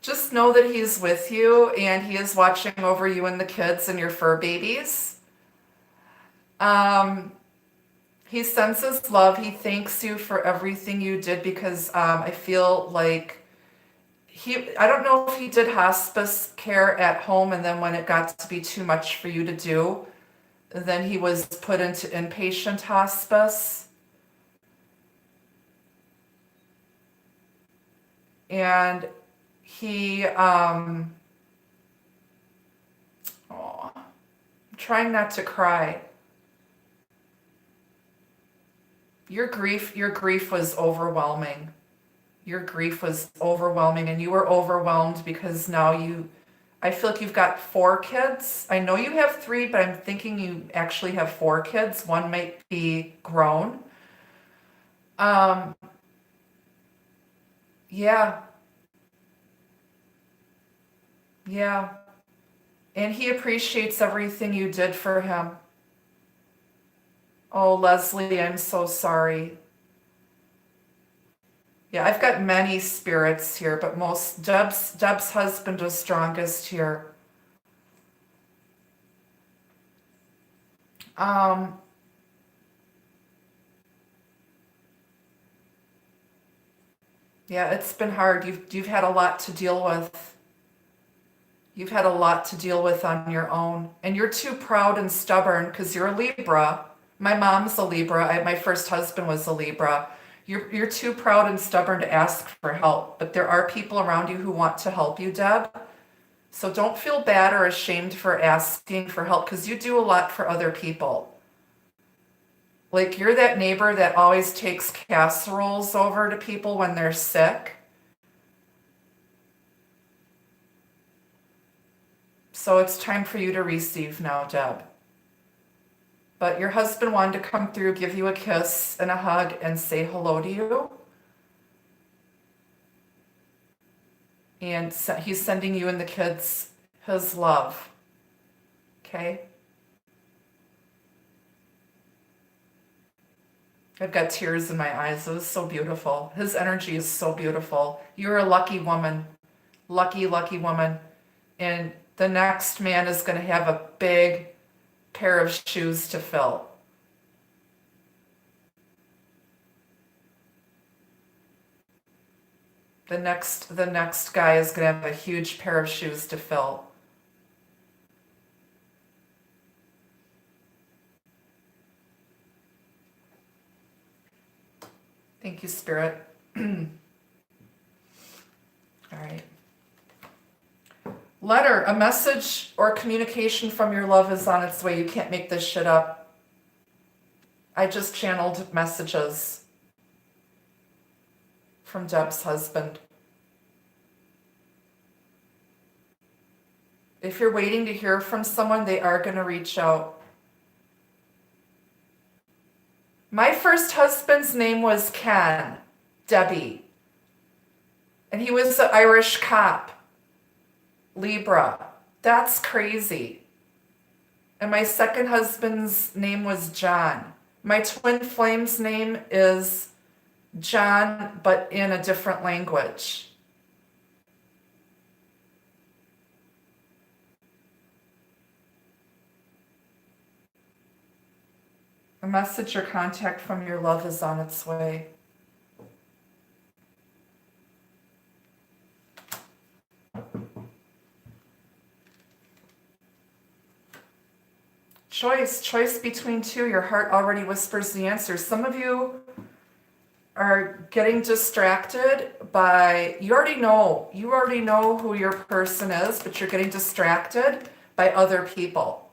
Just know that he's with you and he is watching over you and the kids and your fur babies. Um, he senses love. He thanks you for everything you did because I feel like I don't know if he did hospice care at home and then when it got to be too much for you to do, then he was put into inpatient hospice. And he, I'm trying not to cry. Your grief was overwhelming. Your grief was overwhelming, and you were overwhelmed because now I feel like you've got 4 kids. I know you have 3, but I'm thinking you actually have 4 kids. One might be grown. Yeah, yeah. And he appreciates everything you did for him. Oh, Leslie, I'm so sorry. Yeah, I've got many spirits here, but Deb's husband was strongest here. Um, yeah, it's been hard. You've had a lot to deal with. You've had a lot to deal with on your own, and you're too proud and stubborn because you're a Libra. My mom's a Libra. My first husband was a Libra. You're too proud and stubborn to ask for help, but there are people around you who want to help you, Deb. So don't feel bad or ashamed for asking for help because you do a lot for other people. Like you're that neighbor that always takes casseroles over to people when they're sick. So it's time for you to receive now, Deb. But your husband wanted to come through, give you a kiss and a hug and say hello to you. And he's sending you and the kids his love. Okay? I've got tears in my eyes. It was so beautiful. His energy is so beautiful. You're a lucky woman. Lucky, lucky woman. And the next man is going to have a big pair of shoes to fill. The next guy is going to have a huge pair of shoes to fill. Thank you, Spirit. All right. Letter, a message or communication from your love is on its way. You can't make this shit up. I just channeled messages from Deb's husband. If you're waiting to hear from someone, they are going to reach out. My first husband's name was Ken, Debbie. And he was an Irish cop, Libra. That's crazy. And my second husband's name was John. My twin flame's name is John, but in a different language. A message or contact from your love is on its way. Choice between 2. Your heart already whispers the answer. Some of you are getting distracted by, you already know who your person is, but you're getting distracted by other people.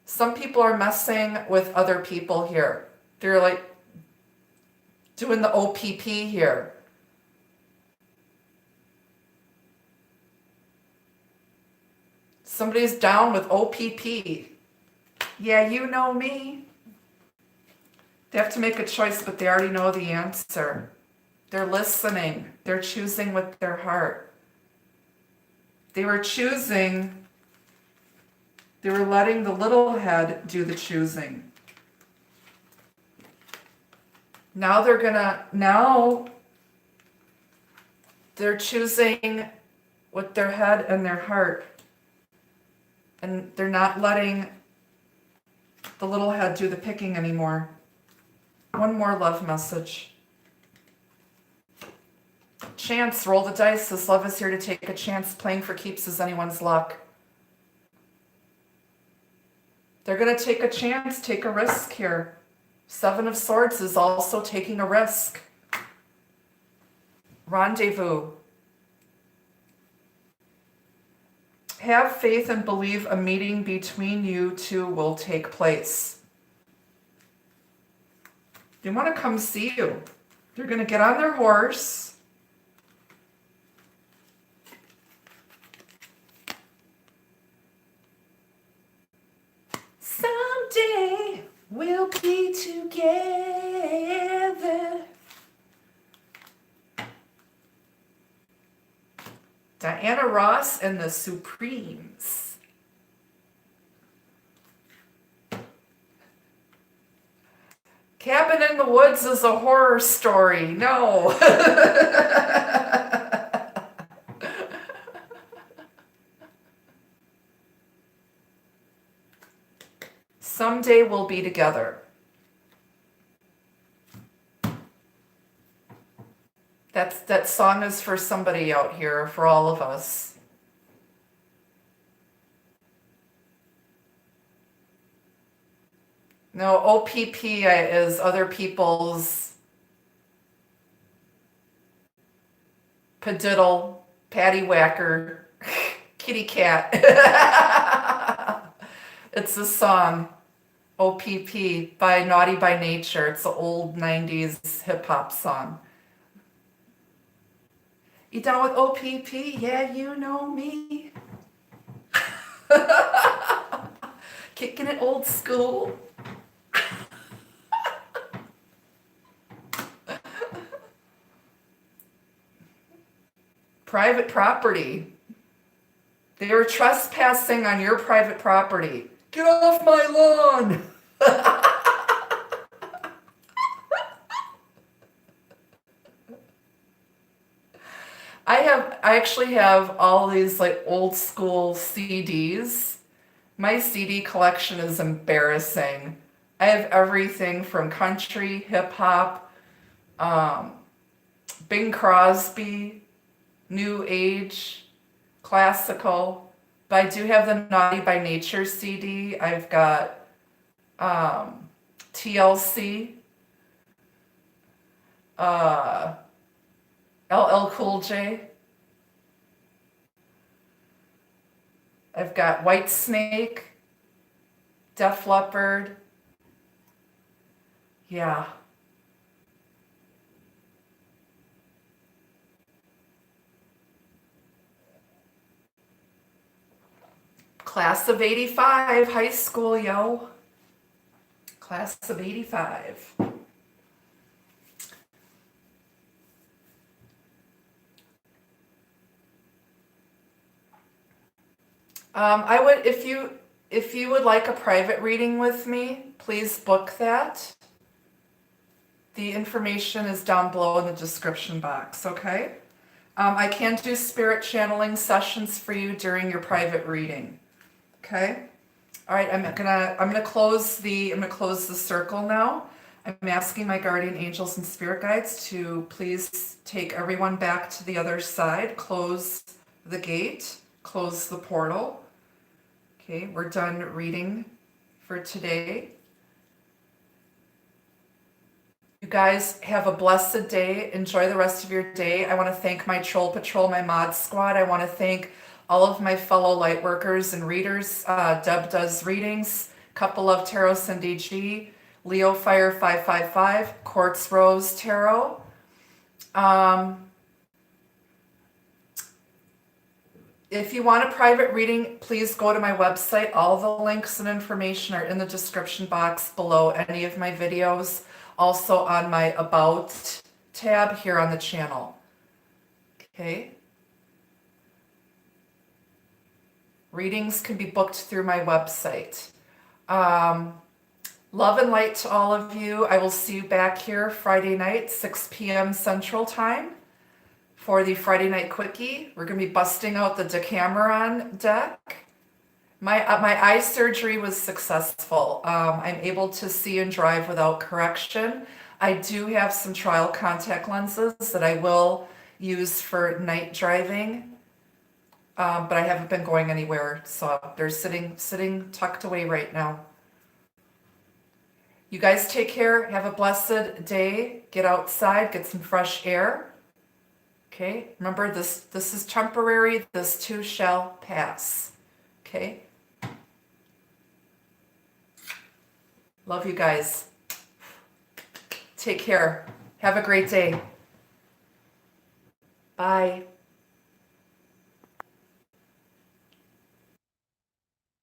Some people are messing with other people here. They're like doing the OPP here. Somebody's down with OPP. Yeah, you know me. They have to make a choice, but they already know the answer. They're listening. They're choosing with their heart. They were letting the little head do the choosing. Now they're choosing with their head and their heart. And they're not letting the little head do the picking anymore. One more love message. Chance, roll the dice. This love is here to take a chance. Playing for keeps is anyone's luck. They're going to take a chance, take a risk here. Seven of Swords is also taking a risk. Rendezvous. Have faith and believe a meeting between you two will take place. They want to come see you. They're going to get on their horse. Someday we'll be together. Diana Ross and the Supremes. Cabin in the Woods is a horror story. No. Someday we'll be together. That song is for somebody out here, for all of us. No, OPP is other people's padiddle, paddywhacker, kitty cat. It's a song, OPP, by Naughty by Nature. It's an old 90s hip-hop song. You down with OPP? Yeah, you know me. Kicking it old school. Private property. They were trespassing on your private property. Get off my lawn. I actually have all these like old school CDs. My CD collection is embarrassing. I have everything from country, hip hop, Bing Crosby, New Age, classical. But I do have the Naughty by Nature CD. I've got TLC, LL Cool J. I've got White Snake, Def Leppard. Yeah. Class of 85, high school, yo. Class of 85. I would, if you would like a private reading with me, please book that. The information is down below in the description box, okay? I can do spirit channeling sessions for you during your private reading. Okay? All right, I'm gonna close the circle now. I'm asking my guardian angels and spirit guides to please take everyone back to the other side, close the gate, close the portal. Okay, we're done reading for today. You guys have a blessed day. Enjoy the rest of your day. I want to thank my Troll Patrol, my mod squad. I want to thank all of my fellow light workers and readers. Deb does readings. Couple of Tarot Cindy G, Leo Fire 555, Quartz Rose Tarot. If you want a private reading, please go to my website. All the links and information are in the description box below any of my videos. Also on my About tab here on the channel. Okay. Readings can be booked through my website. Love and light to all of you. I will see you back here Friday night, 6 p.m. Central Time for the Friday Night Quickie. We're going to be busting out the Decameron deck. My eye surgery was successful. I'm able to see and drive without correction. I do have some trial contact lenses that I will use for night driving, but I haven't been going anywhere, so they're sitting tucked away right now. You guys take care. Have a blessed day. Get outside. Get some fresh air. Okay. Remember, this is temporary. This too shall pass. Okay. Love you guys. Take care. Have a great day. Bye.